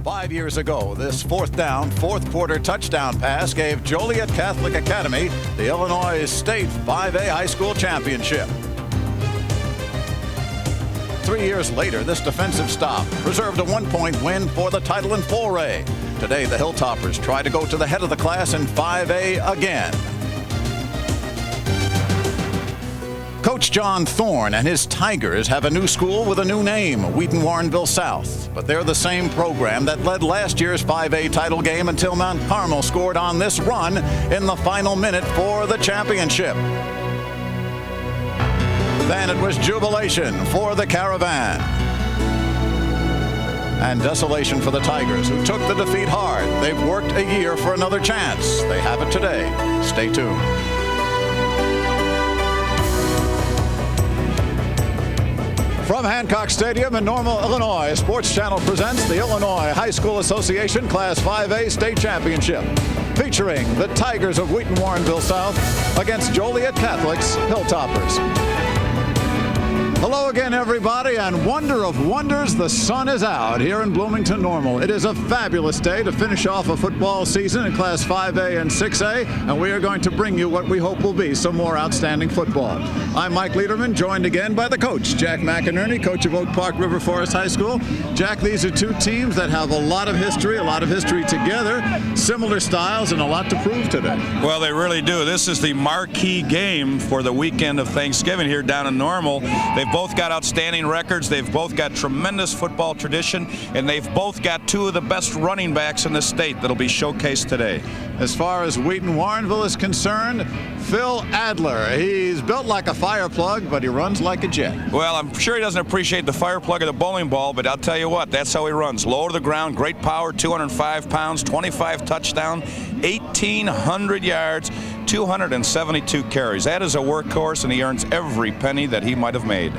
5 years ago, this fourth down, fourth quarter touchdown pass gave Joliet Catholic Academy the Illinois State 5A High School Championship. 3 years later, this defensive stop preserved a one-point win for the title in 4A. Today, the Hilltoppers try to go to the head of the class in 5A again. Coach John Thorne and his Tigers have a new school with a new name, Wheaton Warrenville South. But they're the same program that led last year's 5A title game until Mount Carmel scored on this run in the final minute for the championship. Then it was jubilation for the Caravan. And desolation for the Tigers, who took the defeat hard. They've worked a year for another chance. They have it today. Stay tuned. From Hancock Stadium in Normal, Illinois, Sports Channel presents the Illinois High School Association Class 5A State Championship, featuring the Tigers of Wheaton Warrenville South against Joliet Catholic's Hilltoppers. Hello again, everybody, and wonder of wonders, the sun is out here in Bloomington Normal. It is a fabulous day to finish off a football season in Class 5A and 6A, and we are going to bring you what we hope will be some more outstanding football. I'm Mike Lederman, joined again by the coach, Jack McInerney, coach of Oak Park River Forest High School. Jack, these are two teams that have a lot of history together, similar styles, and a lot to prove today. Well, they really do. This is the marquee game for the weekend of Thanksgiving here down in Normal. They've both got outstanding records. They've both got tremendous football tradition, and they've both got two of the best running backs in the state that'll be showcased today. As far as Wheaton Warrenville is concerned, Phil Adler. He's built like a fire plug, but he runs like a jet. Well, I'm sure he doesn't appreciate the fire plug of the bowling ball, but I'll tell you what, that's how he runs. Low to the ground, great power, 205 pounds, 25 touchdown, 1,800 yards, 272 carries. That is a workhorse, and he earns every penny that he might have made.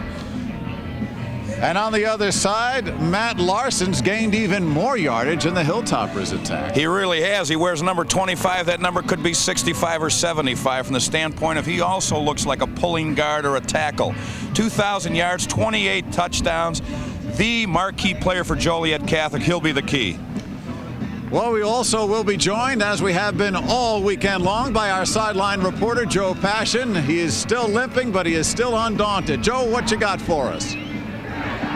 And on the other side, Matt Larson's gained even more yardage in the Hilltoppers attack. He really has. He wears number 25. That number could be 65 or 75 from the standpoint of he also looks like a pulling guard or a tackle. 2,000 yards, 28 touchdowns. The marquee player for Joliet Catholic. He'll be the key. Well, we also will be joined, as we have been all weekend long, by our sideline reporter, Joe Passion. He is still limping, but he is still undaunted. Joe, what you got for us?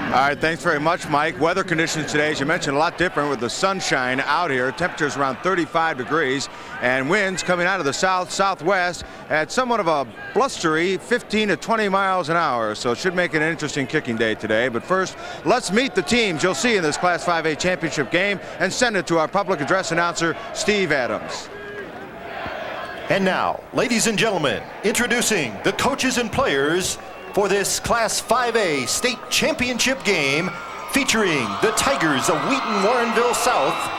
All right, thanks very much, Mike. Weather conditions today, as you mentioned, a lot different with the sunshine out here. Temperatures around 35 degrees and winds coming out of the south-southwest at somewhat of a blustery 15 to 20 miles an hour. So it should make it an interesting kicking day today. But first, let's meet the teams you'll see in this Class 5A championship game and send it to our public address announcer, Steve Adams. And now, ladies and gentlemen, introducing the coaches and players for this Class 5A state championship game, featuring the Tigers of Wheaton Warrenville South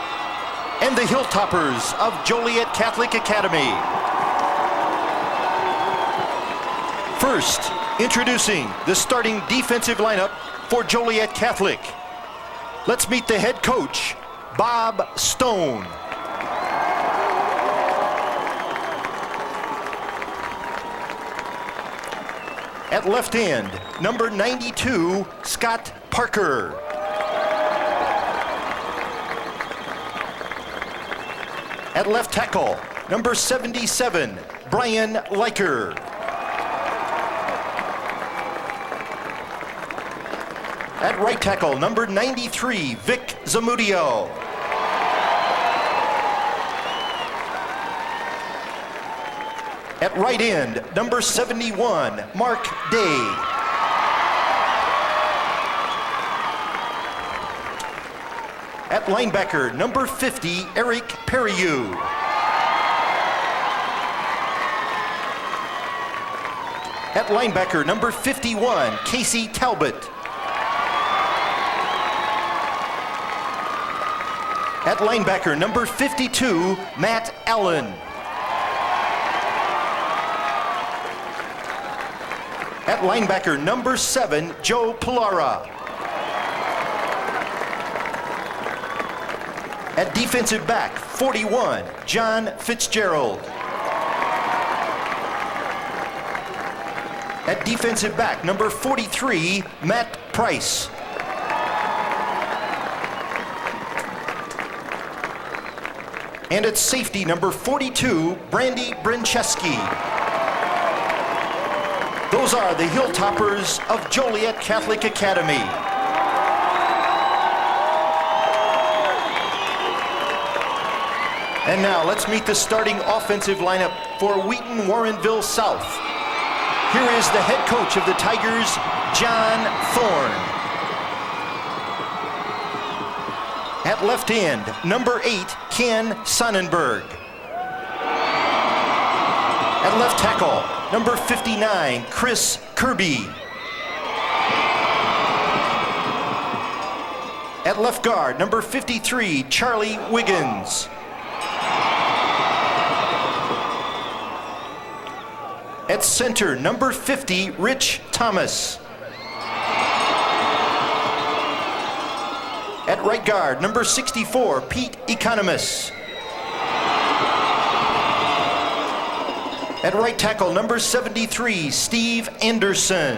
and the Hilltoppers of Joliet Catholic Academy. First, introducing the starting defensive lineup for Joliet Catholic. Let's meet the head coach, Bob Stone. At left end, number 92, Scott Parker. At left tackle, number 77, Brian Leiker. At right tackle, number 93, Vic Zamudio. At right end, number 71, Mark Day. At linebacker, number 50, Eric Perriou. At linebacker, number 51, Casey Talbot. At linebacker, number 52, Matt Allen. At linebacker, number 7, Joe Pilara. At defensive back, 41, John Fitzgerald. At defensive back, number 43, Matt Price. And at safety, number 42, Brandy Brincheski. Those are the Hilltoppers of Joliet Catholic Academy. And now let's meet the starting offensive lineup for Wheaton Warrenville South. Here is the head coach of the Tigers, John Thorne. At left end, number 8, Ken Sonnenberg. At left tackle, number 59, Chris Kirby. At left guard, number 53, Charlie Wiggins. At center, number 50, Rich Thomas. At right guard, number 64, Pete Economist. At right tackle, number 73, Steve Anderson.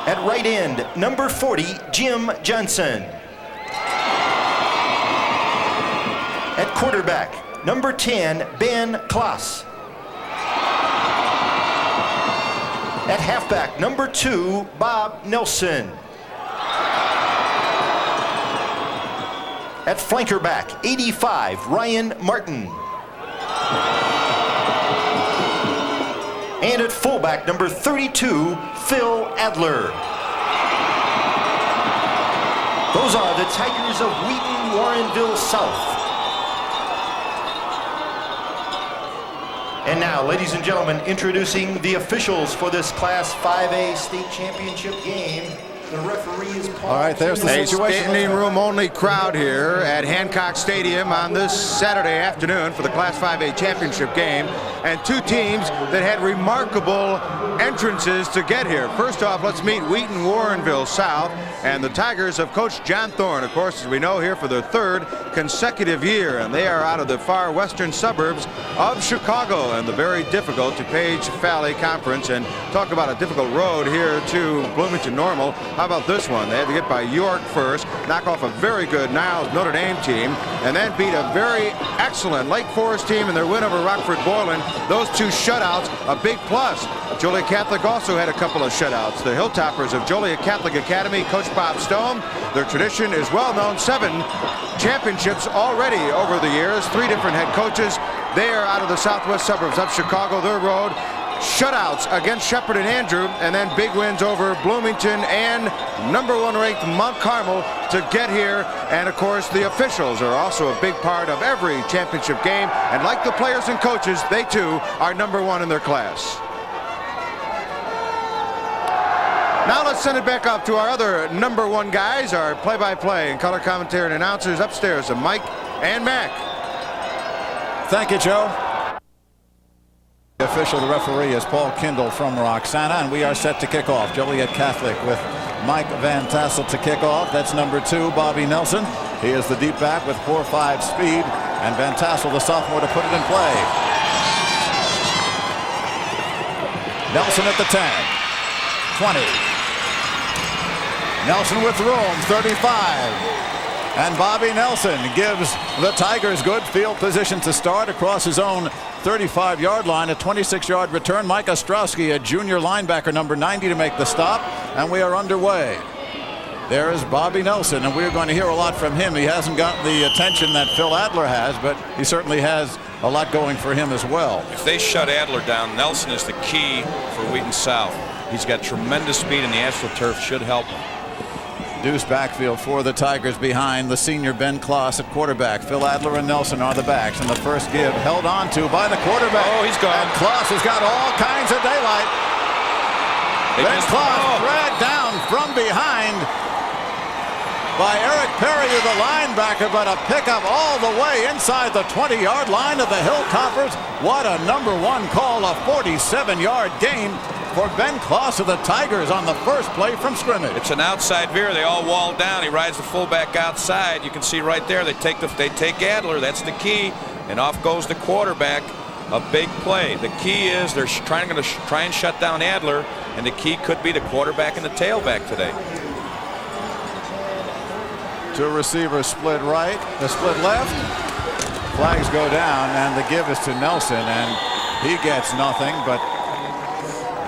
At right end, number 40, Jim Johnson. At quarterback, number 10, Ben Kloss. At halfback, number 2, Bob Nelson. At flanker back, 85, Ryan Martin. And at fullback, number 32, Phil Adler. Those are the Tigers of Wheaton Warrenville South. And now, ladies and gentlemen, introducing the officials for this Class 5A state championship game. The referee is Paul. All right, there's the situation. Standing room only crowd here at Hancock Stadium on this Saturday afternoon for the Class 5A championship game, and two teams that had remarkable entrances to get here. First off, let's meet Wheaton Warrenville South and the Tigers of Coach John Thorne, of course, as we know, here for their third consecutive year, and they are out of the far western suburbs of Chicago and the very difficult DuPage Valley Conference. And talk about a difficult road here to Bloomington Normal. How about this one? They had to get by York first, knock off a very good Niles Notre Dame team, and then beat a very excellent Lake Forest team in their win over Rockford Boylan. Those two shutouts, a big plus. Joliet Catholic also had a couple of shutouts. The Hilltoppers of Joliet Catholic Academy, Coach Bob Stone, their tradition is well known. 7 championships already over the years, 3 different head coaches. They are out of the southwest suburbs of Chicago, their road. Shutouts against Shepherd and Andrew, and then big wins over Bloomington and number 1 ranked Mount Carmel to get here. And of course, the officials are also a big part of every championship game. And like the players and coaches, they too are number 1 in their class. Now let's send it back up to our other number 1 guys, our play-by-play and color commentary and announcers upstairs, of Mike and Mac. Thank you, Joe. The official, the referee, is Paul Kindle from Roxana, and we are set to kick off. Joliet Catholic with Mike Van Tassel to kick off. That's number 2, Bobby Nelson. He is the deep back with 4.5 speed, and Van Tassel, the sophomore, to put it in play. Nelson at the 10, 20. Nelson with room, 35. And Bobby Nelson gives the Tigers good field position to start across his own 35-yard line. A 26-yard return. Mike Ostrowski, a junior linebacker, number 90, to make the stop. And we are underway. There is Bobby Nelson, and we're going to hear a lot from him. He hasn't gotten the attention that Phil Adler has, but he certainly has a lot going for him as well. If they shut Adler down, Nelson is the key for Wheaton South. He's got tremendous speed, and the AstroTurf should help him. Deuce backfield for the Tigers behind the senior Ben Kloss at quarterback. Phil Adler and Nelson are the backs, and the first give held on to by the quarterback. Oh, he's gone. And Kloss has got all kinds of daylight. Ben Kloss dragged down from behind by Eric Perry, the linebacker, but a pickup all the way inside the 20-yard line of the Hilltoppers. What a number 1 call, a 47-yard gain for Ben Kloss of the Tigers on the first play from scrimmage. It's an outside veer. They all wall down. He rides the fullback outside. You can see right there. They take Adler. That's the key, and off goes the quarterback. A big play. The key is they're trying to try and shut down Adler, and the key could be the quarterback and the tailback today. to receiver split right, the split left. Flags go down, and the give is to Nelson, and he gets nothing, but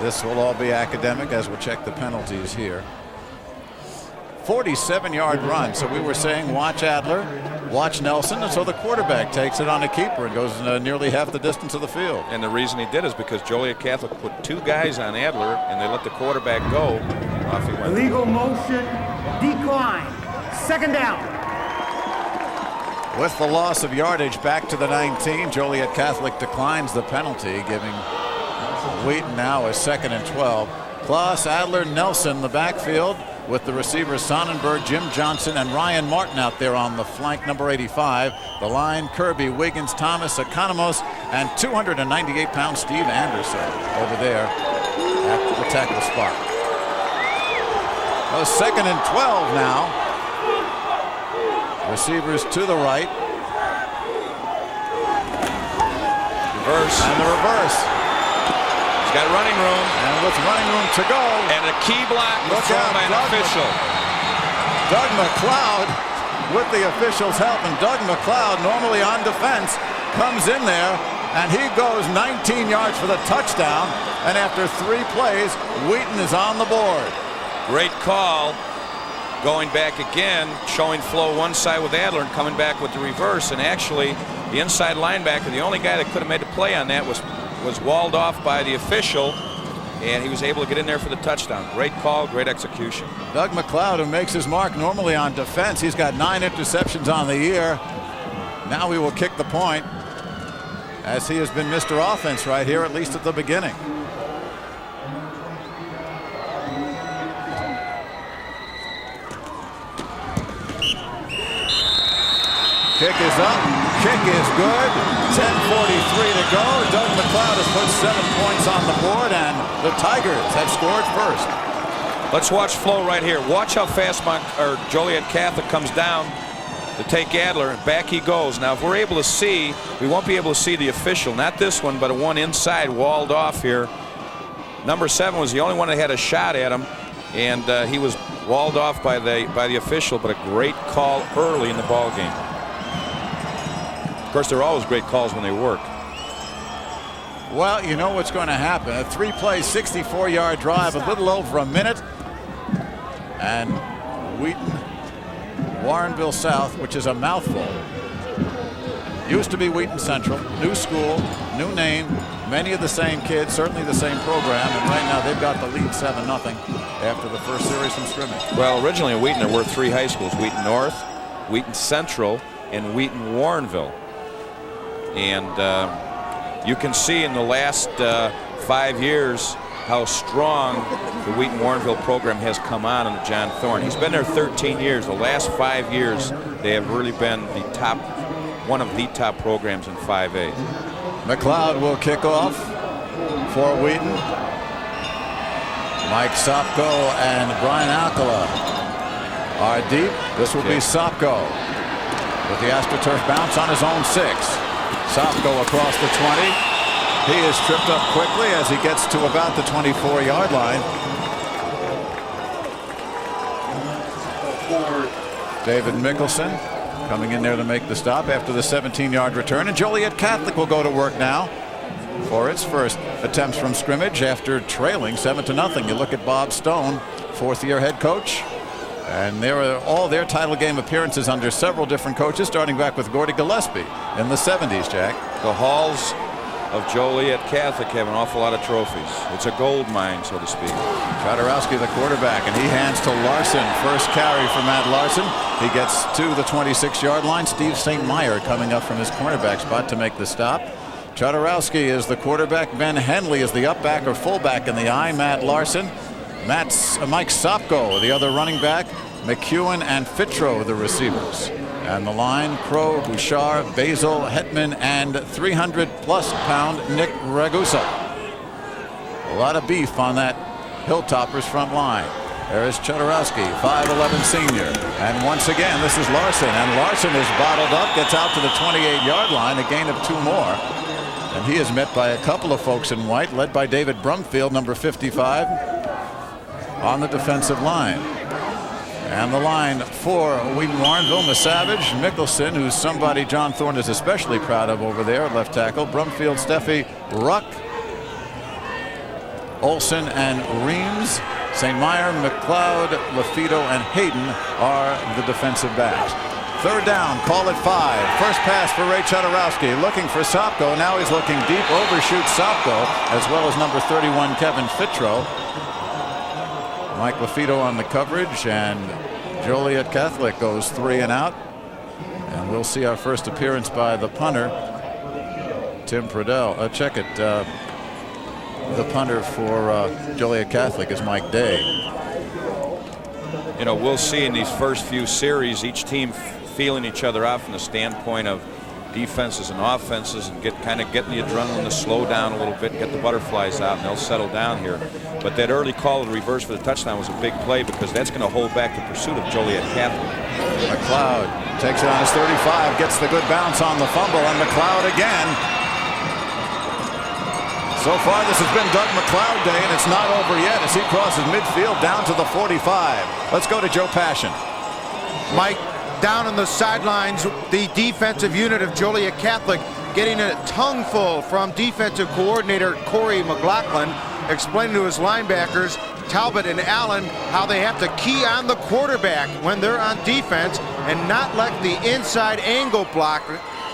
this will all be academic as we'll check the penalties here. 47-yard run, so we were saying watch Adler, watch Nelson, and so the quarterback takes it on a keeper and goes nearly half the distance of the field. And the reason he did is because Joliet Catholic put 2 guys on Adler, and they let the quarterback go. Off he went. Illegal motion, decline, 2nd down. With the loss of yardage back to the 19, Joliet Catholic declines the penalty, giving Wheaton now a 2nd and 12. Plus Adler, Nelson, the backfield, with the receivers Sonnenberg, Jim Johnson, and Ryan Martin out there on the flank, number 85. The line, Kirby, Wiggins, Thomas, Economos, and 298-pound Steve Anderson over there at the tackle spot. A 2nd and 12 now. Receivers to the right. Reverse. And the reverse. He's got running room. And with running room to go. And a key block was Look thrown out, by an official. Doug McLeod with the official's help. And Doug McLeod, normally on defense, comes in there. And he goes 19 yards for the touchdown. And after 3 plays, Wheaton is on the board. Great call. Going back again, showing flow one side with Adler and coming back with the reverse. And actually, the inside linebacker, the only guy that could have made the play on that was walled off by the official, and he was able to get in there for the touchdown. Great call, great execution. Doug McLeod, who makes his mark normally on defense, he's got 9 interceptions on the year. Now he will kick the point, as he has been Mr. Offense right here, at least at the beginning. Kick is up, kick is good, 10:43 to go. Doug McLeod has put 7 points on the board, and the Tigers have scored first. Let's watch flow right here. Watch how fast Joliet Catholic comes down to take Adler, and back he goes. Now, if we're able to see, we won't be able to see the official, not this one, but a one inside walled off here. Number 7 was the only one that had a shot at him, and he was walled off by the official, but a great call early in the ball game. Of course, there are always great calls when they work. Well, you know what's going to happen. A 3-play, 64-yard drive, a little over a minute. And Wheaton, Warrenville South, which is a mouthful. Used to be Wheaton Central. New school, new name, many of the same kids, certainly the same program. And right now they've got the lead 7-0 after the first series from scrimmage. Well, originally in Wheaton there were 3 high schools, Wheaton North, Wheaton Central, and Wheaton Warrenville. And you can see in the last 5 years how strong the Wheaton Warrenville program has come on under John Thorne. He's been there 13 years. The last 5 years they have really been the top, one of the top programs in 5A. McLeod will kick off for Wheaton. Mike Sopko and Brian Alcala are deep. This will be Sopko with the AstroTurf bounce on his own 6. Sopko across the 20. He is tripped up quickly as he gets to about the 24-yard line. David Mickelson coming in there to make the stop after the 17-yard return. And Joliet Catholic will go to work now for its first attempts from scrimmage after trailing 7-0. You look at Bob Stone, 4th-year head coach. And there are all their title game appearances under several different coaches, starting back with Gordy Gillespie in the 70s, Jack. The halls of Joliet Catholic have an awful lot of trophies. It's a gold mine, so to speak. Chodorowski, the quarterback, and he hands to Larson. First carry for Matt Larson. He gets to the 26-yard line. Steve St. Meyer coming up from his cornerback spot to make the stop. Chodorowski is the quarterback. Ben Henley is the upback or fullback in the I. Matt Larson. Mike Sopko, the other running back. McEwen and Fitro, the receivers. And the line, Crow, Bouchard, Basil, Hetman, and 300-plus-pound Nick Ragusa. A lot of beef on that Hilltoppers front line. There is Chodorowski, 5'11" senior. And once again, this is Larson. And Larson is bottled up, gets out to the 28-yard line, a gain of 2 more. And he is met by a couple of folks in white, led by David Brumfield, number 55, on the defensive line. And the line for Wheaton Warrenville, Misavage, Mickelson, who's somebody John Thorne is especially proud of over there at left tackle, Brumfield, Steffi, Ruck, Olson, and Reams. St. Meyer, McLeod, LaFido, and Hayden are the defensive backs. Third down, call it 5. First pass for Ray Chodorowski, looking for Sopko. Now he's looking deep, overshoots Sopko, as well as number 31, Kevin Fitro. Mike LaFido on the coverage, and Joliet Catholic goes 3 and out. And we'll see our first appearance by the punter, Tim Pradell. Check it. The punter for Joliet Catholic is Mike Day. You know, we'll see in these first few series each team feeling each other out from the standpoint of defenses and offenses, and kind of getting the adrenaline to slow down a little bit, get the butterflies out, and they'll settle down here. But that early call of the reverse for the touchdown was a big play, because that's going to hold back the pursuit of Joliet Catholic. McLeod takes it on his 35, gets the good bounce on the fumble, and McLeod again. So far this has been Doug McLeod day, and it's not over yet as he crosses midfield down to the 45. Let's go to Joe Passion. Mike, down on the sidelines, the defensive unit of Joliet Catholic getting a tongueful from defensive coordinator Corey McLaughlin, explaining to his linebackers, Talbot and Allen, how they have to key on the quarterback when they're on defense and not let the inside angle block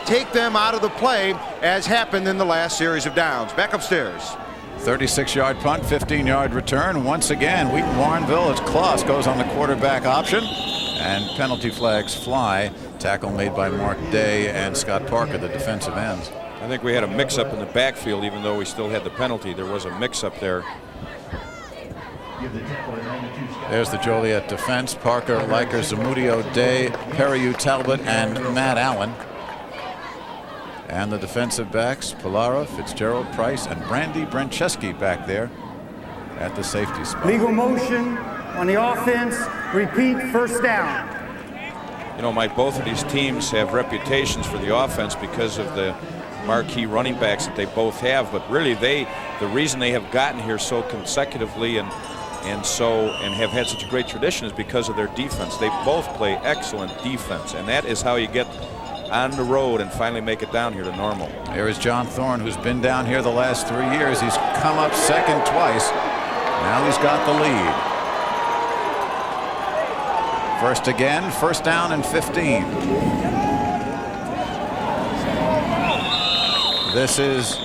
take them out of the play, as happened in the last series of downs. Back upstairs. 36-yard punt, 15-yard return. Once again, Wheaton Warrenville, it's Kloss goes on the quarterback option, and penalty flags fly. Tackle made by Mark Day and Scott Parker, the defensive ends. I think we had a mix-up in the backfield, even though we still had the penalty. There was a mix-up there. There's the Joliet defense. Parker, Liker, Zamudio, Day, Periu, Talbot, and Matt Allen. And the defensive backs, Pilara, Fitzgerald, Price, and Brandy Brancheski back there at the safety spot. Legal motion on the offense. Repeat, first down. You know, Mike, both of these teams have reputations for the offense because of the marquee running backs that they both have. But really, the reason they have gotten here so consecutively and have had such a great tradition is because of their defense. They both play excellent defense, and that is how you get on the road and finally make it down here to Normal. Here is John Thorne, who's been down here the last 3 years. He's come up second twice. Now he's got the lead. First again, first down and 15. This is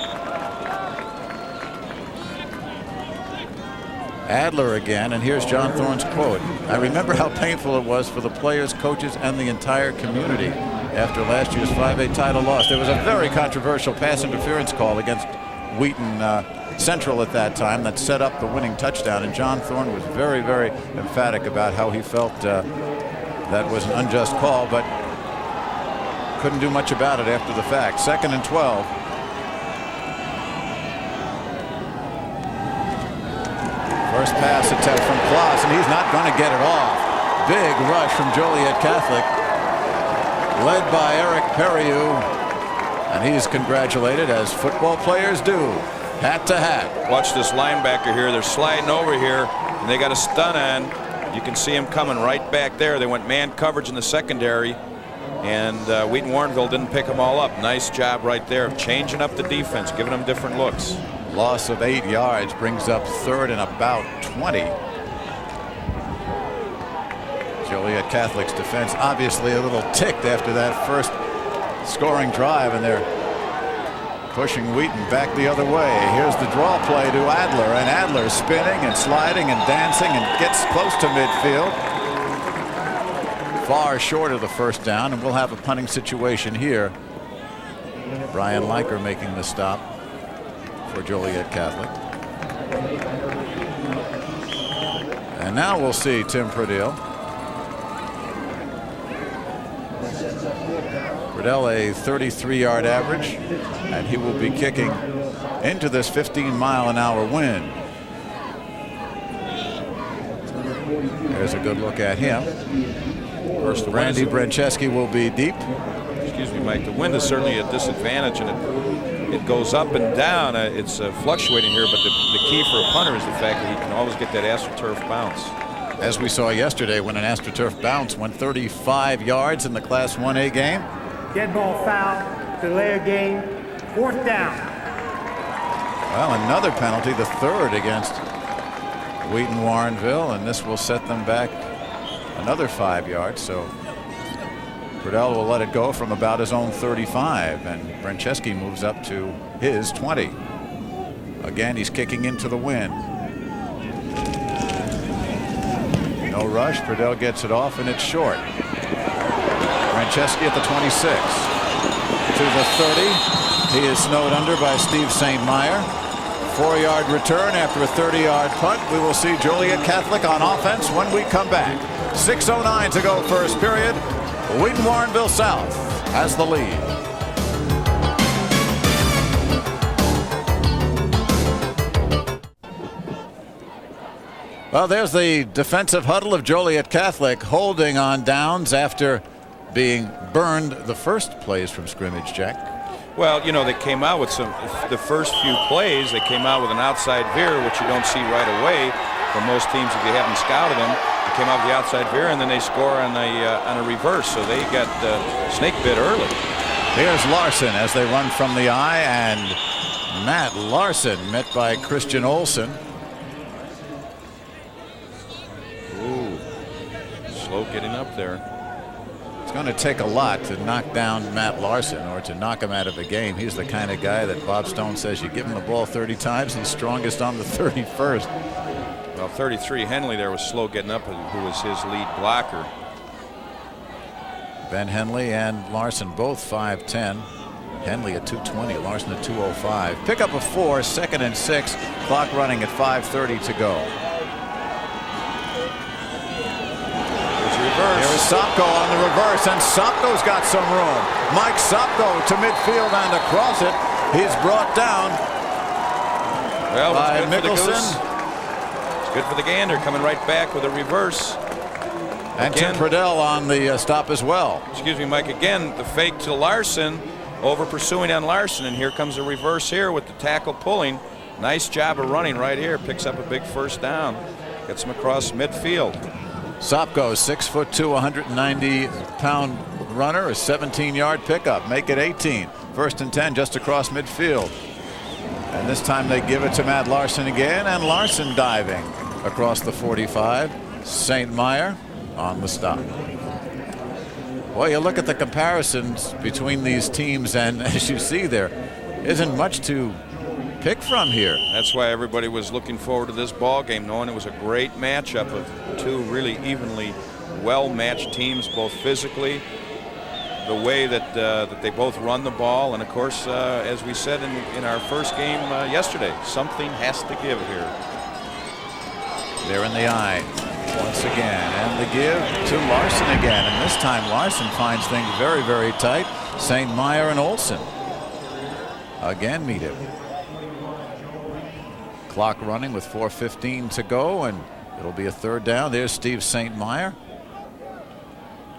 Adler again, and here's John Thorne's quote. I remember how painful it was for the players, coaches, and the entire community after last year's 5A title loss. There was a very controversial pass interference call against Wheaton Central at that time that set up the winning touchdown, and John Thorne was very, very emphatic about how he felt that was an unjust call, but couldn't do much about it after the fact. 2nd and 12. First pass attempt from Kloss, and he's not going to get it off. Big rush from Joliet Catholic, led by Eric Periu, and he's congratulated, as football players do, hat to hat. Watch this linebacker here. They're sliding over here, and they got a stun on. You can see him coming right back there. They went man coverage in the secondary, and Wheaton Warrenville didn't pick them all up. Nice job right there of changing up the defense, giving them different looks. Loss of 8 yards brings up 3rd and about 20. Joliet Catholic's defense obviously a little ticked after that first scoring drive, and they're pushing Wheaton back the other way. Here's the draw play to Adler, and Adler spinning and sliding and dancing and gets close to midfield. Far short of the first down, and we'll have a punting situation here. Brian Liker making the stop for Joliet Catholic. And now we'll see Tim Pradell. Pradell, a 33-yard average, and he will be kicking into this 15-mile-an-hour wind. There's a good look at him. First, Randy Brancheski will be deep. Excuse me, Mike. The wind is certainly a disadvantage, and it goes up and down. It's fluctuating here, but the key for a punter is the fact that he can always get that AstroTurf bounce. as we saw yesterday when an AstroTurf bounce went 35 yards in the Class 1A game. Dead ball foul, delay of game, 4th down. Well, another penalty, the 3rd against Wheaton Warrenville, and this will set them back another 5 yards. So Purdell will let it go from about his own 35, and Brancheski moves up to his 20. Again, he's kicking into the wind. No rush. Purdell gets it off, and it's short. Brancheski at the 26. To the 30. He is snowed under by Steve St. Meyer. 4-yard return after a 30-yard punt. We will see Joliet Catholic on offense when we come back. 6:09 to go first period. Wheaton Warrenville South has the lead. Well, there's the defensive huddle of Joliet Catholic holding on downs after being burned the first plays from scrimmage, Jack. Well, you know, they came out with the first few plays, they came out with an outside veer, which you don't see right away from most teams if you haven't scouted them. They came out with the outside veer, and then they score on a reverse, so they got snake bit early. Here's Larson as they run from the eye, and Matt Larson met by Christian Olson. Ooh, slow getting up there. It's going to take a lot to knock down Matt Larson or to knock him out of the game. He's the kind of guy that Bob Stone says you give him the ball 30 times, he's strongest on the 31st. Well, 33 Henley there was slow getting up, who was his lead blocker. Ben Henley and Larson both 5'10". Henley at 220, Larson at 205. Pickup of 4, 2nd and 6. Clock running at 5:30 to go. Here is Sopko on the reverse, and Sopko's got some room. Mike Sopko to midfield and across it. He's brought down by Mickelson. It's good for the gander, coming right back with a reverse. And Tim Purdell on the stop as well. Excuse me, Mike. Again, the fake to Larson, over pursuing on Larson, and here comes the reverse here with the tackle pulling. Nice job of running right here. Picks up a big first down. Gets him across midfield. Sopko, 6'2", 190-pound runner, a 17-yard pickup. Make it 18. 1st and 10 just across midfield. And this time they give it to Matt Larson again, and Larson diving across the 45. St. Meyer on the stop. Well, you look at the comparisons between these teams, and as you see, there isn't much to pick from here. That's why everybody was looking forward to this ball game, knowing it was a great matchup of two really evenly well-matched teams, both physically, the way that they both run the ball, and of course, as we said in our first game yesterday, something has to give here. They're in the eye once again, and the give to Larson again, and this time Larson finds things very, very tight. St. Meyer and Olson again meet him. Clock running with 4:15 to go, and it'll be a 3rd down. There's Steve St. Meyer.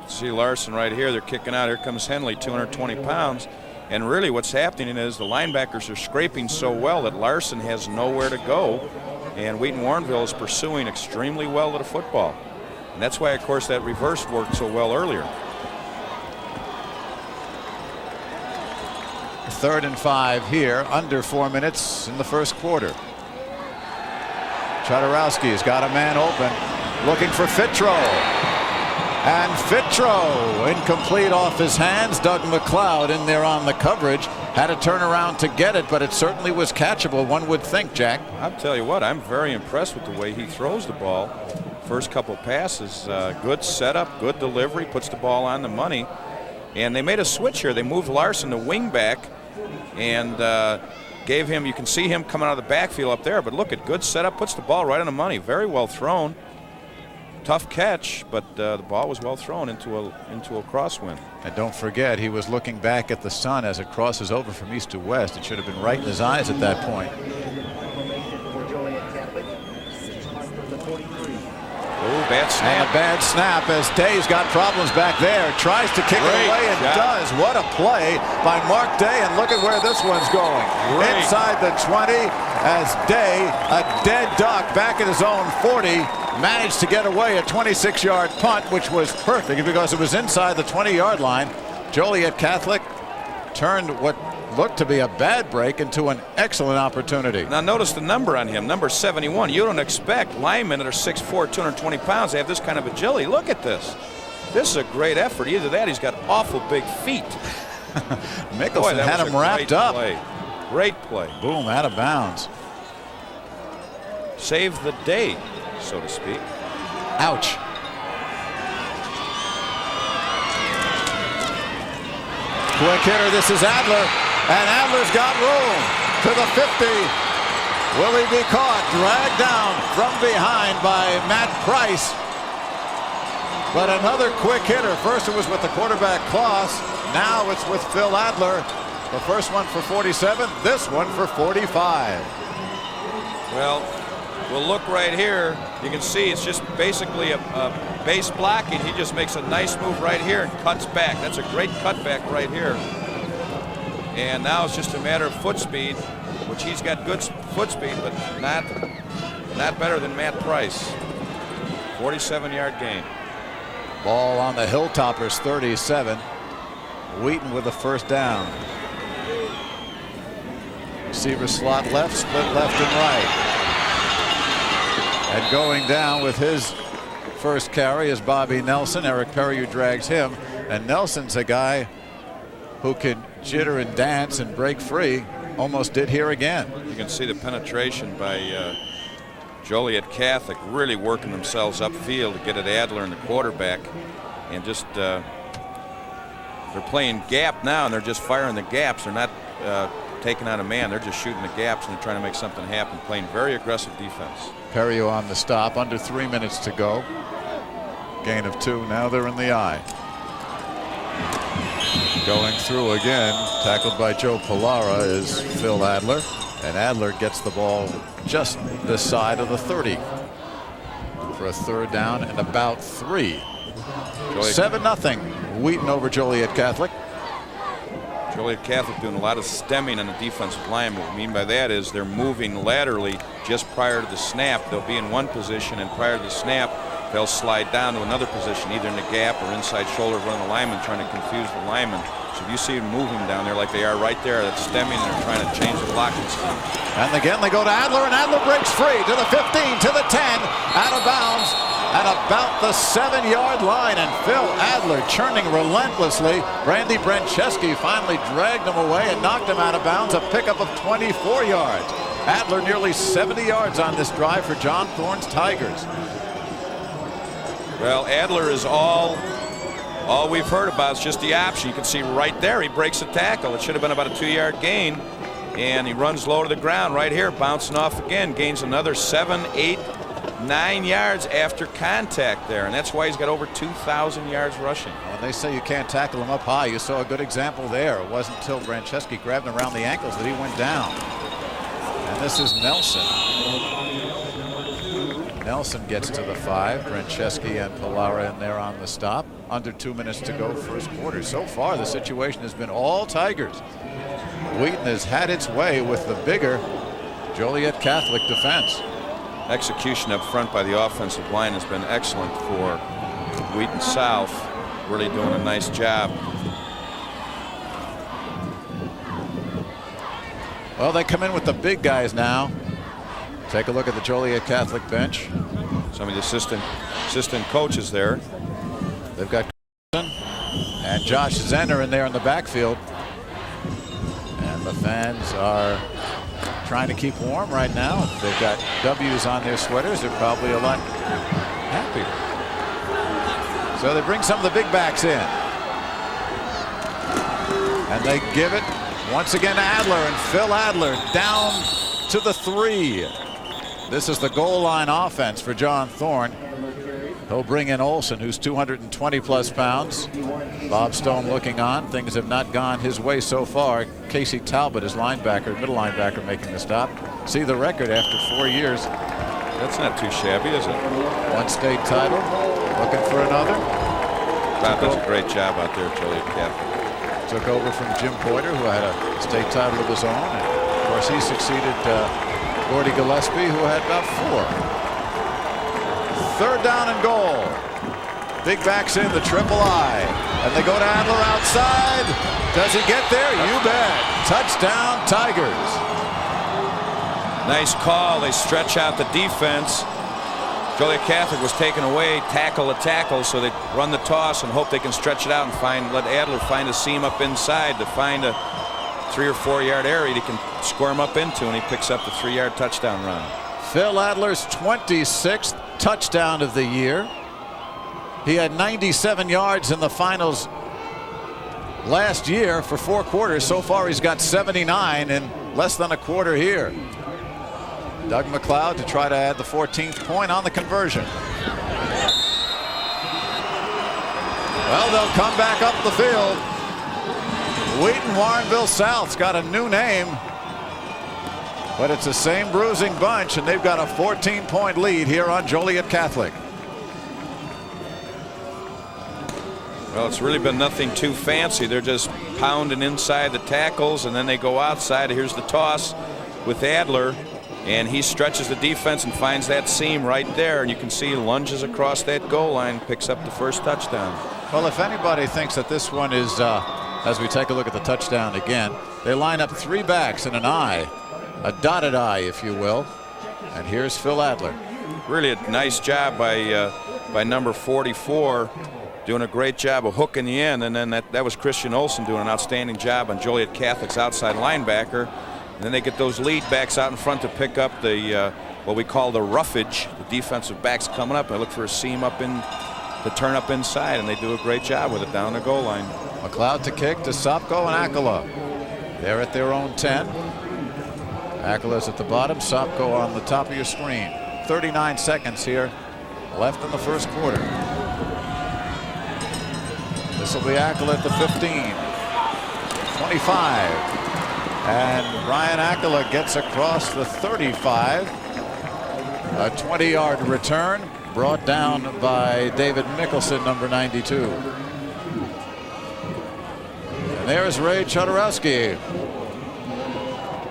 See Larson right here. They're kicking out. Here comes Henley, 220 pounds. And really what's happening is the linebackers are scraping so well that Larson has nowhere to go. And Wheaton Warrenville is pursuing extremely well to the football. And that's why, of course, that reverse worked so well earlier. 3rd and 5 here, under 4 minutes in the first quarter. Chodorowski's got a man open, looking for Fitro. And Fitro incomplete off his hands. Doug McLeod in there on the coverage. Had to turn around to get it, but it certainly was catchable, one would think, Jack. I'll tell you what, I'm very impressed with the way he throws the ball. First couple passes, good setup, good delivery, puts the ball on the money. And they made a switch here. They moved Larson to wing back and gave him, you can see him coming out of the backfield up there, but look at good setup, puts the ball right on the money. Very well thrown. Tough catch, but the ball was well thrown into a crosswind. And don't forget, he was looking back at the sun as it crosses over from east to west. It should have been right in his eyes at that point. Oh, bad snap. And a bad snap as Day's got problems back there. Tries to kick it away and does. What a play by Mark Day, and look at where this one's going. Inside the 20, as Day, a dead duck back at his own 40, managed to get away a 26-yard punt, which was perfect because it was inside the 20-yard line. Joliet Catholic turned what looked to be a bad break into an excellent opportunity. Now notice the number on him, number 71. You don't expect linemen that are 6'4", 220 pounds to have this kind of agility. Look at this. This is a great effort. Either that, he's got awful big feet. Mickelson had him wrapped up. Great play. Boom, out of bounds. Saved the day, so to speak. Ouch. Quick hitter, this is Adler, and Adler's got room to the 50. Will he be caught? Dragged down from behind by Matt Price. But another quick hitter. First it was with the quarterback Kloss. Now it's with Phil Adler. The first one for 47, this one for 45. Well, we'll look right here. You can see it's just basically a base blocking. He just makes a nice move right here and cuts back. That's a great cutback right here. And now it's just a matter of foot speed, which he's got good foot speed, but not better than Matt Price. 47-yard gain. Ball on the Hilltoppers 37. Wheaton with the first down. Receiver slot left, split left and right. And going down with his first carry is Bobby Nelson. Eric Perry drags him. And Nelson's a guy who can jitter and dance and break free. Almost did here again. You can see the penetration by Joliet Catholic really working themselves upfield to get at Adler and the quarterback. And just they're playing gap now, and they're just firing the gaps. They're not taking on a man. They're just shooting the gaps, and they're trying to make something happen, playing very aggressive defense. Perry on the stop, under 3 minutes to go. Gain of 2. Now they're in the eye. Going through again, tackled by Joe Pilara, is Phil Adler. And Adler gets the ball just this side of the 30 for a third down and about 3. 7-0 Wheaton over Joliet Catholic. Joliet Catholic doing a lot of stemming on the defensive line. What we mean by that is they're moving laterally just prior to the snap. They'll be in one position, and prior to the snap, they'll slide down to another position, either in the gap or inside shoulder of one of the linemen, trying to confuse the linemen. So if you see them moving down there like they are right there, that's stemming, and they're trying to change the blocking scheme. And again they go to Adler, and Adler breaks free to the 15, to the 10, out of bounds at about the 7-yard line. And Phil Adler churning relentlessly. Randy Brancheski finally dragged him away and knocked him out of bounds, a pickup of 24 yards. Adler nearly 70 yards on this drive for John Thorne's Tigers. Well, Adler is all we've heard about is just the option. You can see right there he breaks a tackle. It should have been about a 2-yard gain, and he runs low to the ground right here, bouncing off again, gains another 7, 8, 9 yards after contact there, and that's why he's got over 2,000 yards rushing. Well, they say you can't tackle him up high. You saw a good example there. It wasn't until Brancheski grabbed him around the ankles that he went down. And this is Nelson. Nelson gets to the 5. Brancheski and Pilara in there on the stop. Under 2 minutes to go, first quarter. So far, the situation has been all Tigers. Wheaton has had its way with the bigger Joliet Catholic defense. Execution up front by the offensive line has been excellent for Wheaton South. Really doing a nice job. Well, they come in with the big guys now. Take a look at the Joliet Catholic bench. Some of the assistant coaches there. They've got and Josh Zenner in there in the backfield. And the fans are trying to keep warm right now. They've got W's on their sweaters. They're probably a lot happier. So they bring some of the big backs in. And they give it once again to Adler, and Phil Adler down to the 3. This is the goal line offense for John Thorne. He'll bring in Olson, who's 220 plus pounds. Bob Stone looking on. Things have not gone his way so far. Casey Talbot is linebacker, middle linebacker, making the stop. See the record after 4 years. That's not too shabby, is it? 1 state title. Looking for another. Bob does a great job out there at Joliet Catholic. Took over from Jim Poiter, who had a state title of his own. And of course, he succeeded Gordy Gillespie, who had about 4. Third down and goal. Big backs in the triple I. And they go to Adler outside. Does he get there? You bet. Touchdown, Tigers. Nice call. They stretch out the defense. Joliet Catholic was taken away, tackle to tackle, so they run the toss and hope they can stretch it out and let Adler find a seam up inside to find a 3 or 4 yard area he can squirm up into, and he picks up the 3-yard touchdown run. Phil Adler's 26th touchdown of the year. He had 97 yards in the finals last year for 4 quarters. So far he's got 79 in less than a quarter here. Doug McLeod to try to add the 14th point on the conversion. Well, they'll come back up the field. Wheaton Warrenville South's got a new name, but it's the same bruising bunch, and they've got a 14-point lead here on Joliet Catholic. Well, it's really been nothing too fancy. They're just pounding inside the tackles, and then they go outside. Here's the toss with Adler, and he stretches the defense and finds that seam right there, and you can see he lunges across that goal line, picks up the first touchdown. Well, if anybody thinks that this one is, as we take a look at the touchdown again, they line up 3 backs in an I, a dotted I, if you will. And here's Phil Adler. Really a nice job by number 44, doing a great job of hooking the end, and then that was Christian Olsen doing an outstanding job on Joliet Catholic's outside linebacker. And then they get those lead backs out in front to pick up the what we call the roughage, the defensive backs coming up. They look for a seam up in to turn up inside, and they do a great job with it down the goal line. McLeod to kick to Sopko and Akala. They're at their own 10. Akala's at the bottom, Sopko on the top of your screen. 39 seconds here left in the first quarter. This will be Akala at the 15. 25. And Ryan Akala gets across the 35. A 20-yard return brought down by David Mickelson, number 92. And there's Ray Chodorowski,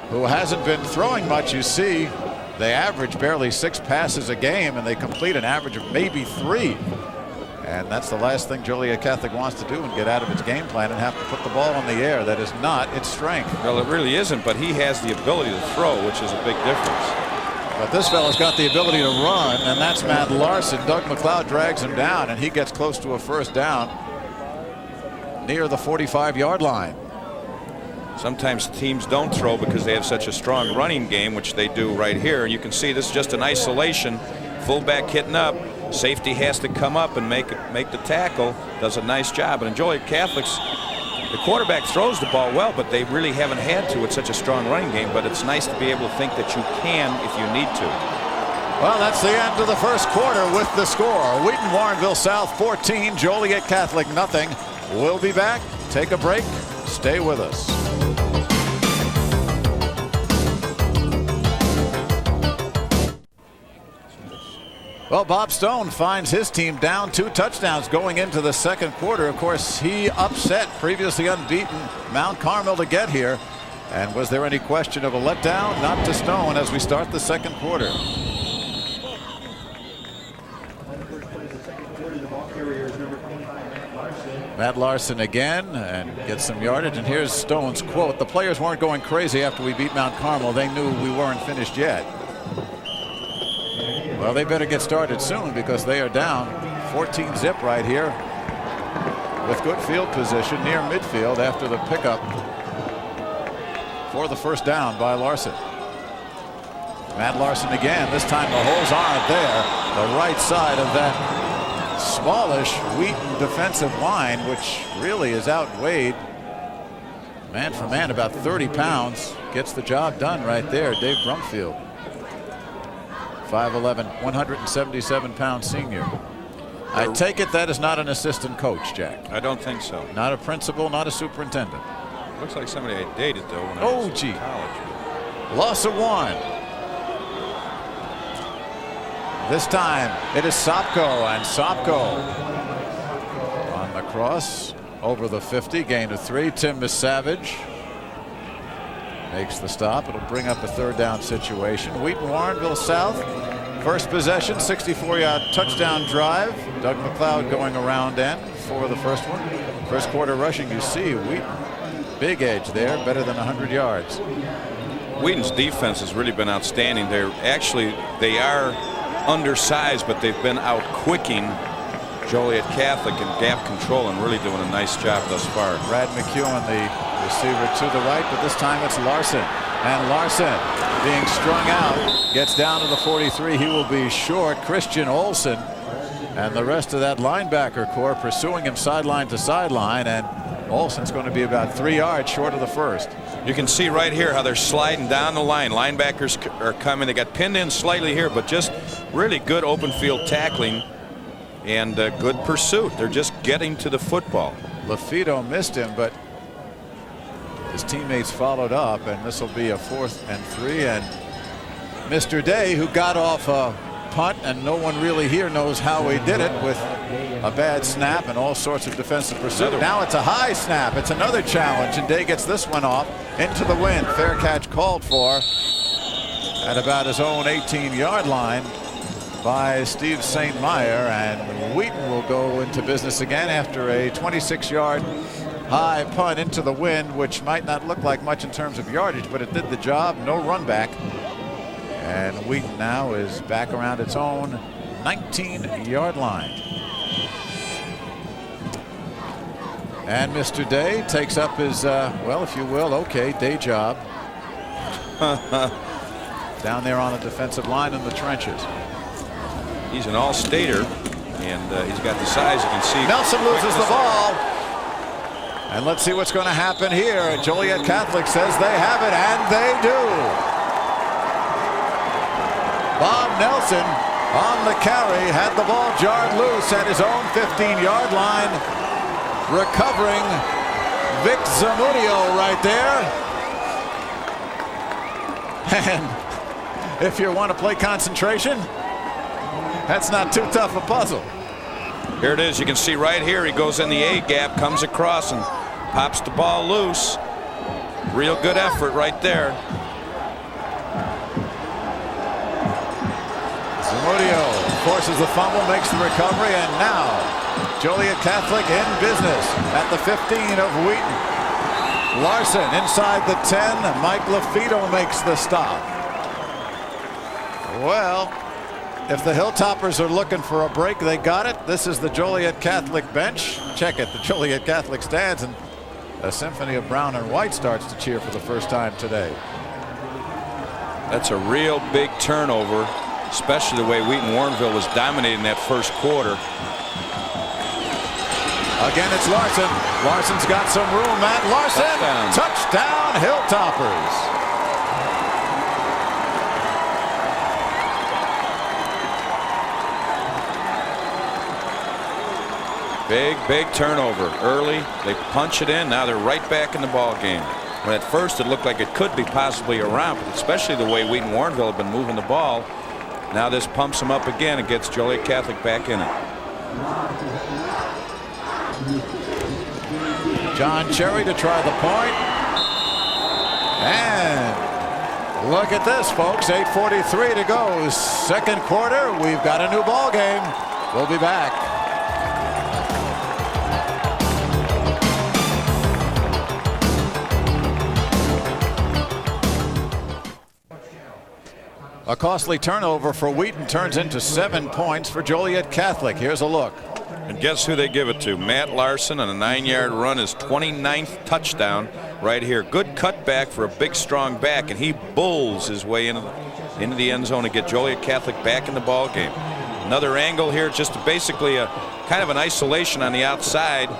who hasn't been throwing much. You see, they average barely 6 passes a game, and they complete an average of maybe 3. And that's the last thing Joliet Catholic wants to do and get out of its game plan and have to put the ball in the air. That is not its strength. Well, it really isn't, but he has the ability to throw, which is a big difference. But this fellow's got the ability to run, and that's Matt Larson. Doug McLeod drags him down, and he gets close to a first down near the 45-yard line. Sometimes teams don't throw because they have such a strong running game, which they do right here. And you can see this is just an isolation. Fullback hitting up. Safety has to come up and make the tackle. Does a nice job. And in Joliet Catholic's, the quarterback throws the ball well, but they really haven't had to with such a strong running game. But it's nice to be able to think that you can if you need to. Well, that's the end of the first quarter with the score. Wheaton Warrenville South 14, Joliet Catholic nothing. We'll be back. Take a break. Stay with us. Well, Bob Stone finds his team down 2 touchdowns going into the second quarter. Of course, he upset previously unbeaten Mount Carmel to get here. And was there any question of a letdown? Not to Stone as we start the second quarter. Matt Larson again and gets some yardage. And here's Stone's quote. The players weren't going crazy after we beat Mount Carmel. They knew we weren't finished yet. Well, they better get started soon because they are down 14 zip right here with good field position near midfield after the pickup for the first down by Larson. Matt Larson again. This time the holes aren't there. The right side of that smallish Wheaton defensive line, which really is outweighed man for man about 30 pounds, gets the job done right there. Dave Brumfield. 5'11", 177-pound senior. I take it that is not an assistant coach, Jack. I don't think so. Not a principal, not a superintendent. Looks like somebody I dated, though, when I was in college. Loss of 1. This time it is Sopko, and Sopko on the cross over the 50, gain of 3. Tim Misavage makes the stop. It'll bring up a third down situation. Wheaton, Warrenville South. First possession, 64-yard touchdown drive. Doug McLeod going around end for the first one. First quarter rushing, you see Wheaton, big edge there, better than 100 yards. Wheaton's defense has really been outstanding. They are undersized, but they've been out-quicking Joliet Catholic in gap control and really doing a nice job thus far. Brad McEwen, the receiver to the right, but this time it's Larson. And Larson, being strung out, gets down to the 43. He will be short. Christian Olsen and the rest of that linebacker core pursuing him sideline to sideline, and Olsen's going to be about 3 yards short of the first. You can see right here how they're sliding down the line. Linebackers are coming. They got pinned in slightly here, but just really good open field tackling and good pursuit. They're just getting to the football. LaFido missed him, but his teammates followed up, and this will be a 4th and 3. And Mr. Day, who got off a punt, and no one really here knows how he did it, with a bad snap and all sorts of defensive pursuit. Now it's a high snap. It's another challenge, and Day gets this one off into the wind. Fair catch called for at about his own 18-yard line by Steve St. Meyer, and Wheaton will go into business again after a 26-yard high punt into the wind, which might not look like much in terms of yardage, but it did the job. No run back. And Wheaton now is back around its own 19-yard line. And Mr. Day takes up his, well, if you will, okay, day job. Down there on the defensive line in the trenches. He's an all-stater, and he's got the size. You can see. Nelson loses the ball. And let's see what's going to happen here. Joliet Catholic says they have it, and they do. Bob Nelson on the carry had the ball jarred loose at his own 15-yard line. Recovering Vic Zamudio right there. And if you want to play concentration, that's not too tough a puzzle. Here it is. You can see right here. He goes in the A gap, comes across, and pops the ball loose. Real good effort right there. Zamudio forces the fumble, makes the recovery, and now Joliet Catholic in business at the 15 of Wheaton. Larson inside the 10. Mike LaFido makes the stop. Well, if the Hilltoppers are looking for a break, they got it. This is the Joliet Catholic bench. Check it, the Joliet Catholic stands, and a symphony of brown and white starts to cheer for the first time today. That's a real big turnover, especially the way Wheaton Warrenville was dominating that first quarter. Again, it's Larson. Larson's got some room. Matt Larson. Touchdown Hilltoppers. Big turnover early. They punch it in. Now they're right back in the ball game. When at first it looked like it could be possibly a rout, but especially the way Wheaton Warrenville had been moving the ball. Now this pumps them up again and gets Joliet Catholic back in it. John Cherry to try the point. And look at this, folks. 8:43 to go. Second quarter. We've got a new ball game. We'll be back. A costly turnover for Wheaton turns into 7 points for Joliet Catholic. Here's a look. And guess who they give it to? Matt Larson on a 9-yard run, his 29th touchdown right here. Good cutback for a big, strong back, and he bulls his way into the end zone to get Joliet Catholic back in the ball game. Another angle here, just basically a kind of an isolation on the outside,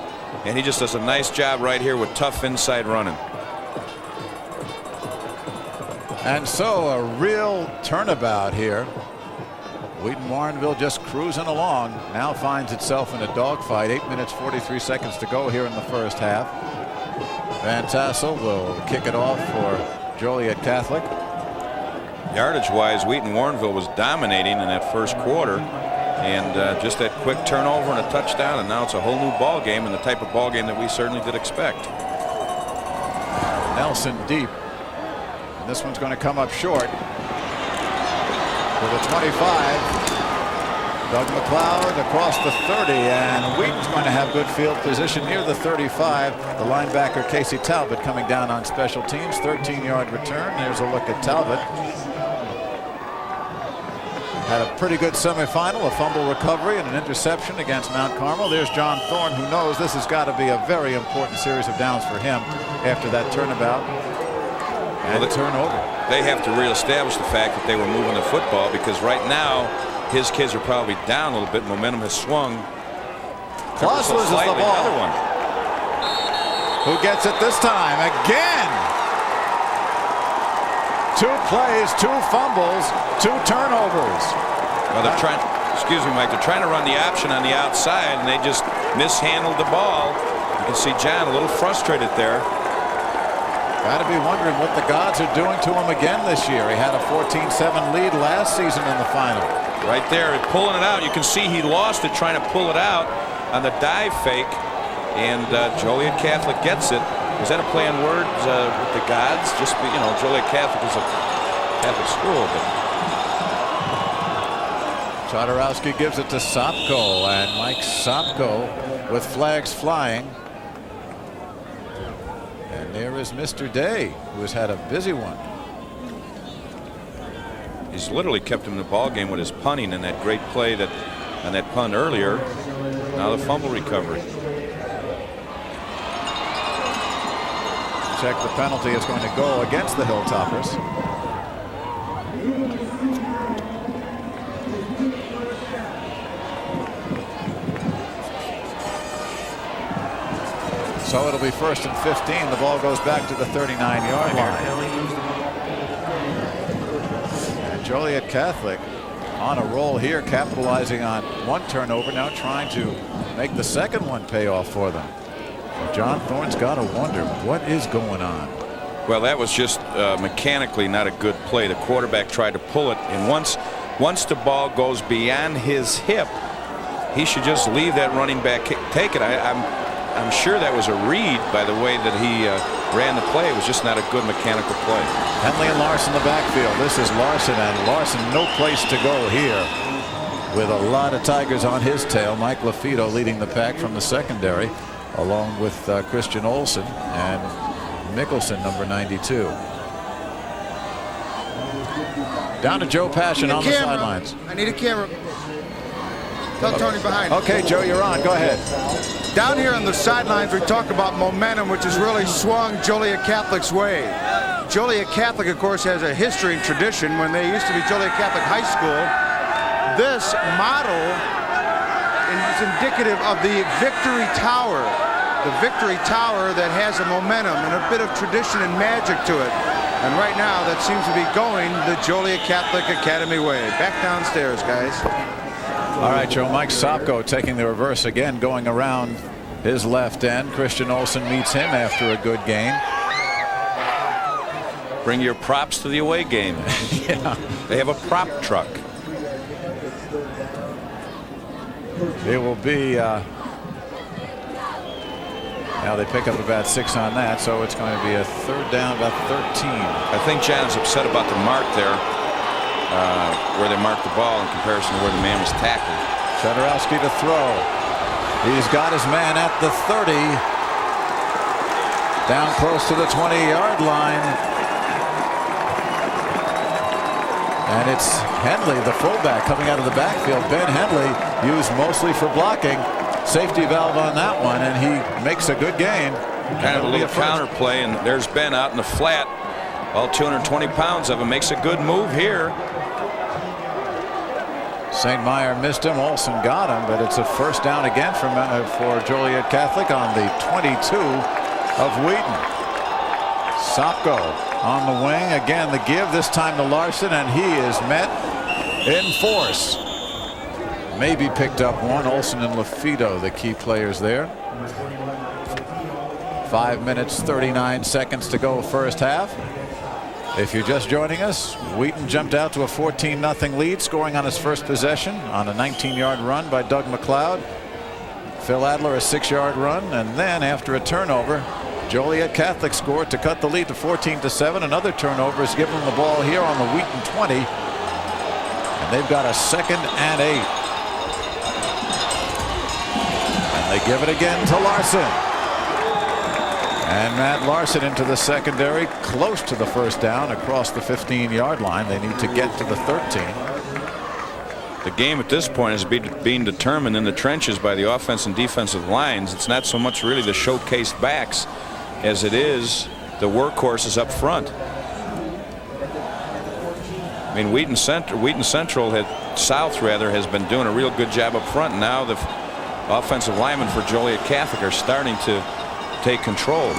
and he just does a nice job right here with tough inside running. And so a real turnabout here. Wheaton Warrenville just cruising along, now finds itself in a dogfight. 8 minutes 43 seconds to go here in the first half. Van Tassel will kick it off for Joliet Catholic. Yardage wise, Wheaton Warrenville was dominating in that first quarter, and just that quick turnover and a touchdown, and now it's a whole new ball game, and the type of ball game that we certainly did expect. Nelson deep. This one's going to come up short for the 25. Doug McLeod across the 30, and Wheaton's going to have good field position near the 35. The linebacker Casey Talbot coming down on special teams. 13-yard return. There's a look at Talbot. Had a pretty good semifinal, a fumble recovery and an interception against Mount Carmel. There's John Thorne, who knows this has got to be a very important series of downs for him after that turnabout and turnover. They have to reestablish the fact that they were moving the football, because right now his kids are probably down a little bit. Momentum has swung. Kloss loses the ball. Another one. Who gets it this time? Again. 2 plays, 2 fumbles, 2 turnovers. Well, they're trying, excuse me, Mike, they're trying to run the option on the outside, and they just mishandled the ball. You can see John a little frustrated there. Got to be wondering what the gods are doing to him again this year. He had a 14-7 lead last season in the final. Right there, pulling it out. You can see he lost it trying to pull it out on the dive fake, and Joliet Catholic gets it. Was that a play on words with the gods? Just, you know, Joliet Catholic is a Catholic school. But Chodorowski gives it to Sopko, and Mike Sopko with flags flying. And there is Mr. Day, who has had a busy one. He's literally kept him in the ball game with his punting and that great play that on that punt earlier. Now the fumble recovery. Check the penalty is going to go against the Hilltoppers. So it'll be 1st and 15. The ball goes back to the 39-yard line. And Joliet Catholic on a roll here, capitalizing on 1 turnover, now trying to make the second one pay off for them. John Thorne's got to wonder what is going on. Well, that was just mechanically not a good play. The quarterback tried to pull it, and once the ball goes beyond his hip, he should just leave that running back take it. I'm sure that was a read by the way that he ran the play. It was just not a good mechanical play. Henley and Larson in the backfield. This is Larson, and Larson no place to go here with a lot of Tigers on his tail. Mike LaFido leading the pack from the secondary, along with Christian Olsen and Mickelson, number 92. Down to Joe Passion on the sidelines. I need a camera. Tell Tony behind. Okay, Joe, you're on. Go ahead. Down here on the sidelines, we talk about momentum, which has really swung Joliet Catholic's way. Joliet Catholic, of course, has a history and tradition. When they used to be Joliet Catholic High School, this model is indicative of the Victory Tower. The Victory Tower that has a momentum and a bit of tradition and magic to it. And right now, that seems to be going the Joliet Catholic Academy way. Back downstairs, guys. All right, Joe. Mike Sopko taking the reverse again, going around his left end. Christian Olsen meets him after a good game. Bring your props to the away game. Yeah. They have a prop truck. It will be now they pick up about 6 on that, so it's going to be a 3rd down, about 13. I think John's upset about the mark there, where they marked the ball in comparison to where the man was tackled. Chodorowski to throw. He's got his man at the 30. Down close to the 20-yard line. And it's Henley, the fullback, coming out of the backfield. Ben Henley, used mostly for blocking. Safety valve on that one, and he makes a good gain. Kind of a little counter play, and there's Ben out in the flat. All 220 pounds of him, makes a good move here. St. Meyer missed him. Olsen got him, but it's a 1st down again for Joliet Catholic on the 22 of Wheaton. Sopko on the wing. Again, the give, this time to Larson, and he is met in force. Maybe picked up 1. Olsen and LaFido, the key players there. 5 minutes, 39 seconds to go first half. If you're just joining us, Wheaton jumped out to a 14-0 lead, scoring on his first possession on a 19-yard run by Doug McLeod. Phil Adler a 6-yard run, and then after a turnover, Joliet Catholic scored to cut the lead to 14-7. Another turnover has given them the ball here on the Wheaton 20. And they've got a 2nd and 8. And they give it again to Larson. And Matt Larson into the secondary, close to the first down across the 15-yard line. They need to get to the 13. The game at this point is being determined in the trenches by the offense and defensive lines. It's not so much really the showcased backs as it is the workhorses up front. I mean, Wheaton Central South has been doing a real good job up front. Now the offensive linemen for Joliet Catholic are starting to take control.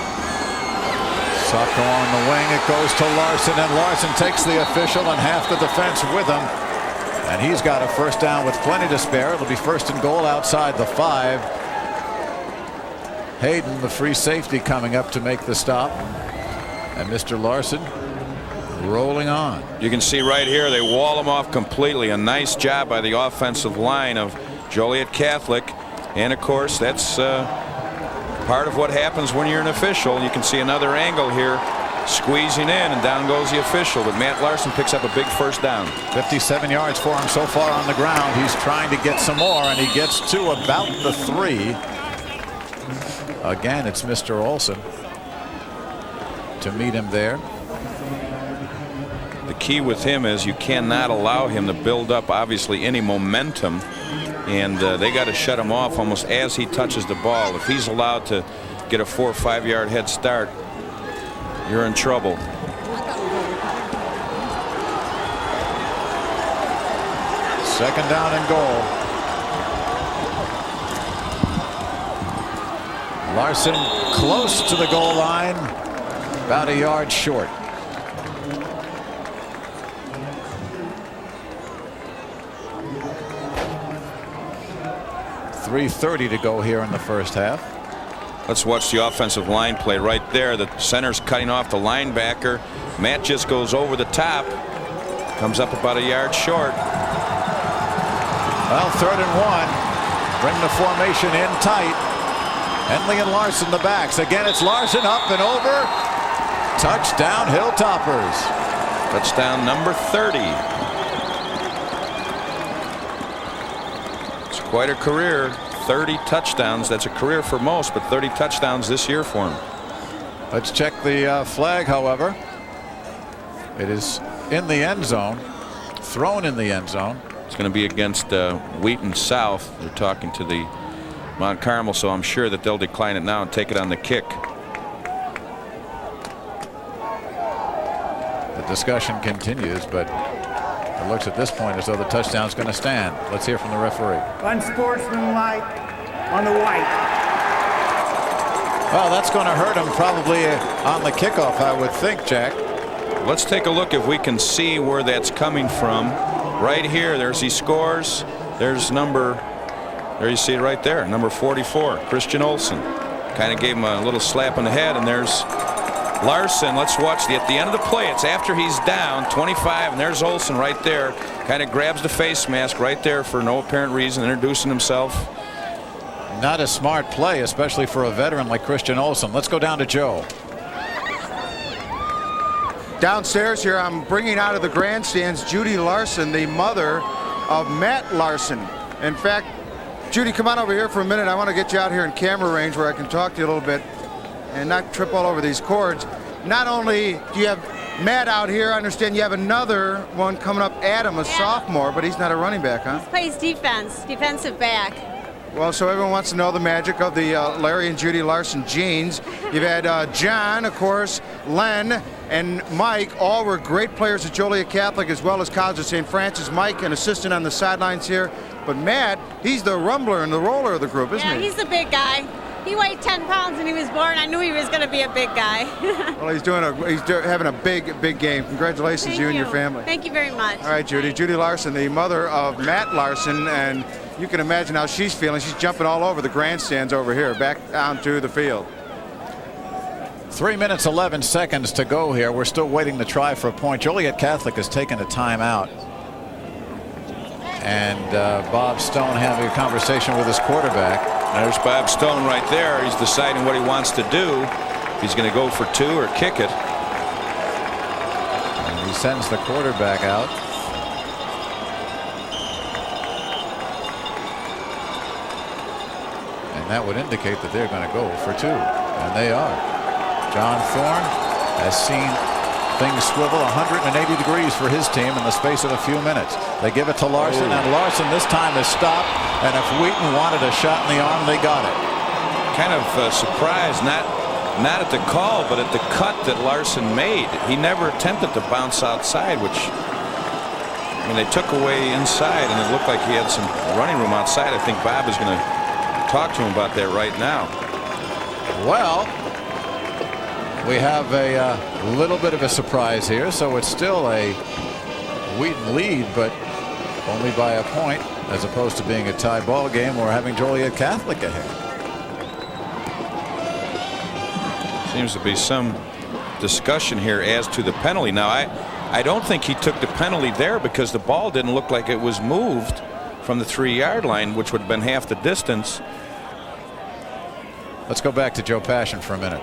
Sacco on the wing. It goes to Larson, and Larson takes the official and half the defense with him. And he's got a first down with plenty to spare. It'll be 1st and goal outside the 5. Hayden, the free safety, coming up to make the stop. And Mr. Larson rolling on. You can see right here they wall him off completely. A nice job by the offensive line of Joliet Catholic. And of course that's part of what happens when you're an official. You can see another angle here, squeezing in, and down goes the official. But Matt Larson picks up a big first down. 57 yards for him so far on the ground. He's trying to get some more, and he gets to about the 3. Again, it's Mr. Olson to meet him there. The key with him is you cannot allow him to build up obviously any momentum, and they got to shut him off almost as he touches the ball. If he's allowed to get a 4 or 5 yard head start, you're in trouble. Second down and goal. Larson close to the goal line, about a yard short. .330 to go here in the first half. Let's watch the offensive line play right there. The center's cutting off the linebacker. Matt just goes over the top, comes up about a yard short. Well, 3rd and 1. Bring the formation in tight. Henley and Larson the backs. Again, it's Larson up and over. Touchdown, Hilltoppers. Touchdown number 30. It's quite a career. 30 touchdowns. That's a career for most, but 30 touchdowns this year for him. Let's check the flag, however. It is in the end zone. Thrown in the end zone. It's going to be against Wheaton South. They're talking to the Mount Carmel, so I'm sure that they'll decline it now and take it on the kick. The discussion continues, but it looks at this point as though the touchdown's going to stand. Let's hear from the referee. Unsportsmanlike on the white. Well, that's going to hurt him probably on the kickoff, I would think, Jack. Let's take a look if we can see where that's coming from. Right here, there's he scores. There's there you see it right there, number 44, Christian Olsen. Kind of gave him a little slap on the head, and there's Larson. Let's watch at the end of the play. It's after he's down 25, and there's Olsen right there. Kind of grabs the face mask right there for no apparent reason, introducing himself. Not a smart play, especially for a veteran like Christian Olsen. Let's go down to Joe. Downstairs here, I'm bringing out of the grandstands Judy Larson, the mother of Matt Larson. In fact, Judy, come on over here for a minute. I want to get you out here in camera range where I can talk to you a little bit and not trip all over these cords. Not only do you have Matt out here, I understand you have another one coming up, Adam, a sophomore, but he's not a running back, huh? He plays defense, defensive back. Well, so everyone wants to know the magic of the Larry and Judy Larson genes. You've had John, of course, Len, and Mike. All were great players at Joliet Catholic as well as College of St. Francis. Mike, an assistant on the sidelines here. But Matt, he's the rumbler and the roller of the group, isn't he? Yeah, he's the big guy. He weighed 10 pounds when he was born. I knew he was going to be a big guy. Well, he's having a big game. Congratulations, Thank you and your family. Thank you very much. All right, Judy. Judy Larson, the mother of Matt Larson, and you can imagine how she's feeling. She's jumping all over the grandstands over here, back down to the field. 3 minutes, 11 seconds to go here. We're still waiting to try for a point. Joliet Catholic has taken a timeout. And Bob Stone having a conversation with his quarterback. There's Bob Stone right there. He's deciding what he wants to do. if he's going to go for 2 or kick it. And he sends the quarterback out. And that would indicate that they're going to go for 2. And they are. John Thorne has seen things swivel 180 degrees for his team in the space of a few minutes. They give it to Larson, and Larson this time is stopped. And if Wheaton wanted a shot in the arm, they got it. Kind of surprised, not at the call, but at the cut that Larson made. He never attempted to bounce outside, which, I mean, they took away inside, and it looked like he had some running room outside. I think Bob is going to talk to him about that right now. Well, we have a little bit of a surprise here, so it's still a Wheaton lead, but only by a point, as opposed to being a tie ball game. We're having Joliet Catholic ahead. Seems to be some discussion here as to the penalty. Now, I don't think he took the penalty there because the ball didn't look like it was moved from the 3-yard line, which would have been half the distance. Let's go back to Joe Passion for a minute.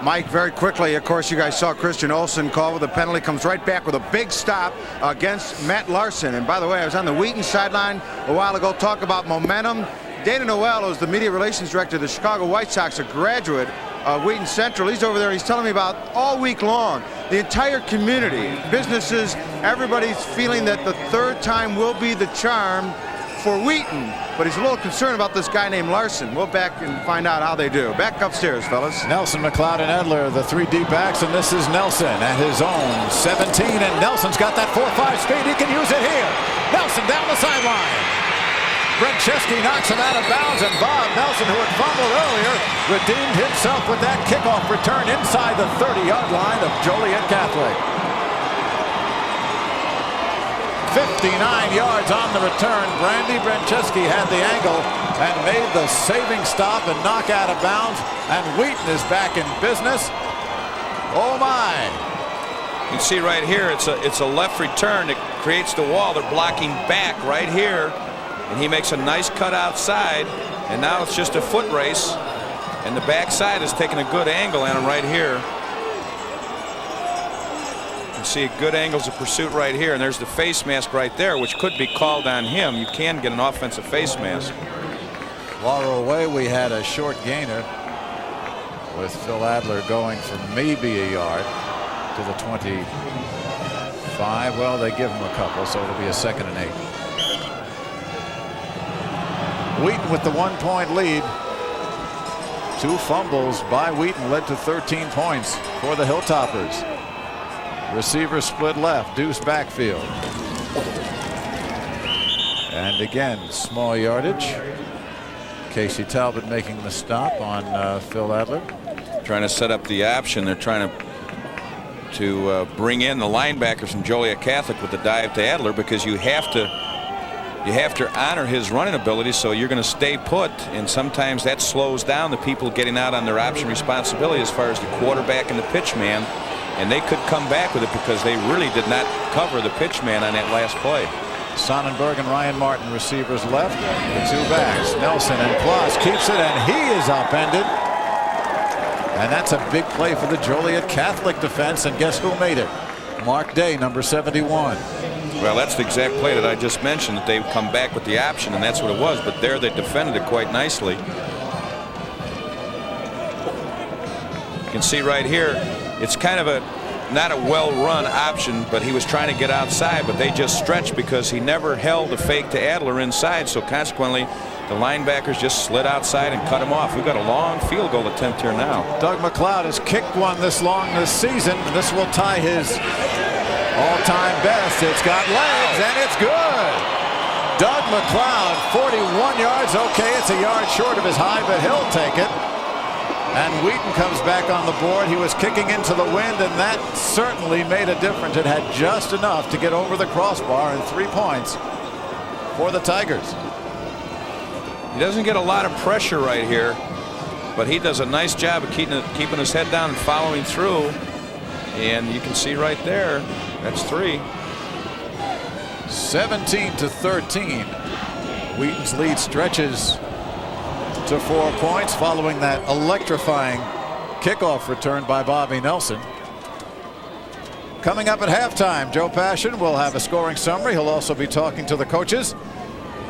Mike, very quickly, of course, you guys saw Christian Olsen call with a penalty, comes right back with a big stop against Matt Larson. And by the way, I was on the Wheaton sideline a while ago, talk about momentum. Dana Noel, who's the media relations director of the Chicago White Sox, a graduate of Wheaton Central. He's over there. He's telling me about all week long, the entire community, businesses, everybody's feeling that the third time will be the charm for Wheaton, but he's a little concerned about this guy named Larson. We'll back and find out how they do. Back upstairs, fellas. Nelson, McLeod, and Edler, the 3 deep backs, and this is Nelson at his own 17, and Nelson's got that 4.5 speed. He can use it here. Nelson down the sideline. Brzezinski knocks him out of bounds, and Bob Nelson, who had fumbled earlier, redeemed himself with that kickoff return inside the 30-yard line of Joliet Catholic. 59 yards on the return. Brandy Brzezinski had the angle and made the saving stop and knock out of bounds, and Wheaton is back in business. Oh my. You can see right here, it's a left return that creates the wall. They're blocking back right here, and he makes a nice cut outside, and now it's just a foot race, and the backside is taking a good angle on him right here. See good angles of pursuit right here, and there's the face mask right there, which could be called on him. You can get an offensive face mask. Far away, we had a short gainer with Phil Adler going for maybe a yard to the 25. Well, they give him a couple, so it'll be a 2nd and 8. Wheaton with the 1-point lead. 2 fumbles by Wheaton led to 13 points for the Hilltoppers. Receiver split left, deuce backfield. And again, small yardage. Casey Talbot making the stop on Phil Adler. Trying to set up the option. They're trying to bring in the linebackers from Joliet Catholic with the dive to Adler, because you have to honor his running ability, so you're going to stay put, and sometimes that slows down the people getting out on their option responsibility as far as the quarterback and the pitch man. And they could come back with it because they really did not cover the pitch man on that last play. Sonnenberg and Ryan Martin, receivers left. The 2 backs, Nelson and Plas, keeps it, and he is upended. And that's a big play for the Joliet Catholic defense. And guess who made it? Mark Day, number 71. Well, that's the exact play that I just mentioned, that they would come back with the option, and that's what it was. But there they defended it quite nicely. You can see right here, it's kind of not a well-run option, but he was trying to get outside, but they just stretched because he never held the fake to Adler inside, so consequently the linebackers just slid outside and cut him off. We've got a long field goal attempt here now. Doug McLeod has kicked one this long this season, and this will tie his all-time best. It's got legs, and it's good. Doug McLeod, 41 yards. Okay, it's a yard short of his high, but he'll take it. And Wheaton comes back on the board. He was kicking into the wind, and that certainly made a difference. It had just enough to get over the crossbar, and 3 points for the Tigers. He doesn't get a lot of pressure right here, but he does a nice job of keeping his head down and following through. And you can see right there, that's 3. 17-13. Wheaton's lead stretches to 4 points following that electrifying kickoff return by Bobby Nelson. Coming up at halftime, Joe Passion will have a scoring summary. He'll also be talking to the coaches,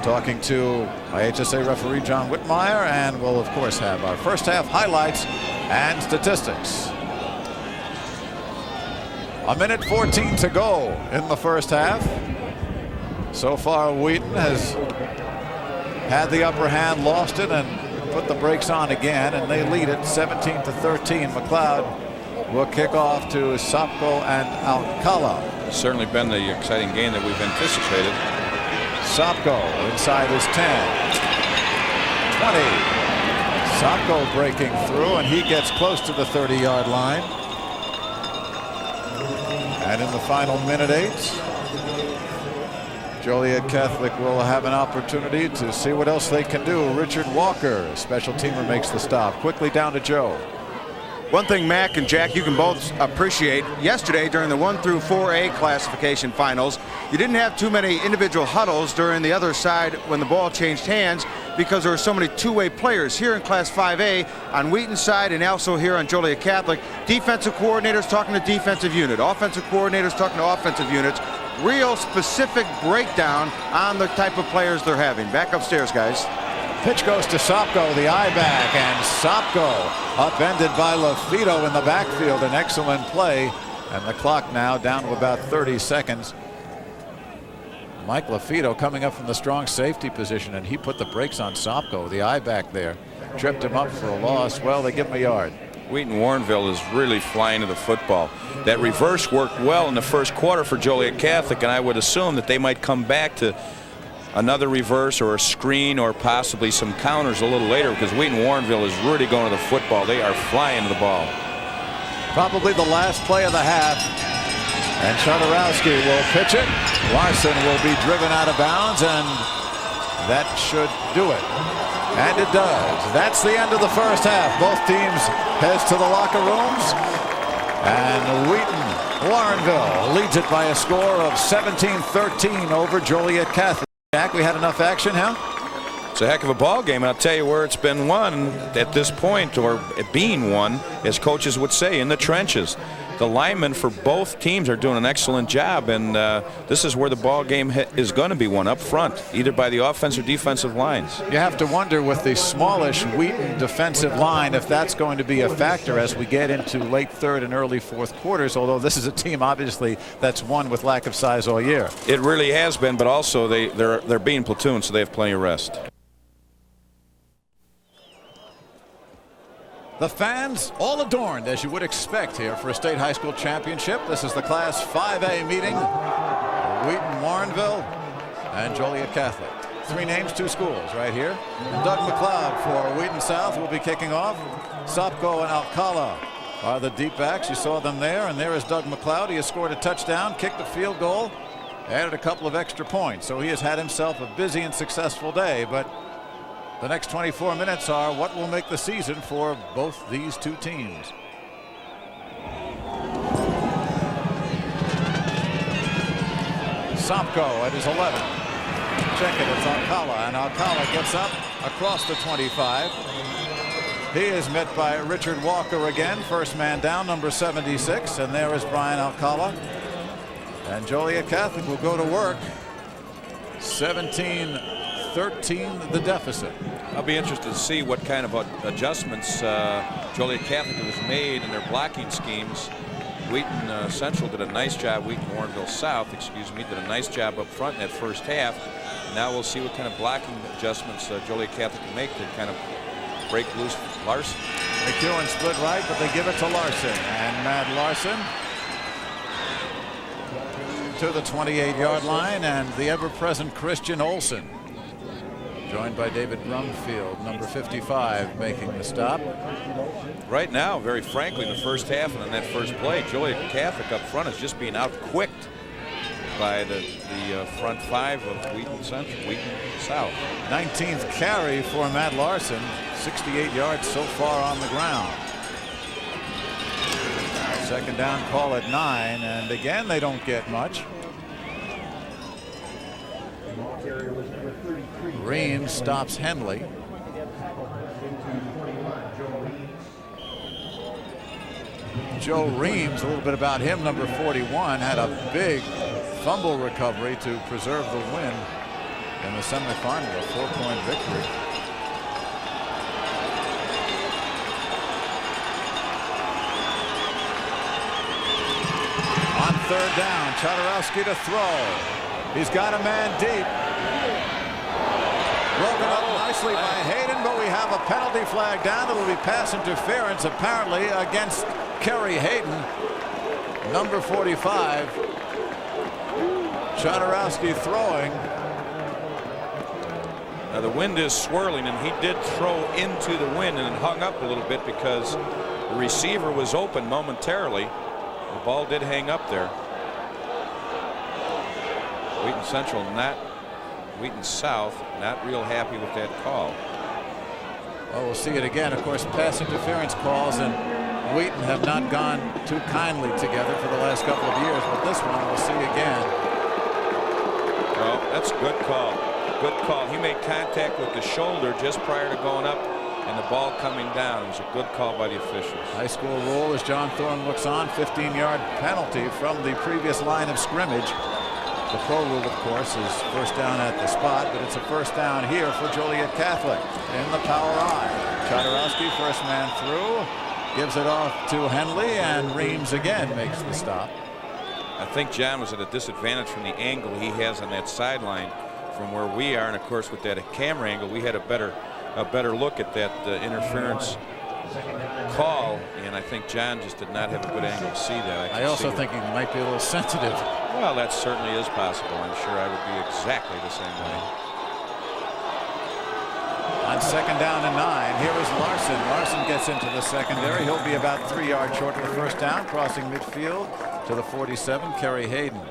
talking to IHSA referee John Whitmire, and we'll of course have our first half highlights and statistics. A minute 14 to go in the first half. So far, Wheaton has had the upper hand, lost it, and put the brakes on again, and they lead it 17-13. McLeod will kick off to Sopko and Alcala. It's certainly been the exciting game that we've anticipated. Sopko inside his 10. 20. Sopko breaking through, and he gets close to the 30-yard line. And in the final minute 8, Joliet Catholic will have an opportunity to see what else they can do. Richard Walker, special teamer, makes the stop. Quickly down to Joe. One thing, Mac and Jack, you can both appreciate, yesterday during the 1 through 4A classification finals, you didn't have too many individual huddles during the other side when the ball changed hands because there were so many two-way players. Here in Class 5A on Wheaton's side and also here on Joliet Catholic, defensive coordinators talking to defensive unit, offensive coordinators talking to offensive units. Real specific breakdown on the type of players they're having. Back upstairs, guys. Pitch goes to Sopko, the eye back, and Sopko upended by LaFito in the backfield. An excellent play, and the clock now down to about 30 seconds. Mike LaFito coming up from the strong safety position, and he put the brakes on Sopko, the eye back there. Tripped him up for a loss. Well, they give him a yard. Wheaton Warrenville is really flying to the football. That reverse worked well in the first quarter for Joliet Catholic, and I would assume that they might come back to another reverse or a screen or possibly some counters a little later, because Wheaton Warrenville is really going to the football. They are flying to the ball. Probably the last play of the half, and Chodorowski will pitch it. Larson will be driven out of bounds, and that should do it. And it does. That's the end of the first half. Both teams heads to the locker rooms, and Wheaton Warrenville leads it by a score of 17-13 over Joliet Catholic. Jack, we had enough action, huh? It's a heck of a ball game, and I'll tell you where it's been won at this point, or it being won, as coaches would say, in the trenches. The linemen for both teams are doing an excellent job, and this is where the ball game is going to be won, up front, either by the offense or defensive lines. You have to wonder with the smallish Wheaton defensive line if that's going to be a factor as we get into late third and early fourth quarters, although this is a team obviously that's won with lack of size all year. It really has been, but also they're being platooned, so they have plenty of rest. The fans all adorned, as you would expect here for a state high school championship. This is the Class 5A meeting. Wheaton, Warrenville, and Joliet Catholic. 3 names, 2 schools right here. And Doug McLeod for Wheaton South will be kicking off. Sopko and Alcala are the deep backs. You saw them there, and there is Doug McLeod. He has scored a touchdown, kicked a field goal, added a couple of extra points. So he has had himself a busy and successful day, but the next 24 minutes are what will make the season for both these two teams. Sopko at his 11. Check it, it's Alcala, and Alcala gets up across the 25. He is met by Richard Walker again, first man down, number 76, and there is Brian Alcala. And Joliet Catholic will go to work. 17-13 the deficit. I'll be interested to see what kind of adjustments Joliet Catholic has made in their blocking schemes. Wheaton Central did a nice job. Wheaton Warrenville South, excuse me, did a nice job up front in that first half. Now we'll see what kind of blocking adjustments Joliet Catholic can make to kind of break loose Larson. McEwen split right, but they give it to Larson, and Mad Larson to the 28-yard line, and the ever-present Christian Olson, joined by David Brumfield, number 55, making the stop. Right now, very frankly, in the first half and in that first play, Joliet Catholic up front is just being out-quicked by the front 5 of Wheaton Central, Wheaton South. 19th carry for Matt Larson, 68 yards so far on the ground. Second down call at 9, and again they don't get much. Green stops Henley. Joe Reams, a little bit about him, number 41, had a big fumble recovery to preserve the win in the semifinal, a 4-point victory. On third down, Chodorowski to throw. He's got a man deep. Broken up nicely by Hayden, but we have a penalty flag down. It'll be pass interference apparently against Kerry Hayden, number 45. Chodorowski throwing. Now the wind is swirling, and he did throw into the wind and it hung up a little bit because the receiver was open momentarily. The ball did hang up there. Wheaton Central not, Wheaton South not real happy with that call. Well, we'll see it again. Of course, pass interference calls and Wheaton have not gone too kindly together for the last couple of years, but this one we'll see again. Well, that's a good call. Good call. He made contact with the shoulder just prior to going up and the ball coming down. It was a good call by the officials. High school rule as John Thorne looks on. 15-yard penalty from the previous line of scrimmage. The pro rule, of course, is first down at the spot, but it's a first down here for Joliet Catholic in the power I. Chodorowski, first man through, gives it off to Henley, and Reams again makes the stop. I think John was at a disadvantage from the angle he has on that sideline from where we are, and of course with that camera angle we had a better look at that interference call, and I think John just did not have a good angle to see that. I also think he might be a little sensitive. Well, that certainly is possible. I'm sure I would be exactly the same way. On second down and 9, here is Larson. Larson gets into the secondary. He'll be about 3 yards short of the first down, crossing midfield to the 47, Kerry Hayden.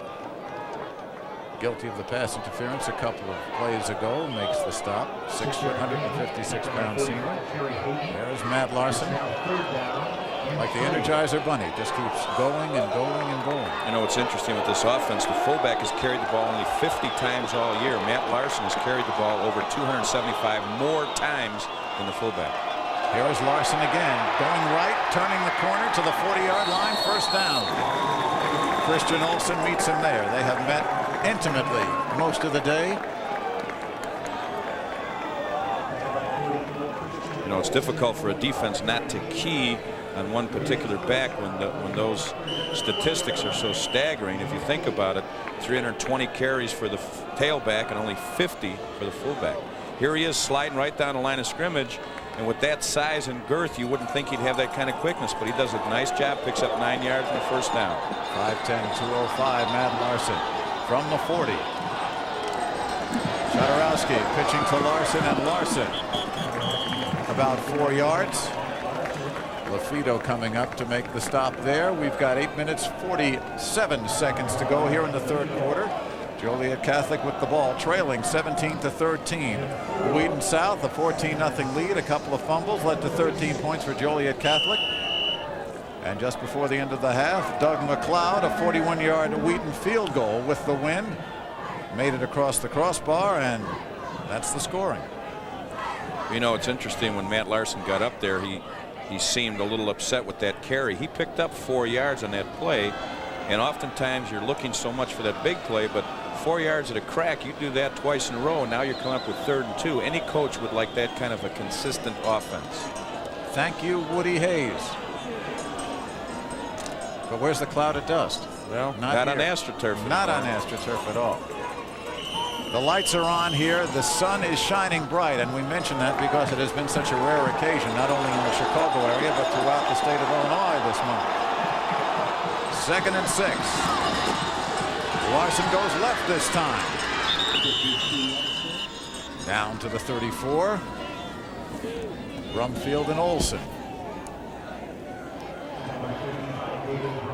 Guilty of the pass interference a couple of plays ago, makes the stop. 6 foot, 156-pound senior. There's Matt Larson. Like the Energizer Bunny, just keeps going and going and going. You know, it's interesting with this offense. The fullback has carried the ball only 50 times all year. Matt Larson has carried the ball over 275 more times than the fullback. Here is Larson again, going right, turning the corner to the 40-yard line, first down. Christian Olsen meets him there. They have met intimately most of the day. You know, it's difficult for a defense not to key on one particular back when those statistics are so staggering. If you think about it, 320 carries for the tailback and only 50 for the fullback. Here he is sliding right down the line of scrimmage, and with that size and girth you wouldn't think he'd have that kind of quickness, but he does a nice job, picks up 9 yards and the first down. 5'10", 205, Matt Larson from the 40. Chodorowski pitching to Larson, and Larson about 4 yards. LaFido coming up to make the stop there. We've got 8 minutes 47 seconds to go here in the third quarter. Joliet Catholic with the ball, trailing 17-13. Wheaton South, a 14-0 lead. A couple of fumbles led to 13 points for Joliet Catholic. And just before the end of the half, Doug McLeod, a 41-yard Wheaton field goal with the win. Made it across the crossbar, and that's the scoring. You know, it's interesting, when Matt Larson got up there, he seemed a little upset with that carry. He picked up 4 yards on that play, and oftentimes you're looking so much for that big play, but 4 yards at a crack, you do that twice in a row, and now you're coming up with 3rd and 2. Any coach would like that kind of a consistent offense. Thank you, Woody Hayes. But where's the cloud of dust? Well, not on here. AstroTurf. Not on AstroTurf at all. The lights are on here. The sun is shining bright, and we mention that because it has been such a rare occasion, not only in the Chicago area, but throughout the state of Illinois this month. 2nd and 6. Larson goes left this time. Down to the 34. Brumfield and Olsen.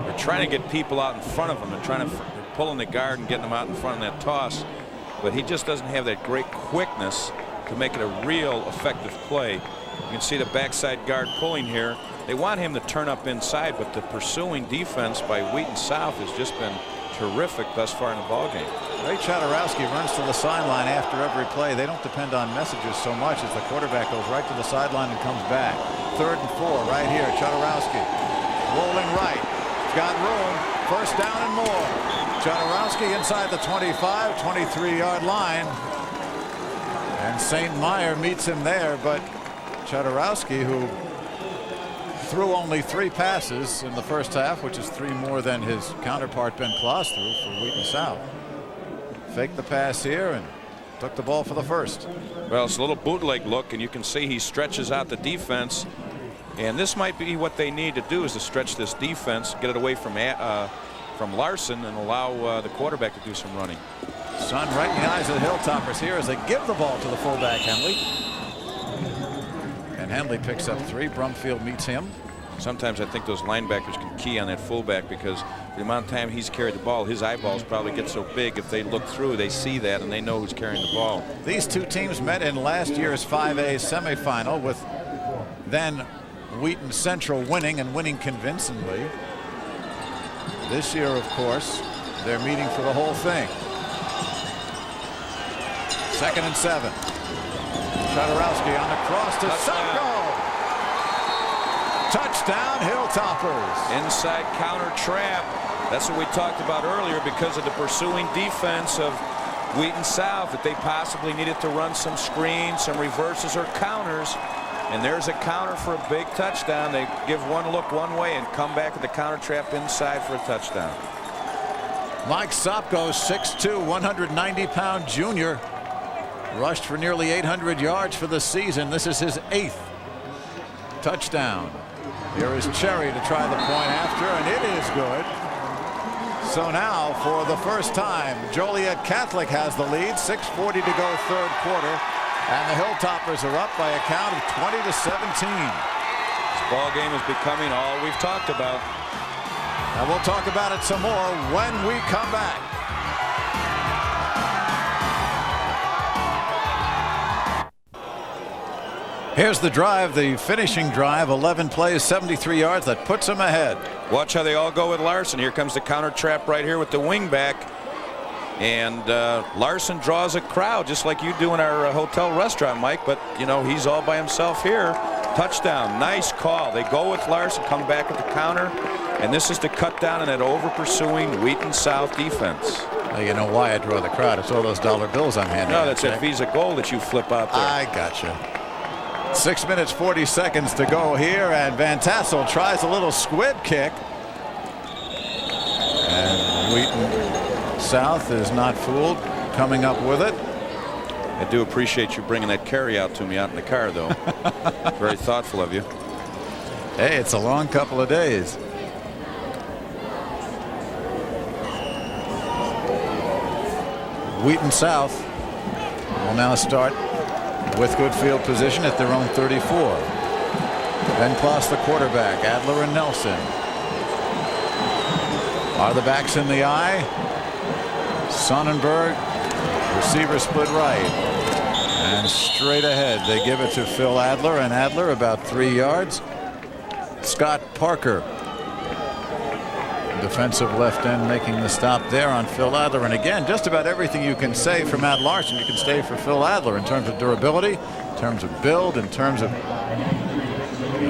They're trying to get people out in front of him. They're pulling the guard and getting them out in front of that toss. But he just doesn't have that great quickness to make it a real effective play. You can see the backside guard pulling here. They want him to turn up inside, but the pursuing defense by Wheaton South has just been terrific thus far in the ballgame. Ray Chodorowski runs to the sideline after every play. They don't depend on messages so much as the quarterback goes right to the sideline and comes back. 3rd and 4 right here. Chodorowski rolling right. He's got room. First down and more. Jodorowsky inside the 25, 23-yard line. And St. Meyer meets him there, but Jodorowsky, who threw only 3 passes in the first half, which is 3 more than his counterpart Ben Kloss threw for Wheaton South, faked the pass here and took the ball for the first. Well, it's a little bootleg look, and you can see he stretches out the defense. And this might be what they need to do, is to stretch this defense, get it away from Larson, and allow the quarterback to do some running. Sun right in the eyes of the Hilltoppers here as they give the ball to the fullback Henley. And Henley picks up 3. Brumfield meets him. Sometimes I think those linebackers can key on that fullback, because the amount of time he's carried the ball, his eyeballs probably get so big, if they look through, they see that and they know who's carrying the ball. These two teams met in last year's 5A semifinal, with then Wheaton Central winning, and winning convincingly. This year, of course, they're meeting for the whole thing. 2nd and 7. Jodorowsky on the cross to Sacco. Touchdown, Hilltoppers. Inside counter trap. That's what we talked about earlier, because of the pursuing defense of Wheaton South, that they possibly needed to run some screens, some reverses or counters. And there's a counter for a big touchdown. They give one look one way and come back with the counter trap inside for a touchdown. Mike Sopko, 6'2", 190-pound junior, rushed for nearly 800 yards for the season. This is his 8th touchdown. Here is Cherry to try the point after, and it is good. So now, for the first time, Joliet Catholic has the lead. 6:40 to go, 3rd quarter. And the Hilltoppers are up by a count of 20-17. This ball game is becoming all we've talked about. And we'll talk about it some more when we come back. Here's the drive, the finishing drive, 11 plays, 73 yards. That puts them ahead. Watch how they all go with Larson. Here comes the counter trap right here with the wing back. And Larson draws a crowd, just like you do in our hotel restaurant, Mike. But, you know, he's all by himself here. Touchdown. Nice call. They go with Larson, come back at the counter. And this is to cut down on that over-pursuing Wheaton South defense. Well, you know why I draw the crowd. It's all those dollar bills I'm handing out. No, that's that Visa Gold that you flip out there. I gotcha. 6 minutes, 40 seconds to go here. And Van Tassel tries a little squib kick. And Wheaton South is not fooled, coming up with it. I do appreciate you bringing that carry out to me out in the car, though. Very thoughtful of you. Hey, it's a long couple of days. Wheaton South will now start with good field position at their own 34. Ben Kloss, the quarterback. Adler and Nelson are the backs in the eye. Sonnenberg, receiver split right, and straight ahead they give it to Phil Adler, and Adler about 3 yards. Scott Parker, defensive left end, making the stop there on Phil Adler. And again, just about everything you can say for Matt Larson, you can say for Phil Adler, in terms of durability, in terms of build, in terms of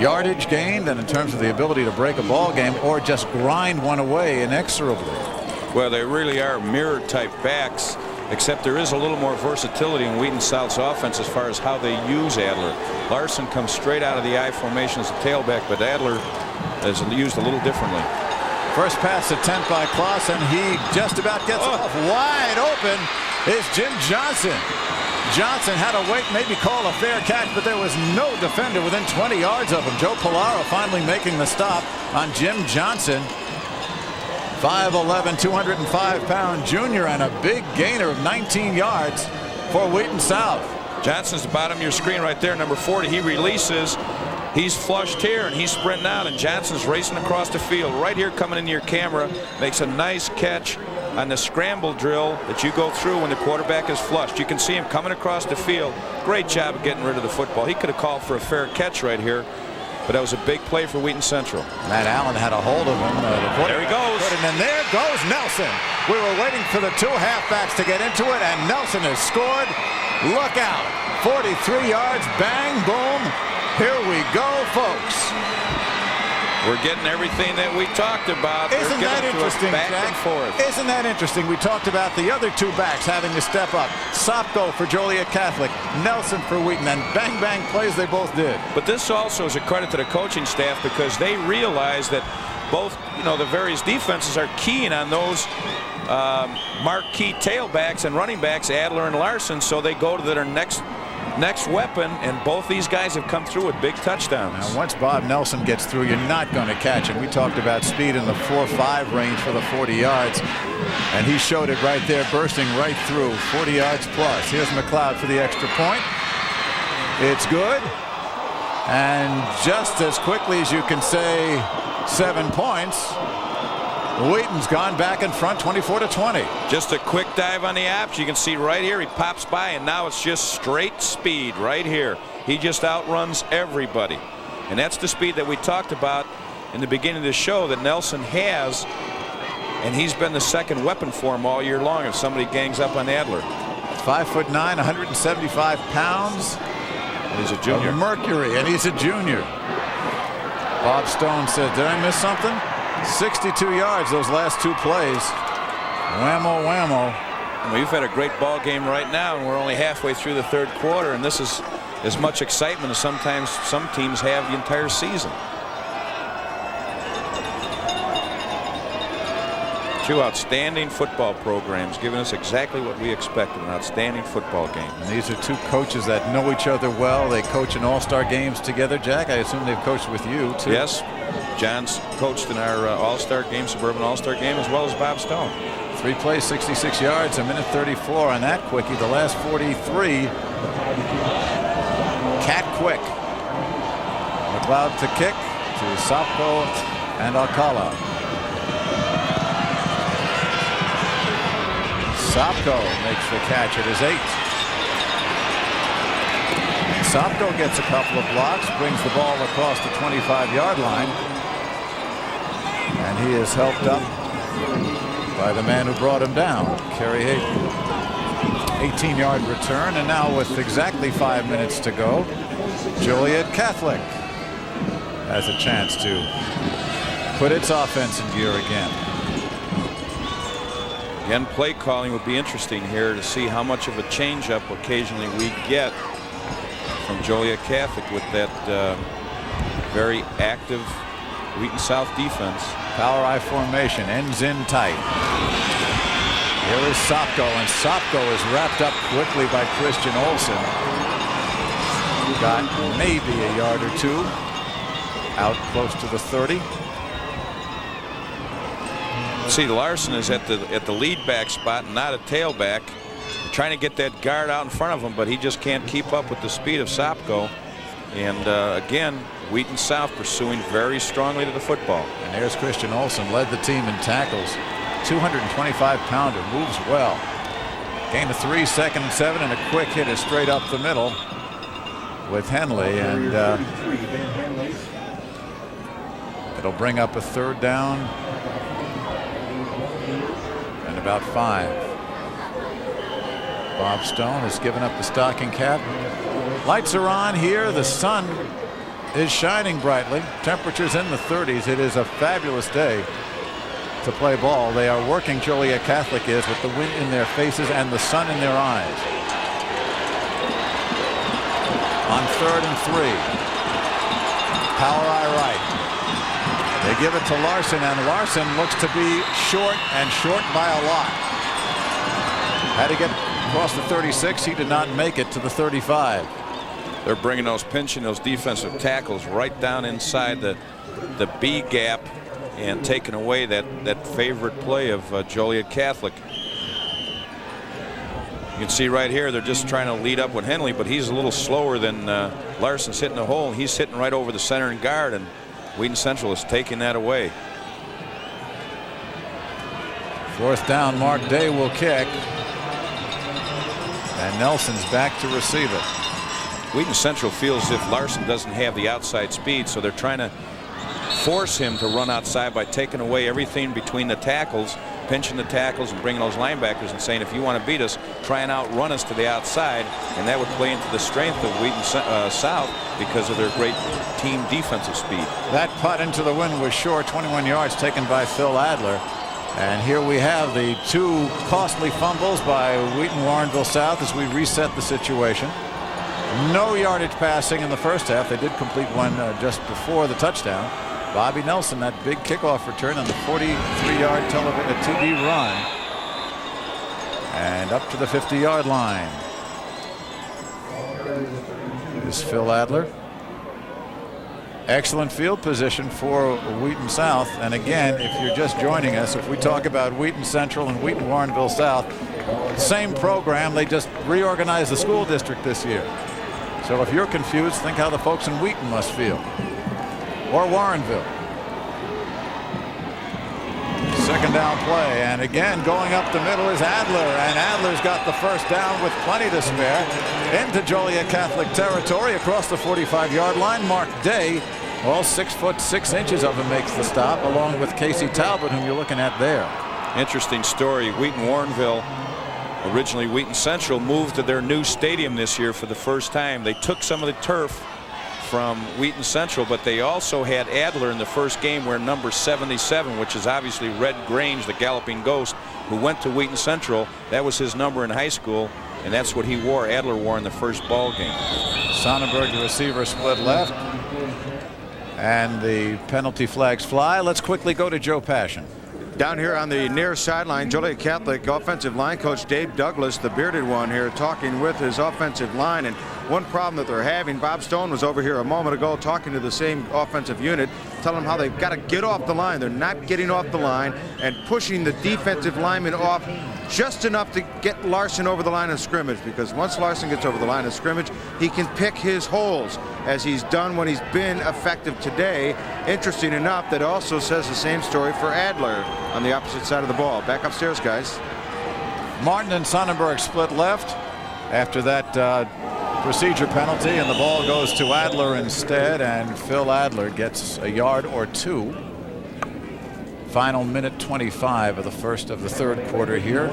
yardage gained, and in terms of the ability to break a ball game or just grind one away inexorably. Well, they really are mirror type backs, except there is a little more versatility in Wheaton South's offense as far as how they use Adler. Larson comes straight out of the I formation as a tailback, but Adler is used a little differently. First pass attempt by Kloss, and he just about gets off. Wide open is Jim Johnson. Johnson had to wait, maybe call a fair catch, but there was no defender within 20 yards of him. Joe Polaro finally making the stop on Jim Johnson. 5'11", 205-pound junior, and a big gainer of 19 yards for Wheaton South. Johnson's the bottom of your screen right there, number 40. He releases. He's flushed here, and he's sprinting out, and Johnson's racing across the field. Right here coming into your camera, makes a nice catch on the scramble drill that you go through when the quarterback is flushed. You can see him coming across the field. Great job of getting rid of the football. He could have called for a fair catch right here, but that was a big play for Wheaton Central. Matt Allen had a hold of him. There he goes. And there goes Nelson. We were waiting for the 2 halfbacks to get into it, and Nelson has scored. Look out. 43 yards. Bang, boom. Here we go, folks. We're getting everything that we talked about. Isn't that interesting, back Jack? and forth. Isn't that interesting? We talked about the other two backs having to step up. Sopko for Joliet Catholic, Nelson for Wheaton, and bang bang plays they both did. But this also is a credit to the coaching staff because they realize that both, the various defenses are keying on those marquee tailbacks and running backs, Adler and Larson, so they go to their next weapon, and both these guys have come through with big touchdowns. Now, once Bob Nelson gets through, you're not going to catch him. We talked about speed in the 4.5 range for the 40 yards, and he showed it right there, bursting right through, 40 yards plus. Here's McLeod for the extra point. It's good, and just as quickly as you can say 7 points, Wheaton's gone back in front 24-20. Just a quick dive on the apps. You can see right here he pops by, and now it's just straight speed right here. He just outruns everybody, and that's the speed that we talked about in the beginning of the show that Nelson has, and he's been the second weapon for him all year long if somebody gangs up on Adler. 5'9", 175 pounds. And he's a junior. Mercury, and he's a junior. Bob Stone said, did I miss something? 62 yards those last two plays. Whammo, whammo. We've had a great ball game right now, and we're only halfway through the third quarter, and this is as much excitement as sometimes some teams have the entire season. Two outstanding football programs giving us exactly what we expected, an outstanding football game. And these are two coaches that know each other well. They coach in all-star games together. Jack, I assume they've coached with you too. Yes, John's coached in our all-star game, suburban all-star game, as well as Bob Stone. 3 plays, 66 yards, a minute 34 on that quickie. The last 43, cat quick. McLeod to kick to Sopko and Alcala. Sopko makes the catch. It is 8. Sopko gets a couple of blocks, brings the ball across the 25-yard line, and he is helped up by the man who brought him down, Kerry Hayden. 18-yard return, and now with exactly 5 minutes to go, Joliet Catholic has a chance to put its offense in gear again. Again, play calling would be interesting here to see how much of a changeup occasionally we get from Joliet Catholic with that very active Wheaton South defense. Power I formation ends in tight. Here is Sopko, and Sopko is wrapped up quickly by Christian Olsen. Got maybe a yard or two out close to the 30. See, Larson is at the lead back spot, not a tailback, trying to get that guard out in front of him, but he just can't keep up with the speed of Sopko. And again, Wheaton South pursuing very strongly to the football. And there's Christian Olsen, led the team in tackles. 225-pounder, moves well. Gain of 3, 2nd and 7, and a quick hit is straight up the middle with Henley, and it'll bring up a 3rd down and about 5. Bob Stone has given up the stocking cap. Lights are on here. The sun is shining brightly. Temperatures in the 30s. It is a fabulous day to play ball. They are working, Joliet Catholic is, with the wind in their faces and the sun in their eyes. On 3rd and 3. Power I right. They give it to Larson, and Larson looks to be short, and short by a lot. Had to get across the 36. He did not make it to the 35. They're bringing those defensive tackles right down inside the B gap and taking away that favorite play of Joliet Catholic. You can see right here they're just trying to lead up with Henley, but he's a little slower than Larson's hitting the hole. He's hitting right over the center and guard, and Wheaton Central is taking that away. 4th down, Mark Day will kick. And Nelson's back to receive it. Wheaton Central feels as if Larson doesn't have the outside speed, so they're trying to force him to run outside by taking away everything between the tackles, pinching the tackles and bringing those linebackers and saying, if you want to beat us, try and outrun us to the outside. And that would play into the strength of Wheaton South because of their great team defensive speed. That putt into the wind was short, 21 yards taken by Phil Adler. And here we have the two costly fumbles by Wheaton Warrenville South as we reset the situation. No yardage passing in the first half. They did complete one just before the touchdown. Bobby Nelson, that big kickoff return on the 43-yard TD run. And up to the 50-yard line is Phil Adler. Excellent field position for Wheaton South. And again, if you're just joining us, if we talk about Wheaton Central and Wheaton Warrenville South, same program, they just reorganized the school district this year. So if you're confused, think how the folks in Wheaton must feel. Or Warrenville. Second down play, and again going up the middle is Adler, and Adler's got the first down with plenty to spare into Joliet Catholic territory across the 45-yard line. Mark Day, all 6'6" of him, makes the stop, along with Casey Talbot, whom you're looking at there. Interesting story. Wheaton Warrenville, originally Wheaton Central, moved to their new stadium this year for the first time. They took some of the turf from Wheaton Central, but they also had Adler in the first game wearing number 77, which is obviously Red Grange, the Galloping Ghost, who went to Wheaton Central. That was his number in high school, and that's what he wore. Adler wore in the first ball game. Sonnenberg, the receiver, split left, and the penalty flags fly. Let's quickly go to Joe Passion. Down here on the near sideline, Joliet Catholic offensive line coach Dave Douglas, the bearded one here, talking with his offensive line. And one problem that they're having, Bob Stone was over here a moment ago talking to the same offensive unit, telling them how they've got to get off the line. They're not getting off the line and pushing the defensive lineman off just enough to get Larson over the line of scrimmage, because once Larson gets over the line of scrimmage, he can pick his holes, as he's done when he's been effective today. Interesting enough, that also says the same story for Adler on the opposite side of the ball. Back upstairs, guys. Martin and Sonnenberg split left after that procedure penalty, and the ball goes to Adler instead, and Phil Adler gets a yard or two. Final minute 25 of the third quarter here.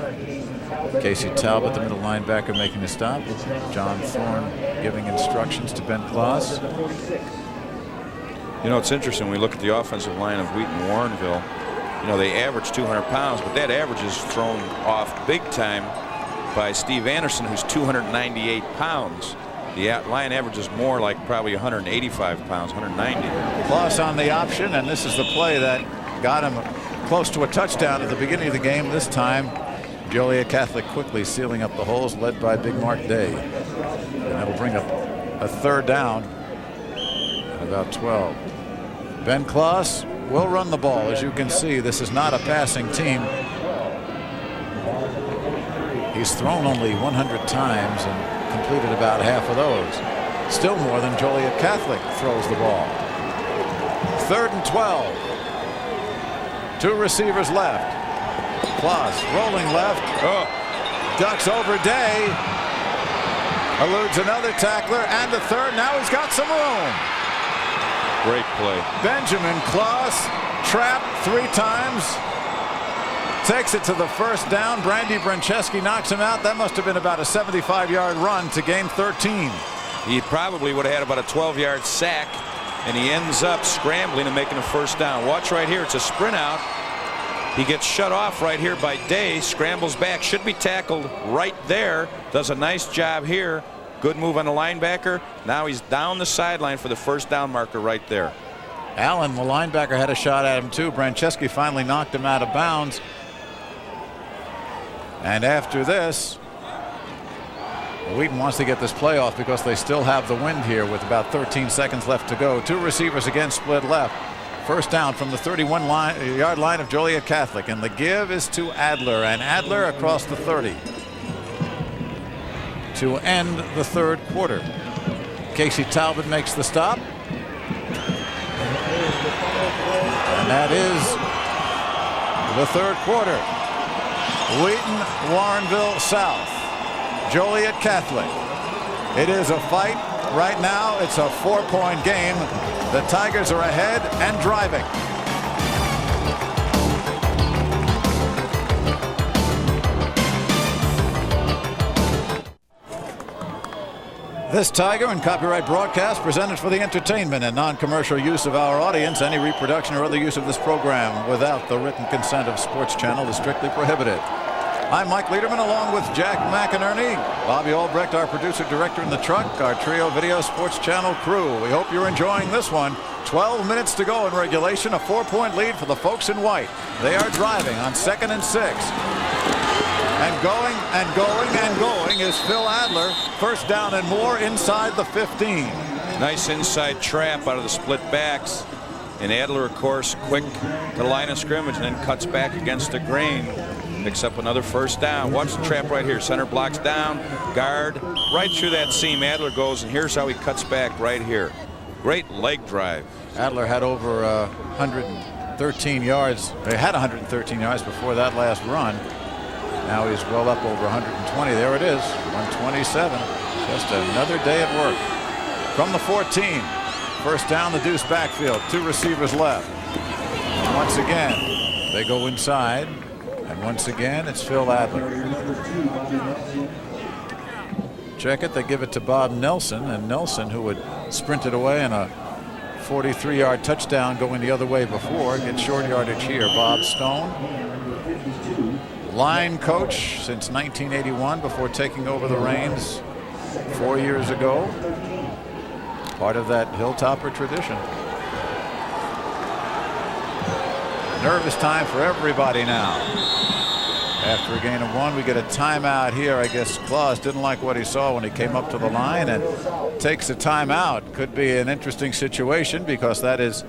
Casey Talbot, the middle linebacker, making the stop. John Thorne giving instructions to Ben Kloss. You know, it's interesting when we look at the offensive line of Wheaton Warrenville. You know, they average 200 pounds, but that average is thrown off big time by Steve Anderson, who's 298 pounds. The line average is more like probably 185 pounds, 190. Kloss on the option, and this is the play that got him close to a touchdown at the beginning of the game. This time, Joliet Catholic quickly sealing up the holes, led by big Mark Day. And that'll bring up a third down at about 12. Ben Kloss will run the ball. As you can see, this is not a passing team. He's thrown only 100 times and completed about half of those. Still more than Joliet Catholic throws the ball. 3rd and 12. Two receivers left. Kloss rolling left. Ducks over Day. Eludes another tackler and a third. Now he's got some room. Great play. Benjamin Kloss trapped 3 times. Takes it to the first down. Brandy Brancheski knocks him out. That must have been about a 75-yard run to gain 13. He probably would have had about a 12-yard sack, and he ends up scrambling and making a first down. Watch right here. It's a sprint out. He gets shut off right here by Day. Scrambles back. Should be tackled right there. Does a nice job here. Good move on the linebacker. Now he's down the sideline for the first down marker right there. Allen, the linebacker, had a shot at him too. Brancheski finally knocked him out of bounds. And after this, Wheaton wants to get this play off because they still have the wind here with about 13 seconds left to go. Two receivers again split left. First down from the 31-yard line of Joliet Catholic, and the give is to Adler, and Adler across the 30 to end the third quarter. Casey Talbot makes the stop, and that is the third quarter. Wheaton, Warrenville South, Joliet Catholic. It is a fight. Right now, it's a 4-point game. The Tigers are ahead and driving. This Tiger and copyright broadcast presented for the entertainment and non-commercial use of our audience. Any reproduction or other use of this program without the written consent of Sports Channel is strictly prohibited. I'm Mike Lederman along with Jack McInerney, Bobby Albrecht, our producer-director in the truck, our Trio Video Sports Channel crew. We hope you're enjoying this one. 12 minutes to go in regulation, a 4-point lead for the folks in white. They are driving on 2nd and 6. And going and going and going is Phil Adler. First down and more inside the 15. Nice inside trap out of the split backs. And Adler, of course, quick to the line of scrimmage and then cuts back against the grain. Picks up another first down. Watch the trap right here. Center blocks down, guard, right through that seam. Adler goes, and here's how he cuts back right here. Great leg drive. Adler had over 113 yards. They had 113 yards before that last run. Now he's well up over 120. There it is, 127. Just another day at work. From the 14, first down the deuce backfield. 2 receivers left. And once again, they go inside. And once again, it's Phil Adler. Check it. They give it to Bob Nelson. And Nelson, who had sprinted away in a 43-yard touchdown going the other way before, gets short yardage here. Bob Stone, line coach since 1981 before taking over the reins 4 years ago. Part of that Hilltopper tradition. Nervous time for everybody now. After a gain of 1, we get a timeout here. I guess Claus didn't like what he saw when he came up to the line and takes a timeout. Could be an interesting situation because that is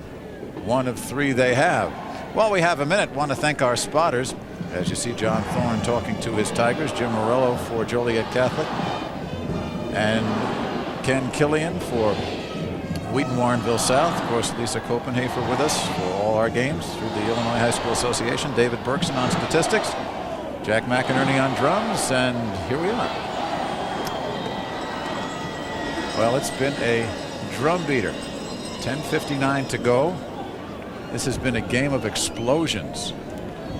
1 of 3 they have. While we have a minute, want to thank our spotters. As you see John Thorne talking to his Tigers, Jim Morello for Joliet Catholic, and Ken Killian for Wheaton Warrenville South. Of course, Lisa Copenhafer with us for all our games through the Illinois High School Association. David Berkson on statistics. Jack McInerney on drums, and here we are. Well, it's been a drum beater. 10:59 to go. This has been a game of explosions.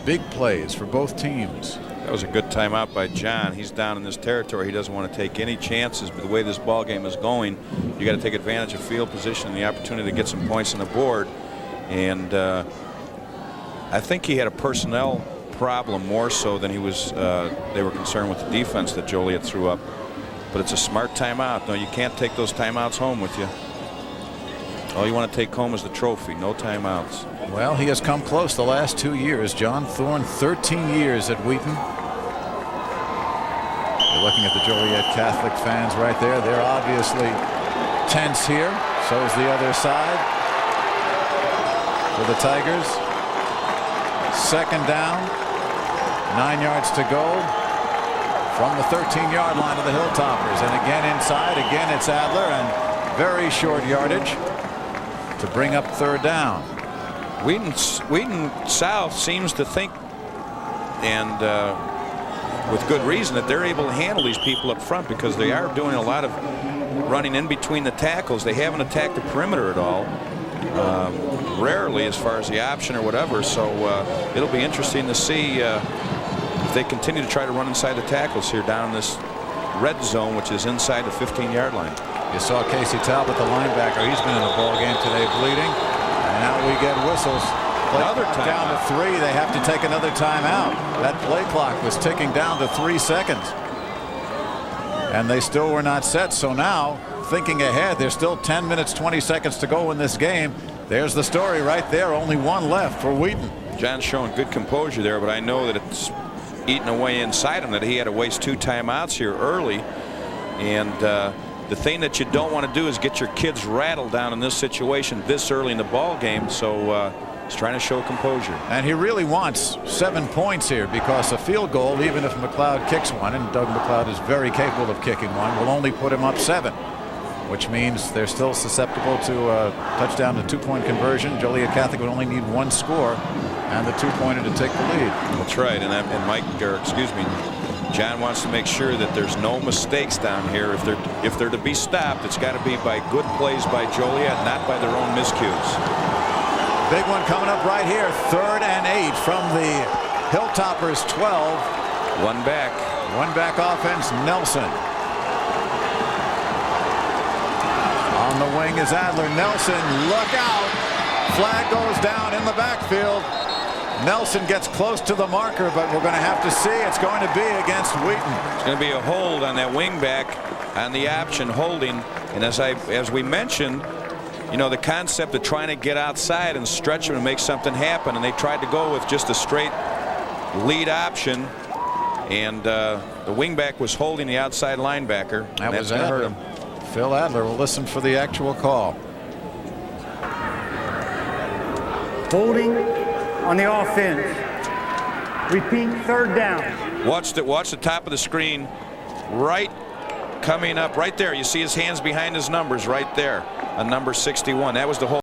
Big plays for both teams. That was a good timeout by John. He's down in this territory. He doesn't want to take any chances, but the way this ball game is going, you got to take advantage of field position and the opportunity to get some points on the board. And I think he had a personnel problem more so than he was. They were concerned with the defense that Joliet threw up. But it's a smart timeout. No, you can't take those timeouts home with you. All you want to take home is the trophy. No timeouts. Well, he has come close the last 2 years. John Thorne, 13 years at Wheaton. You're looking at the Joliet Catholic fans right there. They're obviously tense here. So is the other side for the Tigers. Second down. 9 yards to go from the 13-yard line of the Hilltoppers. And again inside. Again, it's Adler. And very short yardage to bring up third down. Wheaton South seems to think, and with good reason, that they're able to handle these people up front because they are doing a lot of running in between the tackles. They haven't attacked the perimeter at all, rarely as far as the option or whatever. So it'll be interesting to see if they continue to try to run inside the tackles here down in this red zone, which is inside the 15-yard line. You saw Casey Talbot, the linebacker. He's been in the ball game today bleeding. And now we get whistles. Another timeout. Down to 3. They have to take another timeout. That play clock was ticking down to 3 seconds. And they still were not set. So now, thinking ahead, there's still 10 minutes, 20 seconds to go in this game. There's the story right there. Only 1 left for Wheaton. John's showing good composure there, but I know that it's eating away inside him that he had to waste 2 timeouts here early. And the thing that you don't want to do is get your kids rattled down in this situation this early in the ball game. So he's trying to show composure. And he really wants 7 points here because a field goal, even if McLeod kicks one, and Doug McLeod is very capable of kicking one, will only put him up 7, which means they're still susceptible to a touchdown to 2-point conversion. Joliet Catholic would only need 1 score and the 2-pointer to take the lead. That's right. And Mike, or excuse me, John wants to make sure that there's no mistakes down here. If they're to be stopped, it's got to be by good plays by Joliet, not by their own miscues. Big one coming up right here. 3rd and 8 from the Hilltoppers 12. One back offense. Nelson. On the wing is Adler. Nelson, look out. Flag goes down in the backfield. Nelson gets close to the marker, but we're going to have to see. It's going to be against Wheaton. It's going to be a hold on that wing back on the option holding. And as we mentioned, you know, the concept of trying to get outside and stretch him and make something happen, and they tried to go with just a straight lead option, and the wingback was holding the outside linebacker. That was going to hurt him. Phil Adler will listen for the actual call. Holding on the offense. Repeat, third down. Watch the top of the screen, right coming up right there. You see his hands behind his numbers right there on number 61. That was the whole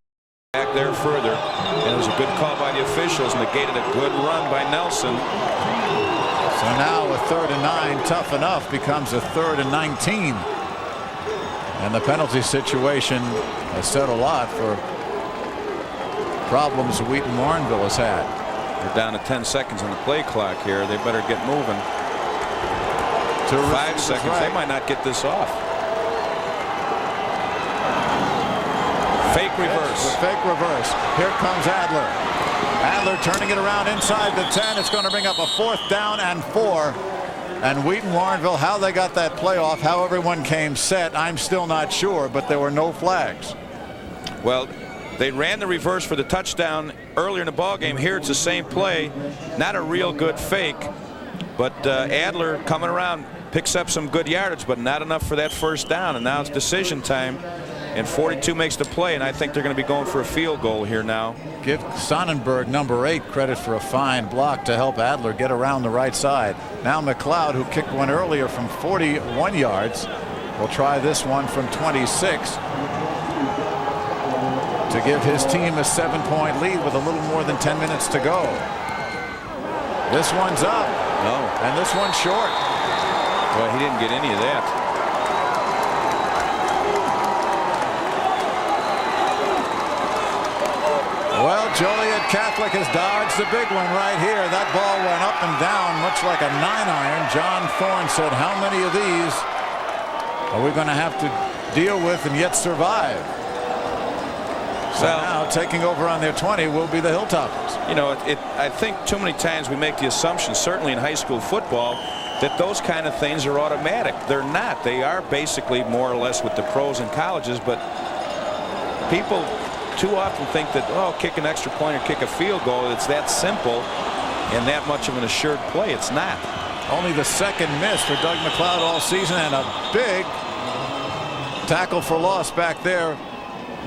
back there further, and it was a good call by the officials, negated a good run by Nelson. So now a 3rd and 9, tough enough, becomes a 3rd and 19. And the penalty situation has said a lot for problems Wheaton Warrenville has had. They're down to 10 seconds on the play clock here. They better get moving. 5 seconds. Right. They might not get this off. Fake reverse. The fake reverse. Here comes Adler. Adler turning it around inside the 10. It's going to bring up a 4th down and 4. And Wheaton Warrenville, how they got that play off, how everyone came set, I'm still not sure, but there were no flags. Well, they ran the reverse for the touchdown earlier in the ball game. Here it's the same play. Not a real good fake, but Adler coming around picks up some good yardage, but not enough for that 1st down. And now it's decision time, and 42 makes the play, and I think they're going to be going for a field goal here now. Give Sonnenberg, number 8, credit for a fine block to help Adler get around the right side. Now McLeod, who kicked one earlier from 41 yards, will try this one from 26 to give his team a 7-point lead with a little more than 10 minutes to go. This one's up. No. And this one's short. Well, he didn't get any of that. Well, Joliet Catholic has dodged the big one right here. That ball went up and down much like a 9-iron. John Thorne said, how many of these are we going to have to deal with and yet survive? So now taking over on their 20 will be the Hilltoppers. You know, I think too many times we make the assumption, certainly in high school football, that those kind of things are automatic. They're not. They are basically more or less with the pros and colleges, but people too often think that, oh, kick an extra point or kick a field goal, it's that simple and that much of an assured play. It's not. Only the 2nd miss for Doug McLeod all season, and a big tackle for loss back there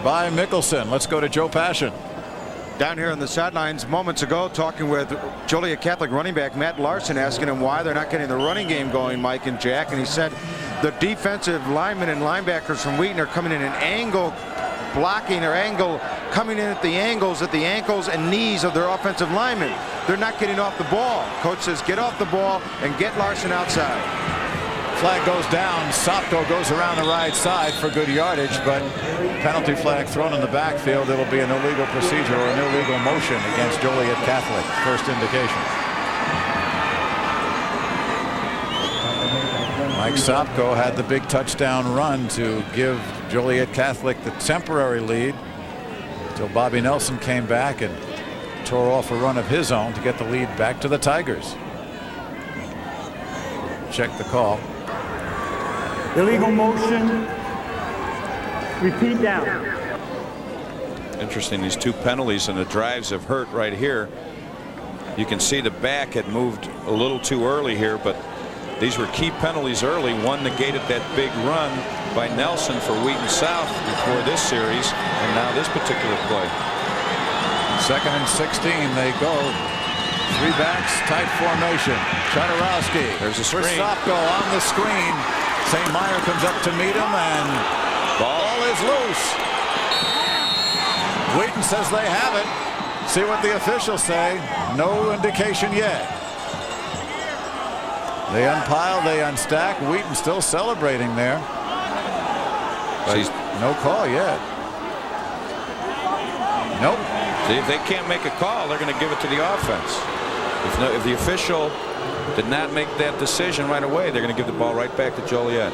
by Mickelson. Let's go to Joe Passion. Down here on the sidelines moments ago, talking with Joliet Catholic running back Matt Larson, asking him why they're not getting the running game going, Mike and Jack, and he said the defensive linemen and linebackers from Wheaton are coming in an angle blocking or angle, coming in at the ankles and knees of their offensive linemen. They're not getting off the ball. Coach says get off the ball and get Larson outside. Flag goes down. Sopko goes around the right side for good yardage, but penalty flag thrown in the backfield. It'll be an illegal procedure or an illegal motion against Joliet Catholic. First indication. Mike Sopko had the big touchdown run to give Joliet Catholic the temporary lead until Bobby Nelson came back and tore off a run of his own to get the lead back to the Tigers. Check the call. Illegal motion. Repeat down. Interesting, these 2 penalties and the drives have hurt right here. You can see the back had moved a little too early here, but these were key penalties early. One negated that big run by Nelson for Wheaton South before this series, and now this particular play. 2nd and 16, they go. 3 backs, tight formation. Chodorowski. There's a screen. Sopko on the screen. St. Meyer comes up to meet him, and ball is loose. Wheaton says they have it. See what the officials say. No indication yet. They unpile, they unstack. Wheaton still celebrating there. No call yet. Nope. See, if they can't make a call, they're going to give it to the offense. If the official did not make that decision right away, they're going to give the ball right back to Joliet.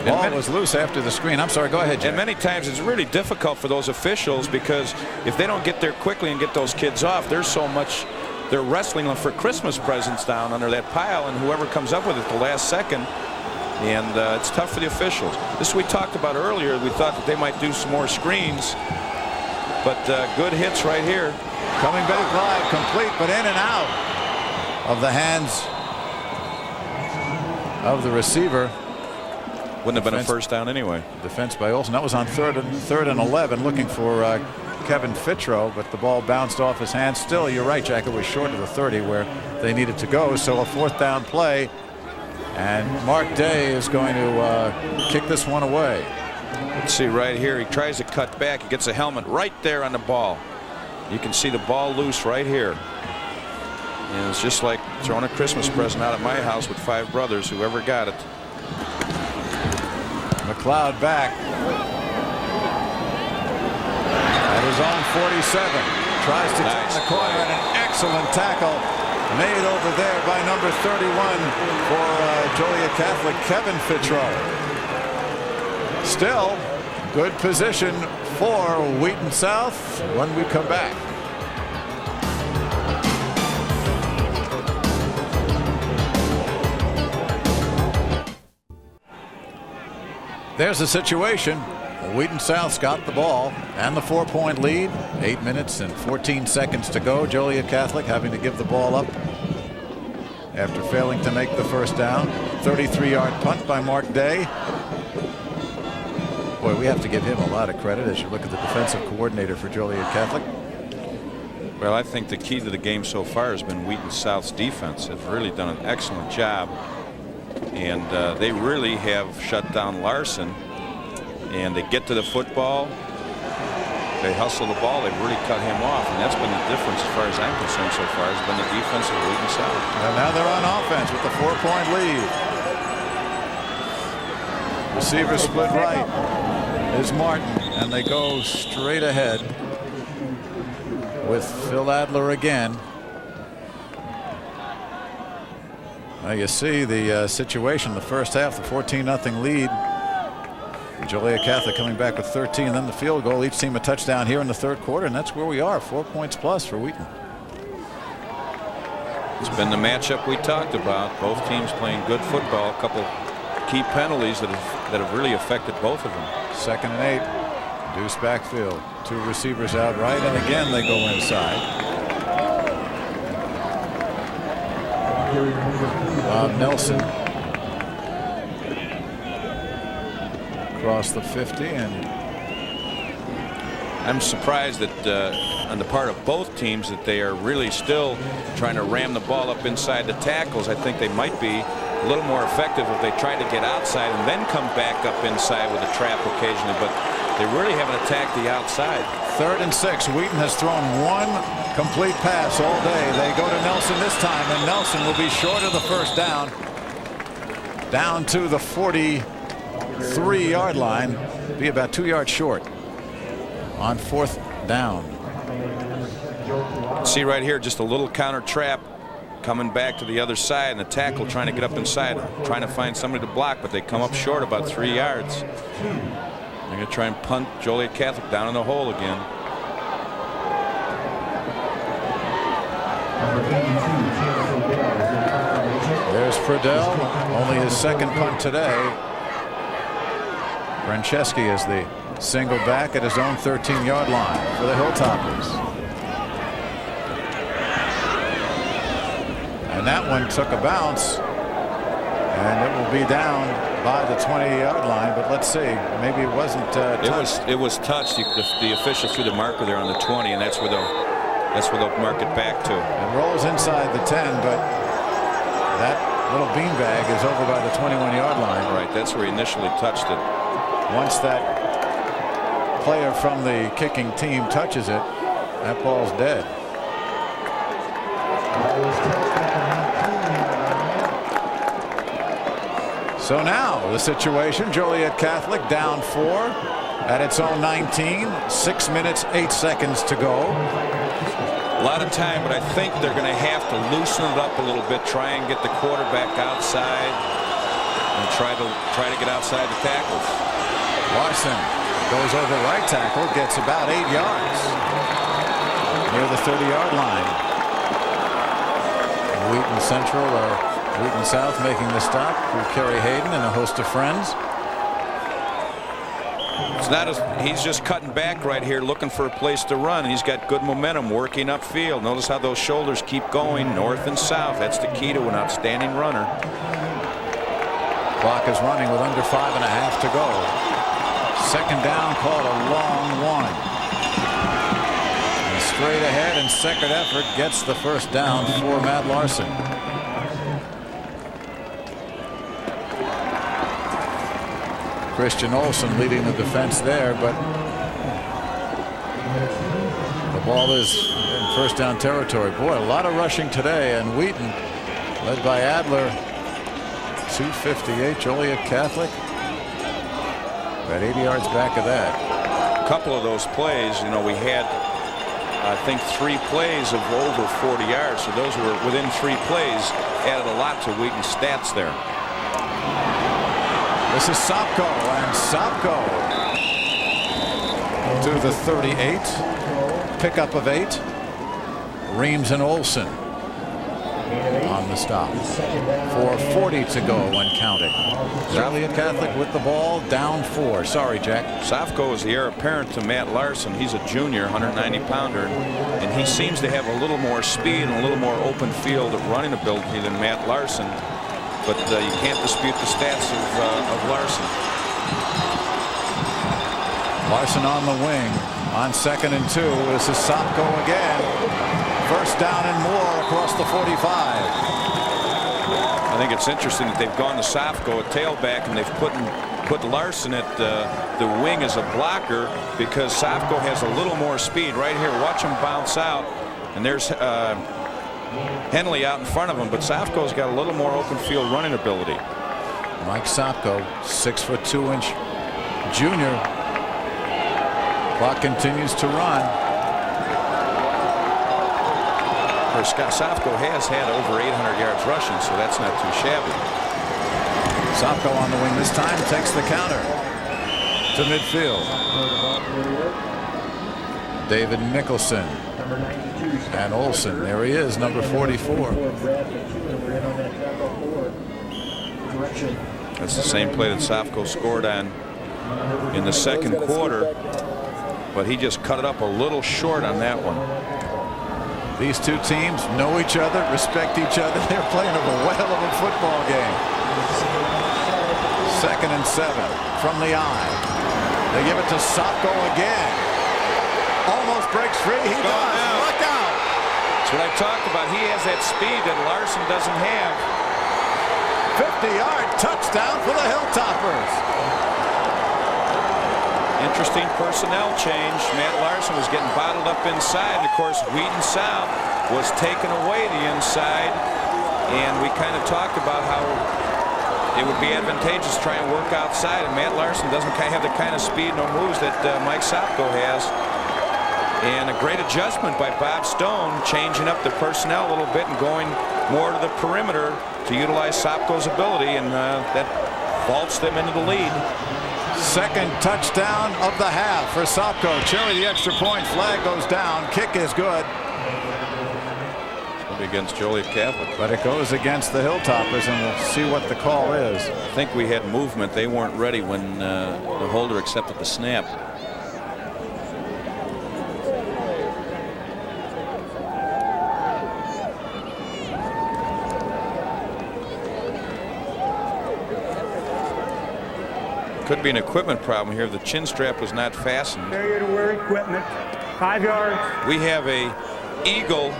Ball was loose after the screen. I'm sorry, go ahead, Jack. And many times it's really difficult for those officials because if they don't get there quickly and get those kids off, there's so much they're wrestling for Christmas presents down under that pile, and whoever comes up with it the last second, and it's tough for the officials. This we talked about earlier. We thought that they might do some more screens, but good hits right here. Coming back live, complete, but in and out of the hands of the receiver. Wouldn't have been a first down anyway. Defense by Olsen. That was on third and 11, looking for Kevin Fitro, but the ball bounced off his hands. Still, you're right, Jack. It was short of the 30 where they needed to go. So a fourth down play, and Mark Day is going to kick this one away. Let's see right here. He tries to cut back. He gets a helmet right there on the ball. You can see the ball loose right here. And it's just like throwing a Christmas present out at my house with 5 brothers, whoever got it. McLeod back. That is on 47. Tries to turn the corner, and an excellent tackle made over there by number 31 for Joliet Catholic, Kevin Fitro. Still, good position for Wheaton South when we come back. There's the situation. Wheaton South's got the ball and the 4-point lead. 8 minutes and 14 seconds to go. Joliet Catholic having to give the ball up after failing to make the first down. 33-yard punt by Mark Day. Boy, we have to give him a lot of credit as you look at the defensive coordinator for Joliet Catholic. Well, I think the key to the game so far has been Wheaton South's defense. Have really done an excellent job. And they really have shut down Larson, and they get to the football, they hustle the ball, they've really cut him off, and that's been the difference as far as I'm concerned so far, has been the defense of Wheaton South. And now they're on offense with the 4-point lead. Receiver split right is Martin, and they go straight ahead with Phil Adler again. Now you see the situation, the first half, the 14-0 lead. Joliet Catholic coming back with 13, then the field goal. Each team a touchdown here in the third quarter, and that's where we are, 4 points plus for Wheaton. It's been the matchup we talked about. Both teams playing good football. A couple key penalties that have really affected both of them. 2nd and 8. Deuce backfield. 2 receivers out right, and again they go inside. Bob Nelson across the 50, and I'm surprised that on the part of both teams that they are really still trying to ram the ball up inside the tackles. I think they might be a little more effective if they try to get outside and then come back up inside with a trap occasionally, but they really haven't attacked the outside. 3rd and 6. Wheaton has thrown 1 complete pass all day. They go to Nelson this time, and Nelson will be short of the first down. Down to the 43-yard line. Be about 2 yards short on 4th down. See right here, just a little counter trap coming back to the other side, and the tackle trying to get up inside, trying to find somebody to block, but they come up short about 3 yards. They're going to try and punt Joliet Catholic down in the hole again. There's Pradell, only his 2nd punt today. Franceschi is the single back at his own 13-yard line for the Hilltoppers. And that one took a bounce, and it will be down by the 20-yard line, but let's see, maybe it wasn't touched. It was touched. The official threw the marker there on the 20, and that's where they'll mark it back to. It rolls inside the 10, but that little beanbag is over by the 21-yard line. Right, that's where he initially touched it. Once that player from the kicking team touches it, that ball's dead. So now the situation, Joliet Catholic down 4 at its own 19, 6 minutes, 8 seconds to go. A lot of time, but I think they're going to have to loosen it up a little bit, try and get the quarterback outside and try to get outside the tackles. Larson goes over right tackle, gets about 8 yards near the 30-yard line. Wheaton Central or Wheaton South making the stop with Kerry Hayden and a host of friends. It's not he's just cutting back right here, looking for a place to run. He's got good momentum working upfield. Notice how those shoulders keep going north and south. That's the key to an outstanding runner. Clock is running with under 5.5 to go. Second down, called a long one. And straight ahead, and second effort gets the first down for Matt Larson. Christian Olsen leading the defense there, but the ball is in first down territory. Boy, a lot of rushing today, and Wheaton, led by Adler, 258. Joliet Catholic about 80 yards back of that. A couple of those plays, you know, we had I think 3 plays of over 40 yards, so those were within 3 plays, added a lot to Wheaton's stats there. This is Sopko, and Sopko to the 38. Pickup of 8. Reams and Olsen on the stop. 4:40 to go when counting. Joliet Catholic with the ball, down 4. Sorry, Jack. Sopko is the heir apparent to Matt Larson. He's a junior, 190-pounder, and he seems to have a little more speed and a little more open field running ability than Matt Larson. But you can't dispute the stats of Larson. Larson on the wing on 2nd and 2. This is Sopko again. First down and more across the 45. I think it's interesting that they've gone to Sopko at tailback, and they've put Larson at the wing as a blocker because Sopko has a little more speed. Right here, watch him bounce out, and there's Henley out in front of him, but Sopko's got a little more open field running ability. Mike Sopko, 6'2" junior. Clock continues to run. Scott Sopko has had over 800 yards rushing, so that's not too shabby. Sopko on the wing this time, takes the counter to midfield. David Nicholson and Olsen. There he is, number 44. That's the same play that Sopko scored on in the second quarter, but he just cut it up a little short on that one. These two teams know each other, respect each other. They're playing a whale of a football game. 2nd and 7 from the eye. They give it to Sopko again. Almost breaks free. He does. Look out. That's what I talked about. He has that speed that Larson doesn't have. 50-yard touchdown for the Hilltoppers. Interesting personnel change. Matt Larson was getting bottled up inside. And of course, Wheaton South was taking away the inside. And we kind of talked about how it would be advantageous to try and work outside. And Matt Larson doesn't have the kind of speed nor moves that Mike Sopko has. And a great adjustment by Bob Stone, changing up the personnel a little bit and going more to the perimeter to utilize Sopko's ability. And that vaults them into the lead. Second touchdown of the half for Sopko. Cherry the extra point. Flag goes down. Kick is good. It's going to be against Joliet Catholic. But it goes against the Hilltoppers, and we'll see what the call is. I think we had movement. They weren't ready when the holder accepted the snap. Could be an equipment problem here. The chin strap was not fastened. Failure to wear equipment. 5 yards. We have a eagle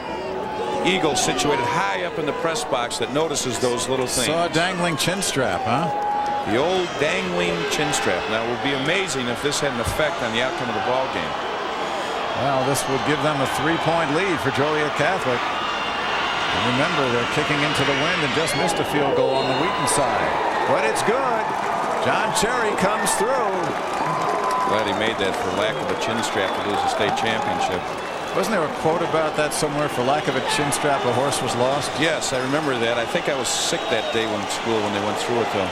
situated high up in the press box that notices those little things. Saw a dangling chin strap, huh? The old dangling chin strap. Now, it would be amazing if this had an effect on the outcome of the ball game. Well, this would give them a 3-point lead for Joliet Catholic. And remember, they're kicking into the wind and just missed a field goal on the Wheaton side. But it's good. John Cherry comes through. Glad he made that. For lack of a chin strap to lose a state championship. Wasn't there a quote about that somewhere? For lack of a chin strap, a horse was lost? Yes, I remember that. I think I was sick that day when school when they went through it, though.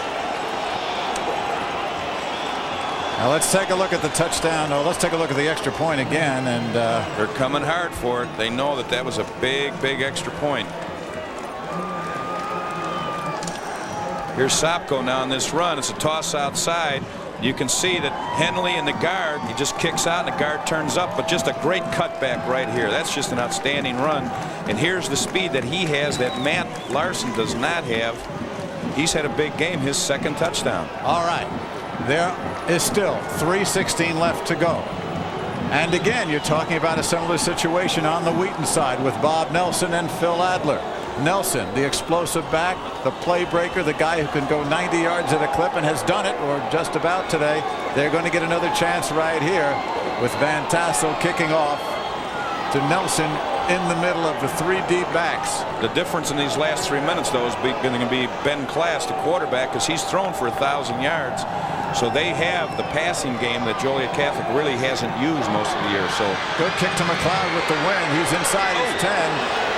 Now let's take a look at the touchdown. No, let's take a look at the extra point again. And they're coming hard for it. They know that that was a big extra point. Here's Sopko now on this run. It's a toss outside. You can see that Henley and the guard, he just kicks out and the guard turns up, but just a great cutback right here. That's just an outstanding run. And here's the speed that he has that Matt Larson does not have. He's had a big game, his second touchdown. All right. There is still 3:16 left to go. And again, you're talking about a similar situation on the Wheaton side with Bob Nelson and Phil Adler. Nelson, the explosive back, the play breaker, the guy who can go 90 yards at a clip and has done it, or just about today. They're going to get another chance right here with Van Tassel kicking off to Nelson in the middle of the 3 deep backs. The difference in these last 3 minutes, though, is going to be Ben Class, the quarterback, because he's thrown for 1,000 yards. So they have the passing game that Joliet Catholic really hasn't used most of the year. So good kick to McLeod with the win. He's inside his 10,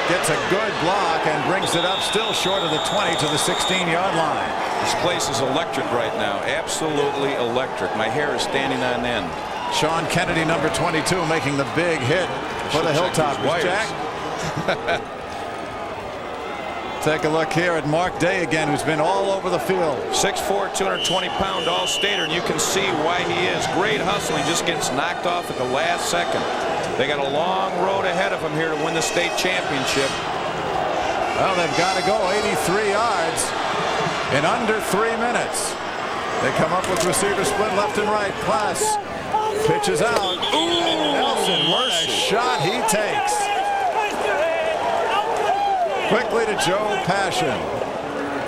gets a good block and brings it up still short of the 20 to the 16-yard line. This place is electric right now. Absolutely electric. My hair is standing on end. Sean Kennedy, number 22, making the big hit for the Hilltoppers. Jack. Take a look here at Mark Day again, who's been all over the field. 6'4", 220-pound All-Stater, and you can see why he is. Great hustling, just gets knocked off at the last second. They got a long road ahead of them here to win the state championship. Well, they've got to go 83 yards in under 3 minutes. They come up with receiver split left and right. Class pitches out. And Nelson, what a shot he takes. Quickly to Joe Passion.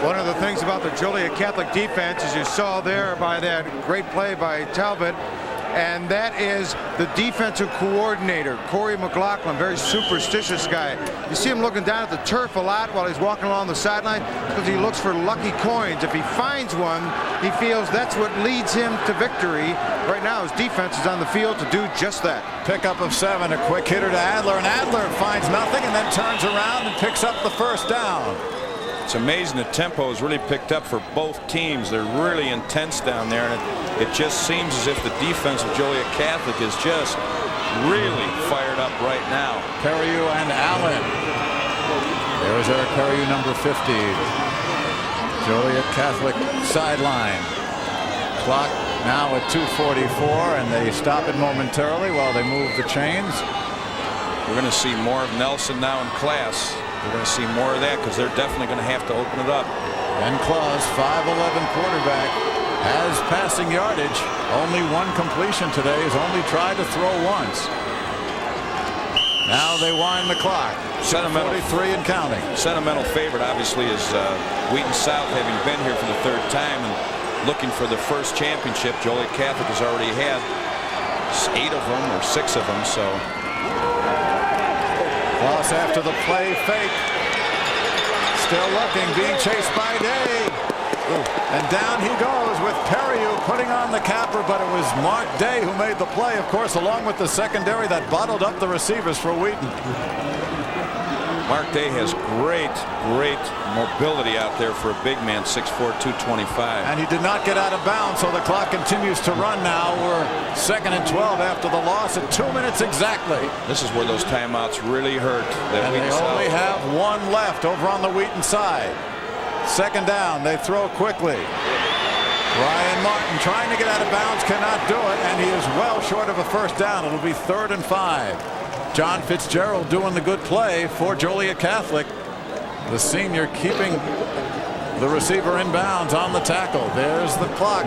One of the things about the Joliet Catholic defense, as you saw there by that great play by Talbot, and that is the defensive coordinator, Corey McLaughlin, very superstitious guy. You see him looking down at the turf a lot while he's walking along the sideline because he looks for lucky coins. If he finds one, he feels that's what leads him to victory. Right now, his defense is on the field to do just that. Pickup of 7, a quick hitter to Adler, and Adler finds nothing and then turns around and picks up the first down. It's amazing the tempo has really picked up for both teams. They're really intense down there, and it just seems as if the defense of Joliet Catholic is just really fired up right now. Perrieux and Allen. There's Eric Perrieux, number 50. Joliet Catholic sideline. Clock now at 2:44, and they stop it momentarily while they move the chains. We're going to see more of Nelson now in Class. We're going to see more of that because they're definitely going to have to open it up. Ben Claus, 5'11" quarterback, has passing yardage. Only 1 completion today. Has only tried to throw once. Now they wind the clock. 43 and counting. Sentimental favorite, obviously, is Wheaton South, having been here for the 3rd time and looking for the first championship. Joliet Catholic has already had 8 of them or 6 of them. So. Loss after the play fake. Still looking, being chased by Day. And down he goes with Perrieux putting on the capper, but it was Mark Day who made the play, of course, along with the secondary that bottled up the receivers for Wheaton. Mark Day has great mobility out there for a big man, 6'4", 225. And he did not get out of bounds, so the clock continues to run now. We're 2nd and 12 after the loss at 2 minutes exactly. This is where those timeouts really hurt. And they only have 1 left over on the Wheaton side. 2nd down, they throw quickly. Ryan Martin trying to get out of bounds, cannot do it, and he is well short of a first down. It'll be 3rd and 5. John Fitzgerald doing the good play for Joliet Catholic. The senior keeping the receiver in bounds on the tackle. There's the clock.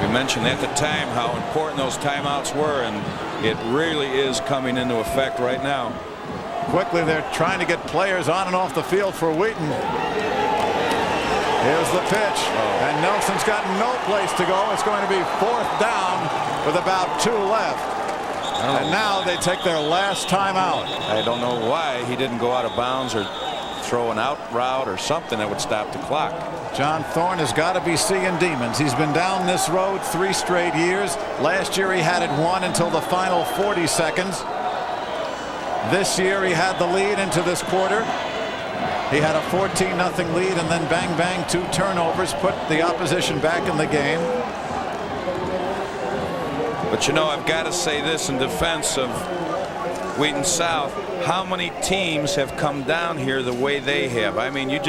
We mentioned at the time how important those timeouts were, and it really is coming into effect right now. Quickly, they're trying to get players on and off the field for Wheaton. Here's the pitch, and Nelson's got no place to go. It's going to be 4th down with about 2 left. And now they take their last time out. I don't know why he didn't go out of bounds or throw an out route or something that would stop the clock. John Thorne has got to be seeing demons. He's been down this road 3 straight years. Last year he had it won until the final 40 seconds. This year he had the lead into this quarter. He had a 14-0 lead, and then bang, bang, 2 turnovers put the opposition back in the game. But you know, I've got to say this in defense of Wheaton South. How many teams have come down here the way they have? I mean, you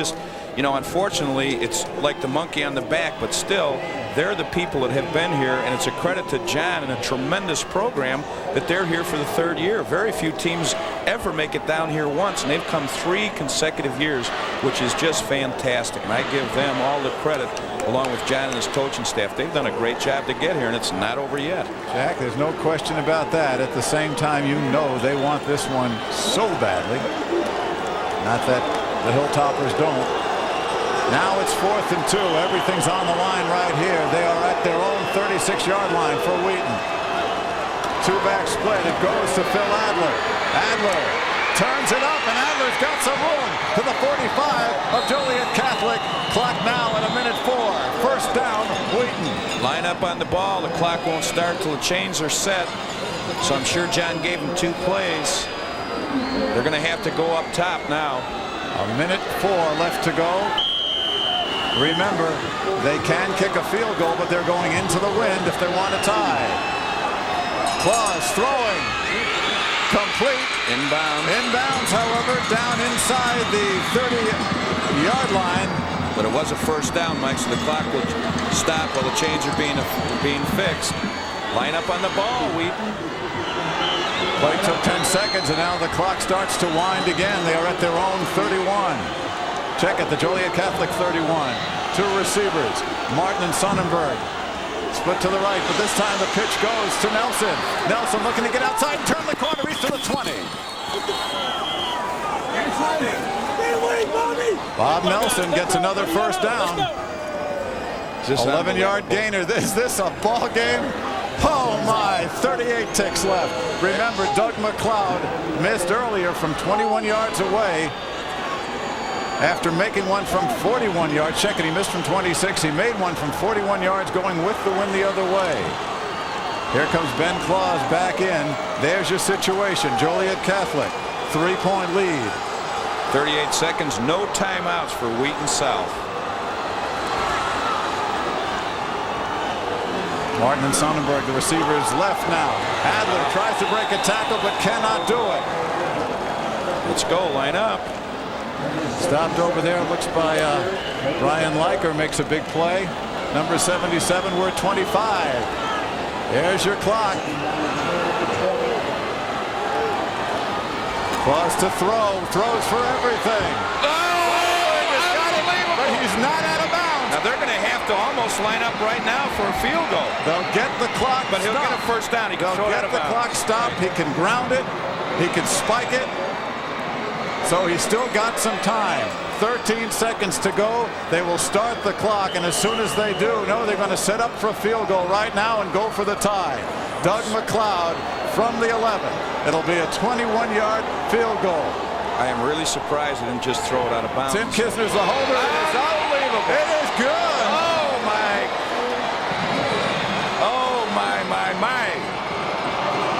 know, unfortunately, it's like the monkey on the back, but still, they're the people that have been here, and it's a credit to John and a tremendous program that they're here for the 3rd year. Very few teams ever make it down here once, and they've come 3 consecutive years, which is just fantastic. And I give them all the credit, along with John and his coaching staff. They've done a great job to get here, and it's not over yet. Jack, there's no question about that. At the same time, you know they want this one so badly. Not that the Hilltoppers don't. Now it's 4th and 2. Everything's on the line right here. They are at their own 36-yard line for Wheaton. 2-back split. It goes to Phil Adler. Adler turns it up, and Adler's got some room to the 45 of Joliet Catholic. Clock now at 1:04. First down, Wheaton. Line up on the ball. The clock won't start till the chains are set. So I'm sure John gave them 2 plays. They're going to have to go up top now. 1:04 left to go. Remember, they can kick a field goal, but they're going into the wind if they want to tie. Claus throwing. Complete. Inbounds. Inbounds, however, down inside the 30-yard line. But it was a first down, Mike, so the clock will stop while the chains are being fixed. Line up on the ball, Wheaton. Play took 10 seconds, and now the clock starts to wind again. They are at their own 31. Check it, the Joliet Catholic 31. 2 receivers, Martin and Sonnenberg. Split to the right, but this time the pitch goes to Nelson. Nelson looking to get outside and turn the corner. He's to the 20. Bob Nelson gets another first down. 11-yard gainer. Is this a ball game? Oh my, 38 ticks left. Remember, Doug McLeod missed earlier from 21 yards away. After making one from 41 yards, check it, he missed from 26. He made one from 41 yards going with the wind the other way. Here comes Ben Claus back in. There's your situation. Joliet Catholic, 3-point lead. 38 seconds, no timeouts for Wheaton South. Martin and Sonnenberg, the receivers, left now. Adler tries to break a tackle but cannot do it. Let's go, line up. Stopped over there, looks by Brian Leiker, makes a big play. Number 77, we're at 25. There's your clock. Claus to throw, throws for everything. But he's not out of bounds. Now they're going to have to almost line up right now for a field goal. They'll get the clock But he'll stopped. get a first down. He can throw it out of They'll get the clock bounds. stopped. He can ground it. He can spike it. So he's still got some time. 13 seconds to go. They will start the clock, and as soon as they do, no, they're going to set up for a field goal right now and go for the tie. Doug McLeod from the 11. It'll be a 21-yard field goal. I am really surprised they didn't just throw it out of bounds. Tim Kisner's the holder. It is unbelievable. It is good. Oh, my. Oh, my.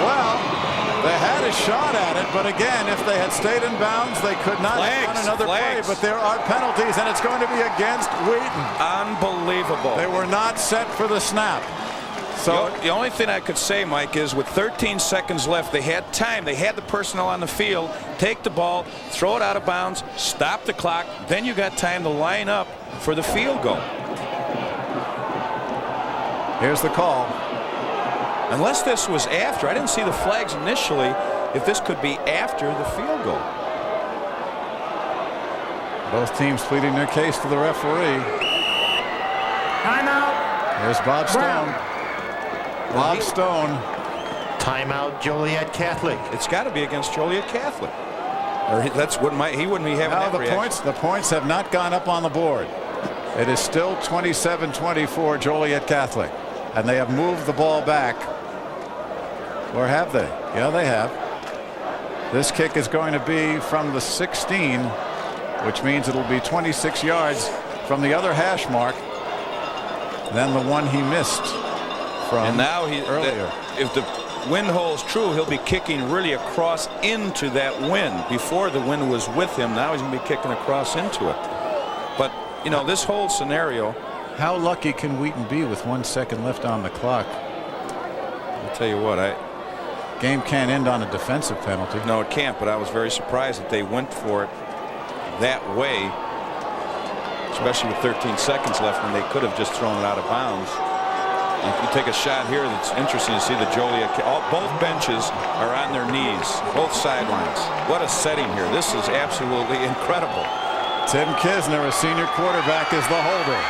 Well, they had a shot at it, but again, if they had stayed in bounds, they could not have done another play. But there are penalties, and it's going to be against Wheaton. Unbelievable. They were not set for the snap. So the only thing I could say, Mike, is with 13 seconds left, they had time. They had the personnel on the field. Take the ball, throw it out of bounds, stop the clock. Then you got time to line up for the field goal. here's the call. Unless this was after, I didn't see the flags initially, if this could be after the field goal. Both teams pleading their case to the referee. Timeout. Here's Bob Stone. Bob Stone. Timeout, Joliet Catholic. It's got to be against Joliet Catholic. Or that's what he wouldn't be having that reaction. The points have not gone up on the board. It is still 27-24 Joliet Catholic, and they have moved the ball back. Or have they? Yeah, they have. This kick is going to be from the 16, which means it'll be 26 yards from the other hash mark than the one he missed from and now earlier. wind holds true, he'll be kicking really across into that wind. Before, the wind was with him. Now he's going to be kicking across into it. But, you know, this whole scenario. How lucky can Wheaton be with 1 second left on the clock? I'll tell you what, game can't end on a defensive penalty. No, it can't, but I was very surprised that they went for it that way, especially with 13 seconds left when they could have just thrown it out of bounds. If you take a shot here, that's interesting to see the Joliet. Both benches are on their knees, both sidelines. What a setting here. This is absolutely incredible. Tim Kisner, a senior quarterback, is the holder.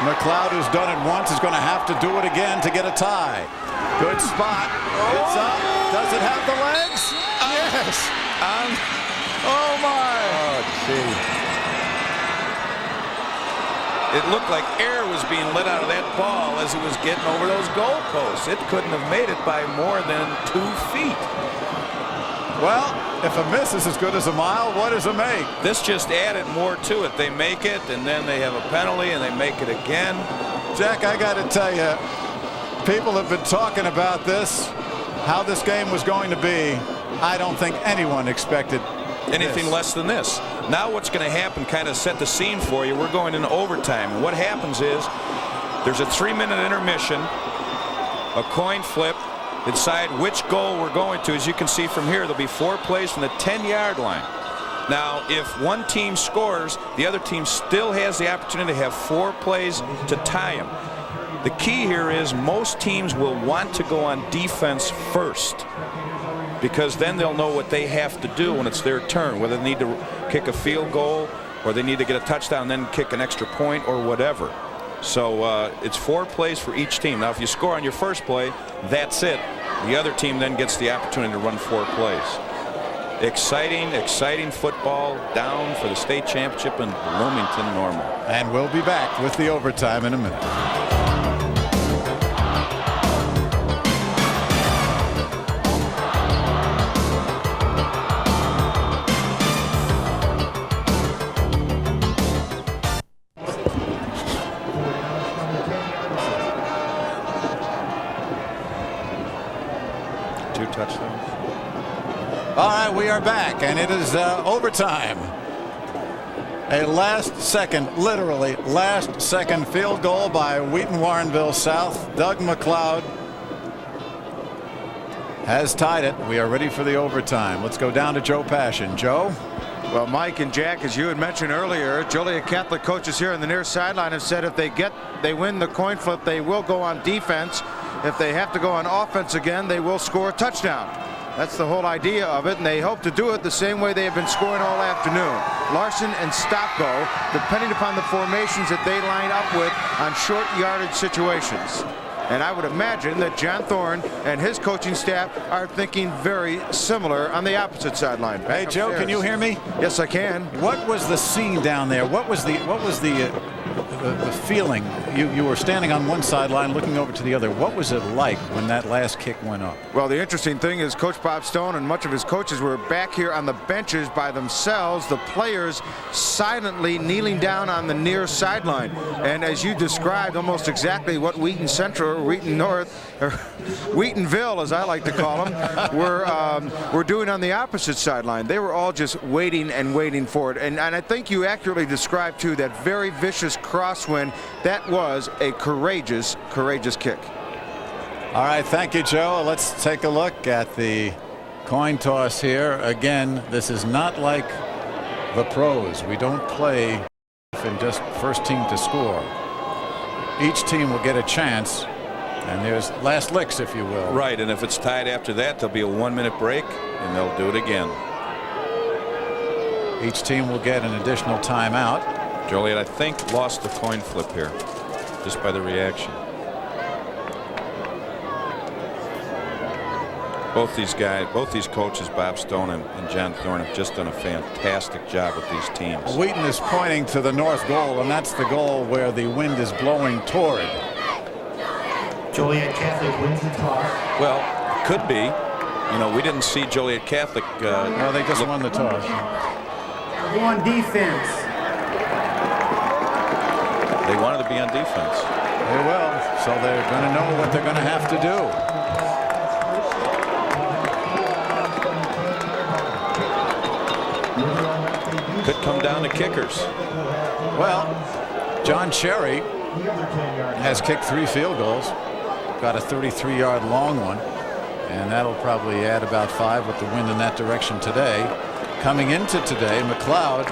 McLeod, who's done it once, is going to have to do it again to get a tie. Good spot. It's up. Does it have the legs? Yes. Oh, my. Oh, gee. It looked like air was being let out of that ball as it was getting over those goalposts. It couldn't have made it by more than 2 feet. Well, if a miss is as good as a mile, what is a make? This just added more to it. They make it, and then they have a penalty, and they make it again. Jack, I got to tell you, people have been talking about this, how this game was going to be. I don't think anyone expected anything less than this. Now what's going to happen, kind of set the scene for you. We're going into overtime. And what happens is there's a 3-minute intermission, a coin flip, decide which goal we're going to. As you can see from here, there'll be 4 plays from the 10-yard line. Now, if one team scores, the other team still has the opportunity to have 4 plays to tie them. The key here is most teams will want to go on defense first, because then they'll know what they have to do when it's their turn, whether they need to kick a field goal or they need to get a touchdown and then kick an extra point or whatever. So it's 4 plays for each team. Now, if you score on your first play, that's it. The other team then gets the opportunity to run 4 plays. Exciting, exciting football down for the state championship in Bloomington Normal. And we'll be back with the overtime in a minute. All right, we are back, and it is overtime. A last-second, literally last-second field goal by Wheaton Warrenville South. Doug McLeod has tied it. We are ready for the overtime. Let's go down to Joe Passion. Joe? Well, Mike and Jack, as you had mentioned earlier, Joliet Catholic coaches here on the near sideline have said if they win the coin flip, they will go on defense. If they have to go on offense again, they will score a touchdown. That's the whole idea of it, and they hope to do it the same way they have been scoring all afternoon. Larson and stop-go, depending upon the formations that they line up with on short yardage situations. And I would imagine that John Thorne and his coaching staff are thinking very similar on the opposite sideline. Hey, Joe, can you hear me? Yes, I can. What was the scene down there? What was the feeling? You were standing on one sideline looking over to the other. What was it like when that last kick went up? Well, the interesting thing is Coach Bob Stone and much of his coaches were back here on the benches by themselves, the players silently kneeling down on the near sideline. And as you described, almost exactly what Wheaton Central, or Wheaton North, or Wheatonville, as I like to call them, were doing on the opposite sideline. They were all just waiting and waiting for it. And I think you accurately described, too, that very vicious crosswind. That was a courageous, courageous kick. All right, thank you, Joe. Let's take a look at the coin toss here. Again, this is not like the pros. We don't play in just first team to score. Each team will get a chance, and there's last licks, if you will. Right, and if it's tied after that, there'll be a 1-minute break, and they'll do it again. Each team will get an additional timeout. Joliet, I think, lost the coin flip here, just by the reaction. Both these guys, both these coaches, Bob Stone and John Thorne, have just done a fantastic job with these teams. Wheaton is pointing to the north goal, and that's the goal where the wind is blowing toward. Joliet Catholic wins the toss. Well, it could be. You know, we didn't see Joliet Catholic. No, they just won the toss. Go on defense. They wanted to be on defense. They will, so they're going to know what they're going to have to do. Could come down to kickers. Well, John Cherry has kicked 3 field goals, got a 33-yard long one, and that'll probably add about 5 with the wind in that direction today. Coming into today, McLeod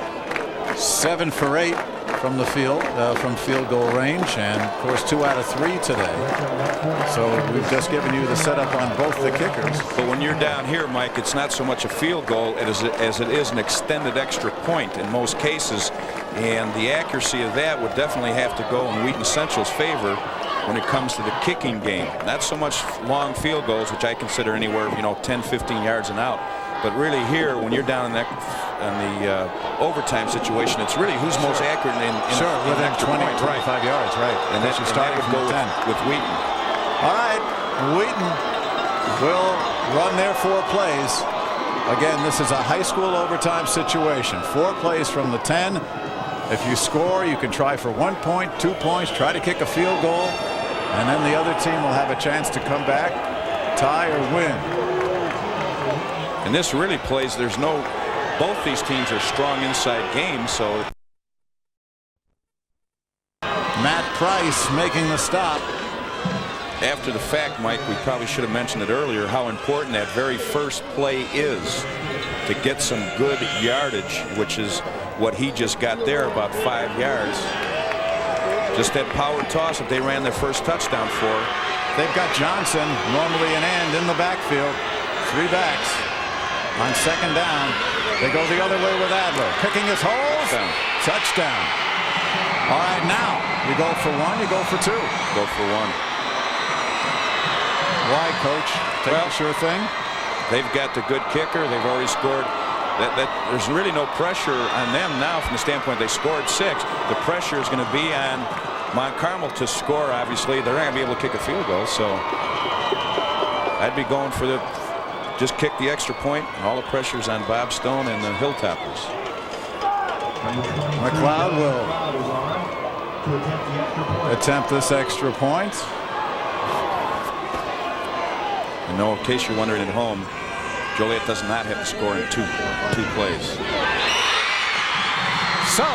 7 for 8 from the field, from field goal range, and of course 2 out of 3 today. So we've just given you the setup on both the kickers. But when you're down here, Mike, it's not so much a field goal as it is an extended extra point in most cases, and the accuracy of that would definitely have to go in Wheaton Central's favor when it comes to the kicking game. Not so much long field goals, which I consider anywhere, 10, 15 yards and out. But really here, when you're down in the overtime situation, it's really who's most accurate in within 20, 25 yards, right? And that's starting to go with Wheaton. All right, Wheaton will run their 4 plays. Again, this is a high school overtime situation. 4 plays from the 10. If you score, you can try for 1 point, 2 points, try to kick a field goal, and then the other team will have a chance to come back, tie or win. And this really plays, both these teams are strong inside games, so. Matt Price making the stop. After the fact, Mike, we probably should have mentioned it earlier, how important that very first play is to get some good yardage, which is what he just got there, about 5 yards. Just that power toss that they ran their first touchdown for. They've got Johnson, normally an end, in the backfield. 3 backs. On 2nd down, they go the other way with Adler. Picking his holes. Touchdown. All right, now you go for 1, you go for 2. Go for 1. Why, Coach? Take a sure thing. They've got the good kicker. They've already scored. There's really no pressure on them now from the standpoint they scored 6. The pressure is going to be on Mount Carmel to score. Obviously, they're not going to be able to kick a field goal. So I'd be going for just kick the extra point. All the pressure's on Bob Stone and the Hilltoppers. McLeod will attempt this extra point. And no, in case you're wondering at home, Joliet does not have to score in two plays. So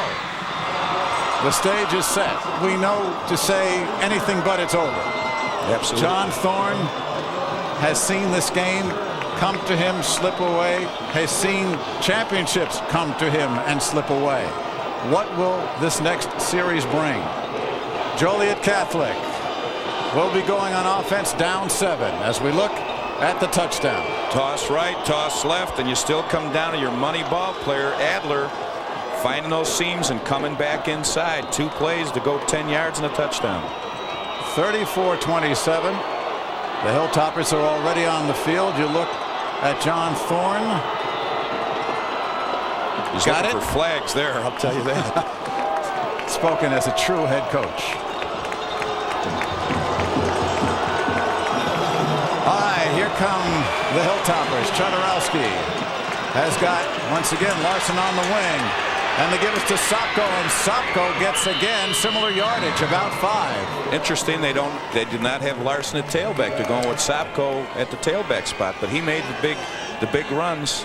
the stage is set. We know to say anything but it's over. Absolutely. John Thorne has seen this game come to him, slip away, has seen championships come to him and slip away. What will this next series bring? Joliet Catholic will be going on offense down 7 as we look at the touchdown. Toss right, toss left, and you still come down to your money ball player, Adler, finding those seams and coming back inside. 2 plays to go 10 yards and a touchdown. 34-27. The Hilltoppers are already on the field. You look at John Thorne. He's got looking it for flags there, I'll tell you that. Spoken as a true head coach. All right, here come the Hilltoppers. Chodorowski has got, once again, Larson on the wing. And they give it to Sopko, and Sopko gets again similar yardage, about 5. Interesting, they did not have Larson at tailback. They're going with Sopko at the tailback spot, but he made the big runs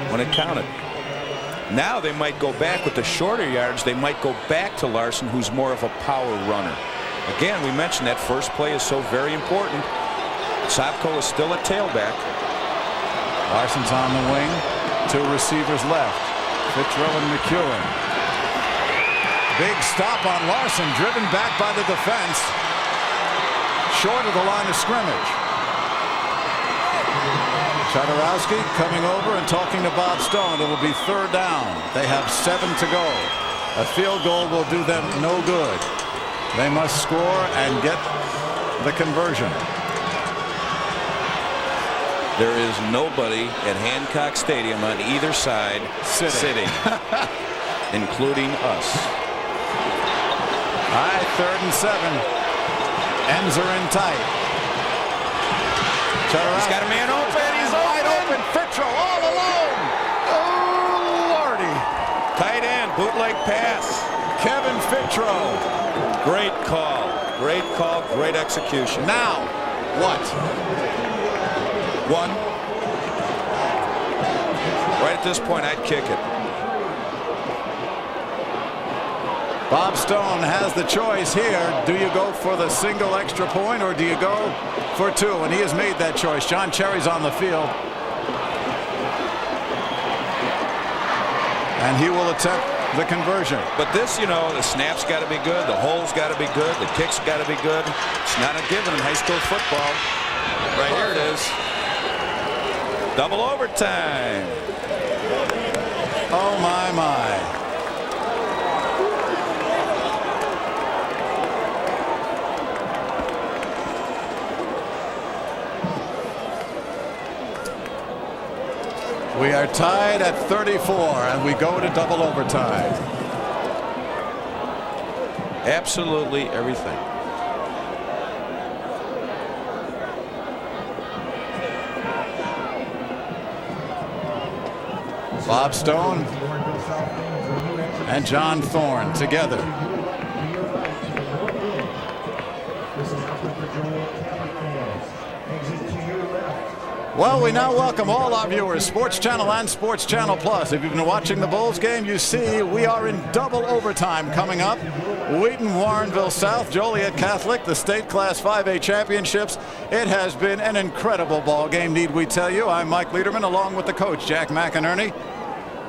when it counted. Now they might go back with the shorter yards. They might go back to Larson, who's more of a power runner. Again, we mentioned that first play is so very important. Sopko is still at tailback. Larson's on the wing. 2 receivers left. Fitzgerald and McEwen. Big stop on Larson, driven back by the defense. Short of the line of scrimmage. Chodorowski coming over and talking to Bob Stone. It will be 3rd down. They have 7 to go. A field goal will do them no good. They must score and get the conversion. There is nobody at Hancock Stadium on either side sitting. Including us. All right, 3rd and 7. Ends are in tight. He's got a man open. He's wide open. Fitro all alone. Oh, Lordy. Tight end, bootleg pass. Kevin Fitro. Great call. Great call. Great execution. Now, what? 1. Right at this point, I'd kick it. Bob Stone has the choice here. Do you go for the single extra point or do you go for two? And he has made that choice. John Cherry's on the field. And he will attempt the conversion. But this, you know, the snap's got to be good. The hole's got to be good. The kick's got to be good. It's not a given in high school football. Right here it is. Double overtime. Oh, my, my. We are tied at 34, and we go to double overtime. Absolutely everything. Bob Stone and John Thorne together. Well, we now welcome all our viewers, Sports Channel and Sports Channel Plus. If you've been watching the Bulls game, you see we are in double overtime coming up. Wheaton, Warrenville South, Joliet Catholic, the state Class 5A championships. It has been an incredible ball game, need we tell you. I'm Mike Lederman, along with the coach, Jack McInerney.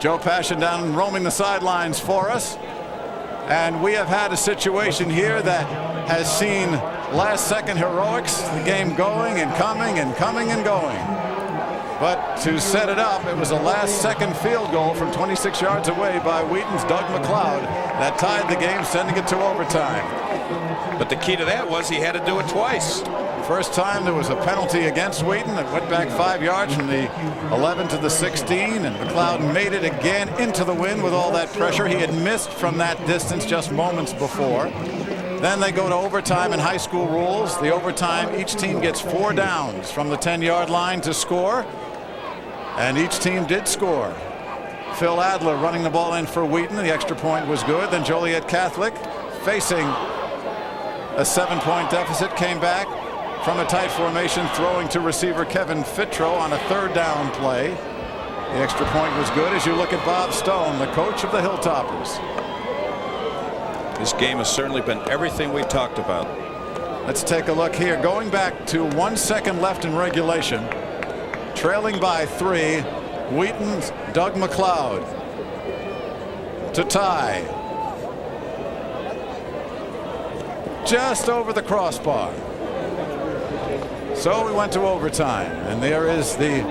Joe Passion down roaming the sidelines for us. And we have had a situation here that has seen last-second heroics, the game going and coming and coming and going. But to set it up, it was a last-second field goal from 26 yards away by Wheaton's Doug McLeod that tied the game, sending it to overtime. But the key to that was he had to do it twice. First time there was a penalty against Wheaton that went back 5 yards from the 11 to the 16, and McLeod made it again into the wind with all that pressure. He had missed from that distance just moments before. Then they go to overtime in high school rules. The overtime, each team gets 4 downs from the 10-yard line to score. And each team did score. Phil Adler running the ball in for Wheaton. The extra point was good. Then Joliet Catholic, facing a 7-point deficit, came back from a tight formation, throwing to receiver Kevin Fitro on a 3rd down play. The extra point was good as you look at Bob Stone, the coach of the Hilltoppers. This game has certainly been everything we talked about. Let's take a look here. Going back to 1 second left in regulation. Trailing by 3, Wheaton's Doug McLeod to tie. Just over the crossbar. So we went to overtime, and there is the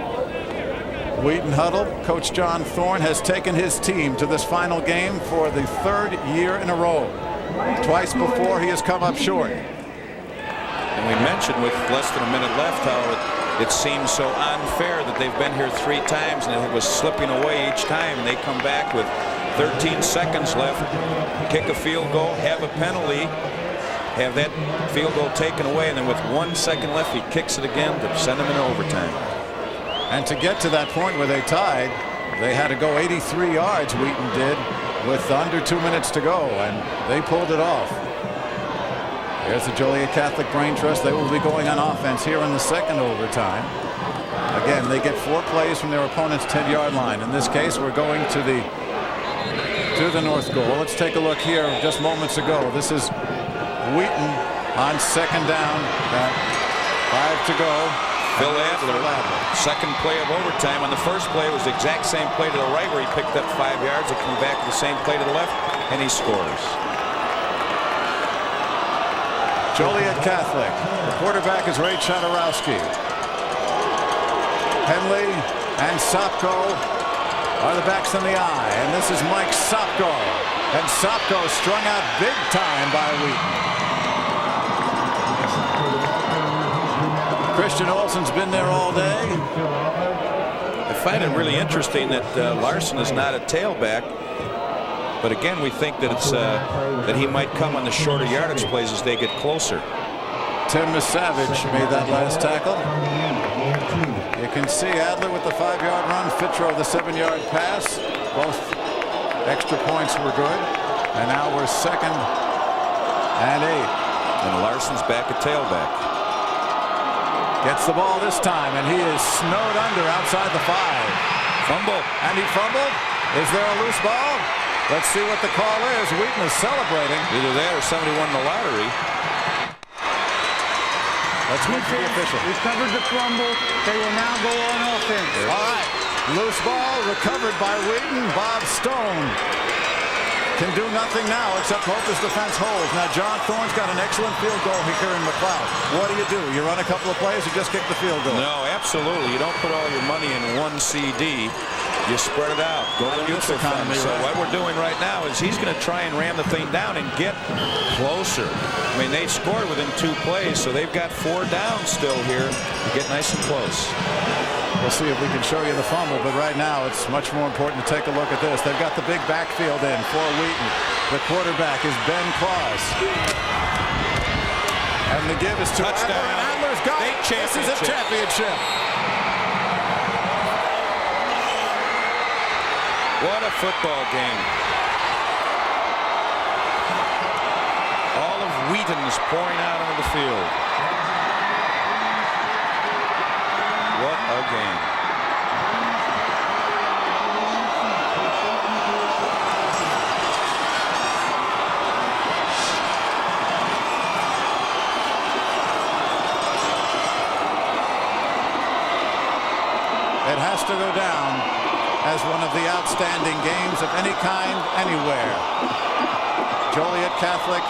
Wheaton huddle. Coach John Thorne has taken his team to this final game for the 3rd year in a row. Twice before he has come up short. And we mentioned with less than a minute left how it seems so unfair that they've been here 3 times and it was slipping away each time. And they come back with 13 seconds left, kick a field goal, have a penalty, have that field goal taken away, and then with 1 second left he kicks it again to send them into overtime. And to get to that point where they tied, they had to go 83 yards, Wheaton did, with under 2 minutes to go, and they pulled it off. There's the Joliet Catholic Brain Trust. They will be going on offense here in the 2nd overtime. Again, they get 4 plays from their opponent's 10-yard line. In this case, we're going to the north goal. Let's take a look here just moments ago. This is Wheaton on 2nd down. 5 to go. Phil Adler, second play of overtime. On the first play, it was the exact same play to the right where he picked up 5 yards. They come back to the same play to the left, and he scores. Joliet Catholic. The quarterback is Ray Chodorowski. Henley and Sopko are the backs in the eye, and this is Mike Sopko. And Sopko strung out big time by Wheaton. Christian Olsen's been there all day. I find it really interesting that Larson is not a tailback. But again, we think that it's that he might come on the shorter yardage plays as they get closer. Tim Misavage made that last tackle. You can see Adler with the 5-yard run, Fitro the 7-yard pass. Both extra points were good. And now we're 2nd and 8. And Larson's back at tailback. Gets the ball this time, and he is snowed under outside the 5. Fumble. And he fumbled. Is there a loose ball? Let's see what the call is. Wheaton is celebrating. Either that or somebody won the lottery. Let's wait for the official. Recovered the fumble. They will now go on offense. All right. Loose ball recovered by Wheaton. Bob Stone can do nothing now except hope his defense holds. Now John Thorne's got an excellent field goal here in McLeod. What do? You run a couple of plays or just kick the field goal? No, absolutely. You don't put all your money in one CD. You spread it out. Go to neutral economy. So what we're doing right now is he's going to try and ram the thing down and get closer. I mean, they scored within 2 plays, so they've got 4 down still here to get nice and close. We'll see if we can show you the fumble, but right now it's much more important to take a look at this. They've got the big backfield in for Wheaton. The quarterback is Ben Claus. And the give is to Touchdown. Adler, and Adler's got it. This is a championship. What a football game. All of Wheaton is pouring out onto the field. What a game. It has to go down as one of the outstanding games of any kind, anywhere. Joliet Catholic,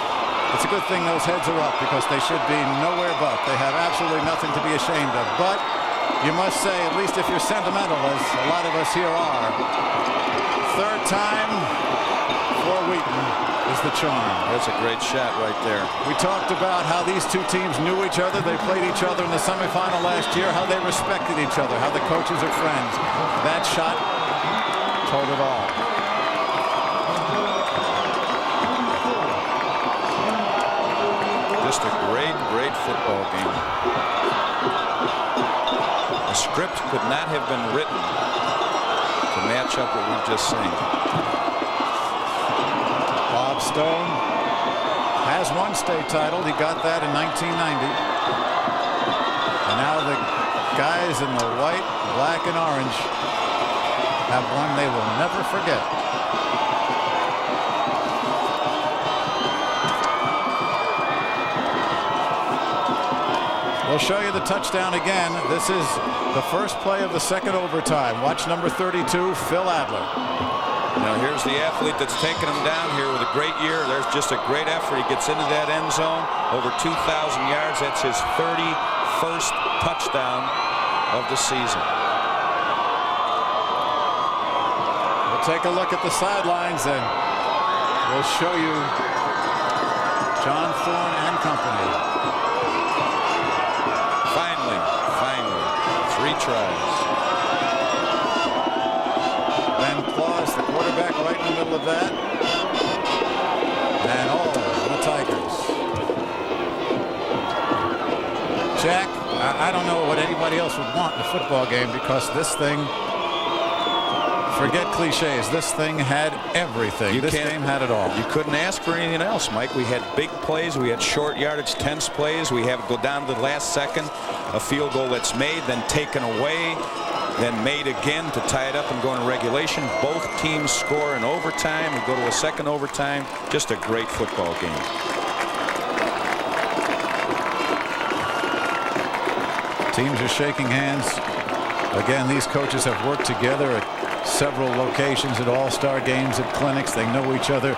it's a good thing those heads are up because they should be nowhere but. They have absolutely nothing to be ashamed of. But you must say, at least if you're sentimental, as a lot of us here are, third time for Wheaton is the charm. That's a great shot right there. We talked about how these two teams knew each other. They played each other in the semifinal last year, how they respected each other, how the coaches are friends. That shot told it all. Just a great, great football game. The script could not have been written to match up what we've just seen. Bob Stone has won state title. He got that in 1990. And now the guys in the white, black, and orange have one they will never forget. We'll show you the touchdown again. This is the first play of the second overtime. Watch number 32, Phil Adler. Now here's the athlete that's taking him down here with a great year. There's just a great effort. He gets into that end zone, over 2,000 yards. That's his 31st touchdown of the season. We'll take a look at the sidelines and we'll show you John Thorne and company. Finally, 3 tries. Ben Claus, the quarterback, right in the middle of that. And the Tigers. Jack, I don't know what anybody else would want in a football game because this thing, forget cliches, this thing had everything. This game had it all. You couldn't ask for anything else, Mike. We had big plays. We had short yardage, tense plays. We have go down to the last second, a field goal that's made, then taken away, then made again to tie it up and go into regulation. Both teams score in overtime. We go to a second overtime. Just a great football game. Teams are shaking hands. Again, these coaches have worked together at several locations, at all-star games, at clinics. They know each other.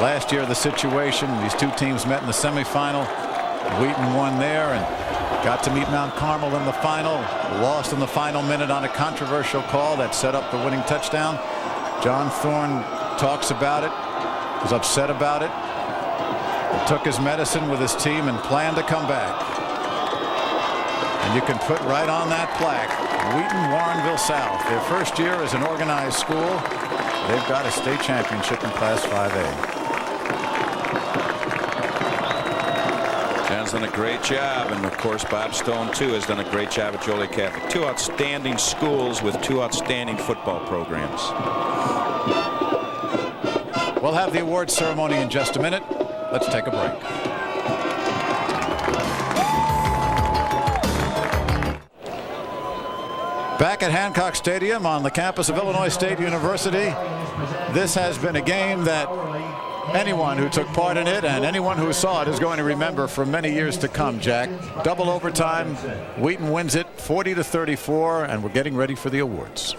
Last year, the situation, these two teams met in the semifinal. Wheaton won there and got to meet Mount Carmel in the final. Lost in the final minute on a controversial call that set up the winning touchdown. John Thorne talks about it, was upset about it, took his medicine with his team and planned to come back. And you can put right on that plaque, Wheaton, Warrenville South. Their first year as an organized school. They've got a state championship in Class 5A. John's done a great job, and of course Bob Stone too has done a great job at Joliet Catholic. 2 outstanding schools with 2 outstanding football programs. We'll have the awards ceremony in just a minute. Let's take a break. Back at Hancock Stadium on the campus of Illinois State University, this has been a game that anyone who took part in it and anyone who saw it is going to remember for many years to come, Jack. Double overtime. Wheaton wins it 40-34, and we're getting ready for the awards.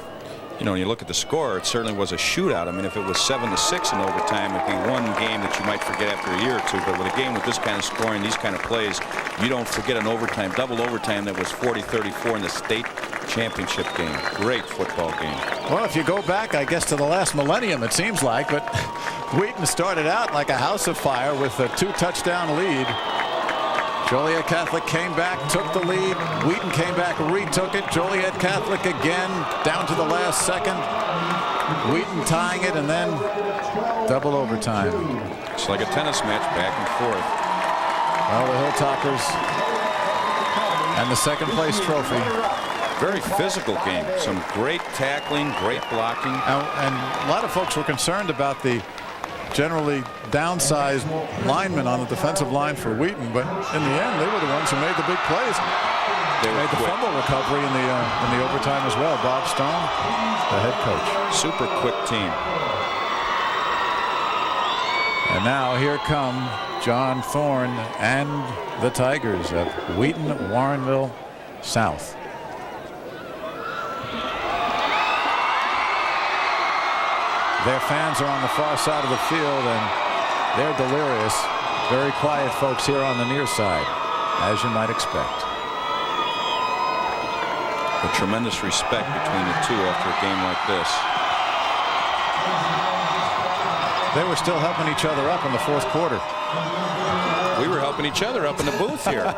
You know, when you look at the score, it certainly was a shootout. I mean, if it was 7-6 in overtime, it'd be one game that you might forget after a year or two. But with a game with this kind of scoring, these kind of plays, you don't forget an overtime, double overtime that was 40-34 in the state championship game. Great football game. Well, if you go back, I guess, to the last millennium, it seems like, but Wheaton started out like a house of fire with a 2-touchdown lead. Joliet Catholic came back, took the lead. Wheaton came back, retook it. Joliet Catholic again, down to the last second. Wheaton tying it, and then double overtime. It's like a tennis match, back and forth. Well, the Hilltoppers and the second place trophy. Very physical game. Some great tackling, great blocking. And a lot of folks were concerned about the generally downsized linemen on the defensive line for Wheaton, but in the end, they were the ones who made the big plays. They made the fumble recovery in the overtime as well. Bob Stone, the head coach. Super quick team. And now here come John Thorne and the Tigers of Wheaton, Warrenville South. Their fans are on the far side of the field, and they're delirious. Very quiet folks here on the near side, as you might expect. A tremendous respect between the two after a game like this. They were still helping each other up in the fourth quarter. We were helping each other up in the booth here.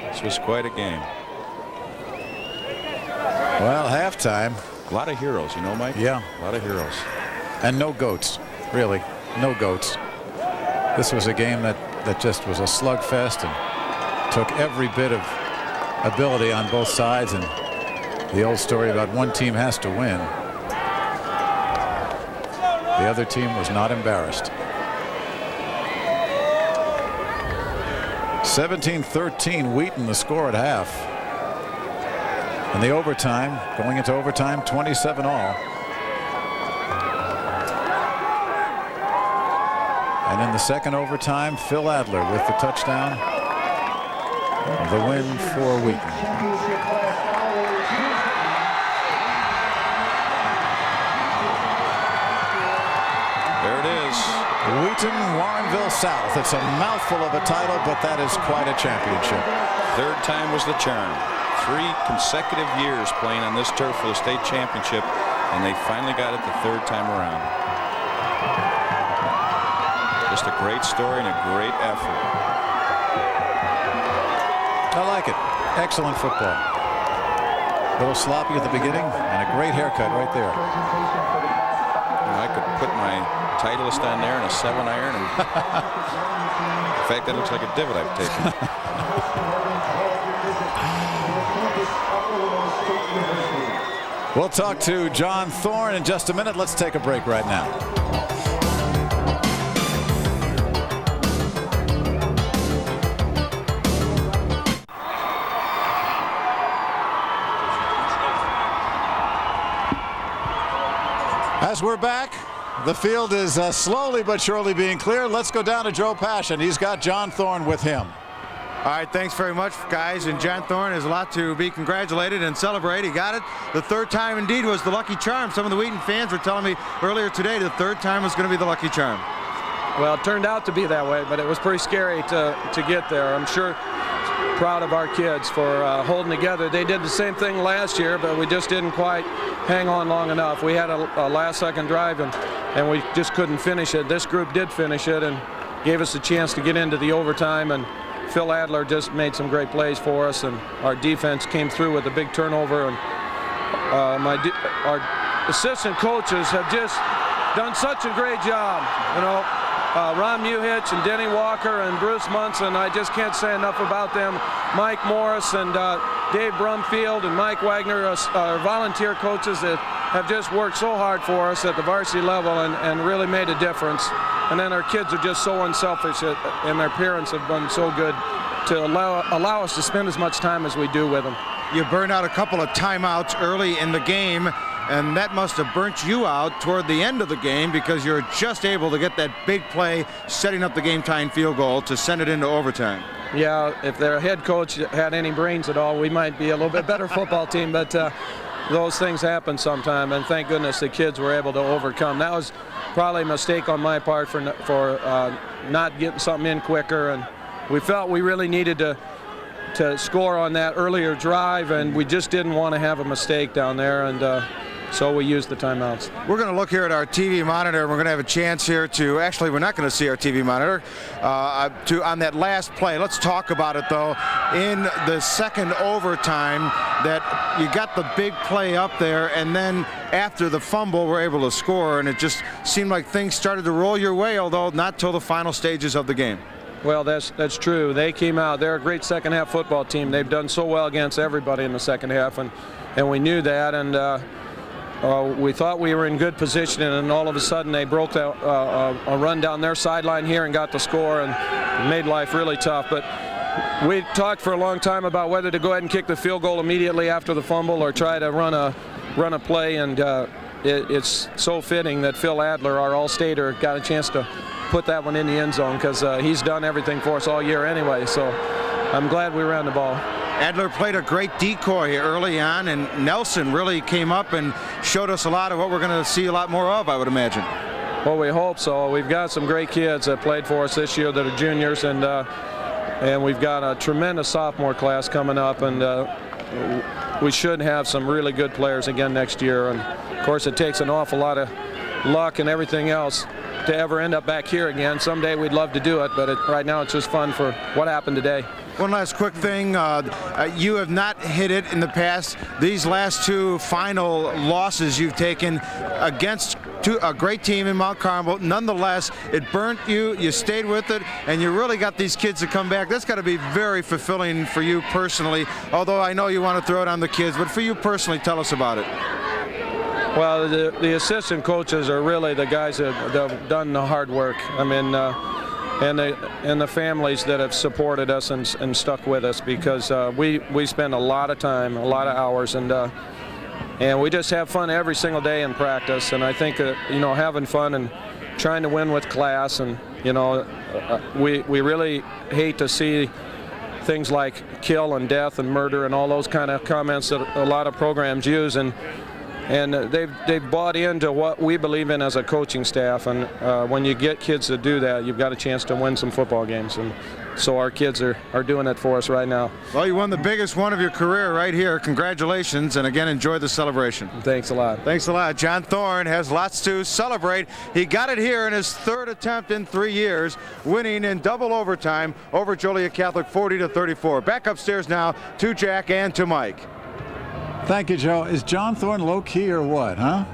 This was quite a game. Well, halftime. A lot of heroes, you know, Mike? Yeah. A lot of heroes. And no goats, really. No goats. This was a game that just was a slugfest and took every bit of ability on both sides, and the old story about one team has to win. The other team was not embarrassed. 17-13 Wheaton, the score at half. And the overtime, going into overtime, 27 all. And in the second overtime, Phil Adler with the touchdown. The win for Wheaton. There it is. Wheaton, Warrenville South. It's a mouthful of a title, but that is quite a championship. Third time was the charm. 3 consecutive years playing on this turf for the state championship, and they finally got it the third time around. Just a great story and a great effort. I like it. Excellent football. A little sloppy at the beginning, and a great haircut right there. I could put my Titleist on there and a 7-iron. And in fact, that looks like a divot I've taken. We'll talk to John Thorne in just a minute. Let's take a break right now. As we're back, the field is slowly but surely being cleared. Let's go down to Joe Passion. He's got John Thorne with him. All right, thanks very much, guys. And John Thorne has a lot to be congratulated and celebrate. He got it. The third time, indeed, was the lucky charm. Some of the Wheaton fans were telling me earlier today the third time was going to be the lucky charm. Well, it turned out to be that way, but it was pretty scary to get there. I'm sure proud of our kids for holding together. They did the same thing last year, but we just didn't quite hang on long enough. We had a last-second drive, and we just couldn't finish it. This group did finish it and gave us a chance to get into the overtime, and Phil Adler just made some great plays for us, and our defense came through with a big turnover. And our assistant coaches have just done such a great job. You know, Ron Muhich and Denny Walker and Bruce Munson, I just can't say enough about them. Mike Morris and Dave Brumfield and Mike Wagner, our volunteer coaches that have just worked so hard for us at the varsity level and really made a difference. And then our kids are just so unselfish, and their parents have been so good to allow us to spend as much time as we do with them. You burned out a couple of timeouts early in the game, and that must have burnt you out toward the end of the game because you're just able to get that big play, setting up the game-tying field goal to send it into overtime. Yeah, if their head coach had any brains at all, we might be a little bit better football team, but those things happen sometime, and thank goodness the kids were able to overcome. That was probably a mistake on my part for not getting something in quicker, and we felt we really needed to score on that earlier drive, and we just didn't want to have a mistake down there, and so we used the timeouts. We're going to look here at our TV monitor, and we're going to have a chance here to, actually we're not going to see our TV monitor, on that last play. Let's talk about it though. In the second overtime, that you got the big play up there, and then after the fumble we're able to score, and it just seemed like things started to roll your way, although not till the final stages of the game. Well, that's true. They came out. They're a great second half football team. They've done so well against everybody in the second half, and we knew that, and we thought we were in good position, and all of a sudden they broke a run down their sideline here and got the score, and made life really tough. But we talked for a long time about whether to go ahead and kick the field goal immediately after the fumble or try to run a play, and it's so fitting that Phil Adler, our All-Stater, got a chance to put that one in the end zone because he's done everything for us all year anyway, so I'm glad we ran the ball. Adler played a great decoy early on, and Nelson really came up and showed us a lot of what we're going to see a lot more of, I would imagine. Well, we hope so. We've got some great kids that played for us this year that are juniors, and we've got a tremendous sophomore class coming up, and we should have some really good players again next year. And of course, it takes an awful lot of luck and everything else to ever end up back here again. Someday we'd love to do it, but right now it's just fun for what happened today. One last quick thing, you have not hit it in the past. These last two final losses you've taken against a great team in Mount Carmel. Nonetheless, it burnt you, you stayed with it, and you really got these kids to come back. That's got to be very fulfilling for you personally, although I know you want to throw it on the kids, but for you personally, tell us about it. Well, the assistant coaches are really the guys that have done the hard work. I mean, and the families that have supported us and stuck with us, because we spend a lot of time, a lot of hours, and we just have fun every single day in practice. And I think having fun and trying to win with class, and we really hate to see things like kill and death and murder and all those kind of comments that a lot of programs use, and they've bought into what we believe in as a coaching staff, and when you get kids to do that, you've got a chance to win some football games, and so our kids are doing it for us right now. Well, you won the biggest one of your career right here. Congratulations, and again, enjoy the celebration. Thanks a lot. Thanks a lot. John Thorne has lots to celebrate. He got it here in his third attempt in 3 years, winning in double overtime over Joliet Catholic 40-34. Back upstairs now to Jack and to Mike. Thank you, Joe. Is John Thorne low-key or what, huh?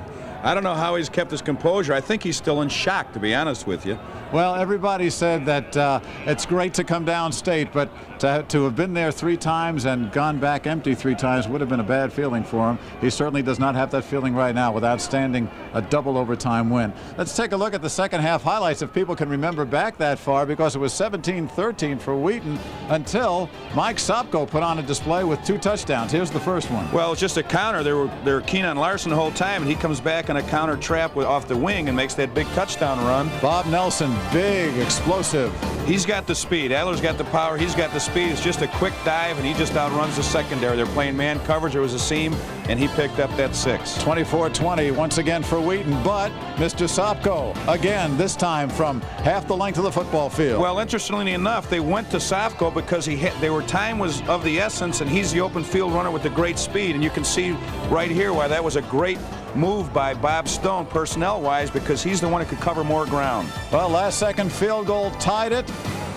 I don't know how he's kept his composure. I think he's still in shock, to be honest with you. Well, everybody said that it's great to come downstate, but to have been there 3 times and gone back empty 3 times would have been a bad feeling for him. He certainly does not have that feeling right now with outstanding a double overtime win. Let's take a look at the second half highlights if people can remember back that far, because it was 17-13 for Wheaton until Mike Sopko put on a display with 2 touchdowns. Here's the first one. Well, it's just a counter. They were keen on Larson the whole time, and he comes back on a counter trap off the wing and makes that big touchdown run. Bob Nelson, big, explosive. He's got the speed. Adler's got the power. He's got the speed. It's just a quick dive, and he just outruns the secondary. They're playing man coverage. There was a seam, and he picked up that 6. 24-20 once again for Wheaton, but Mr. Sopko, again, this time from half the length of the football field. Well, interestingly enough, they went to Sopko because time was of the essence, and he's the open field runner with the great speed, and you can see right here why that was a great move by Bob Stone personnel-wise, because he's the one who could cover more ground. Well, last-second field goal tied it,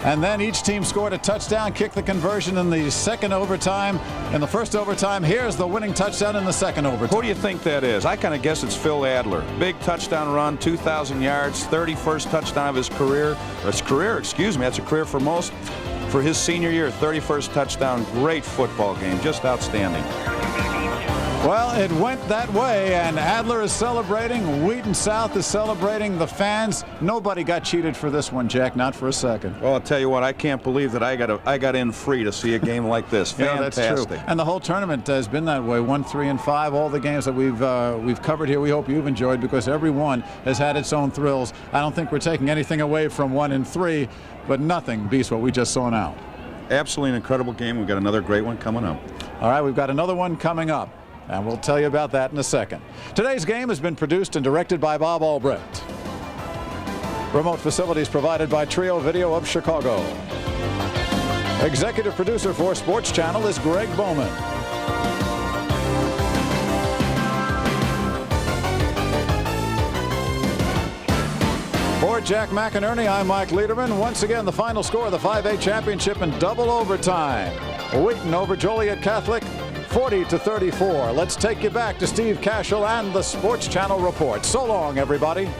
and then each team scored a touchdown, kicked the conversion in the second overtime. In the first overtime, here's the winning touchdown in the second overtime. Who do you think that is? I kind of guess it's Phil Adler. Big touchdown run, 2,000 yards, 31st touchdown of his career. That's a career for most. For his senior year, 31st touchdown, great football game, just outstanding. Well, it went that way, and Adler is celebrating. Wheaton South is celebrating. The fans, nobody got cheated for this one, Jack, not for a second. Well, I'll tell you what, I can't believe that I got in free to see a game like this. Fantastic. Yeah, that's true. And the whole tournament has been that way. 1, 3, and 5. All the games that we've covered here, we hope you've enjoyed, because every one has had its own thrills. I don't think we're taking anything away from 1 and 3, but nothing beats what we just saw now. Absolutely an incredible game. We've got another great one coming up. All right, we've got another one coming up, and we'll tell you about that in a second. Today's game has been produced and directed by Bob Albrecht. Remote facilities provided by Trio Video of Chicago. Executive producer for Sports Channel is Greg Bowman. For Jack McInerney, I'm Mike Lederman. Once again, the final score of the 5A championship in double overtime. Wheaton over Joliet Catholic, 40-34. Let's take you back to Steve Cashel and the Sports Channel report. So long, everybody.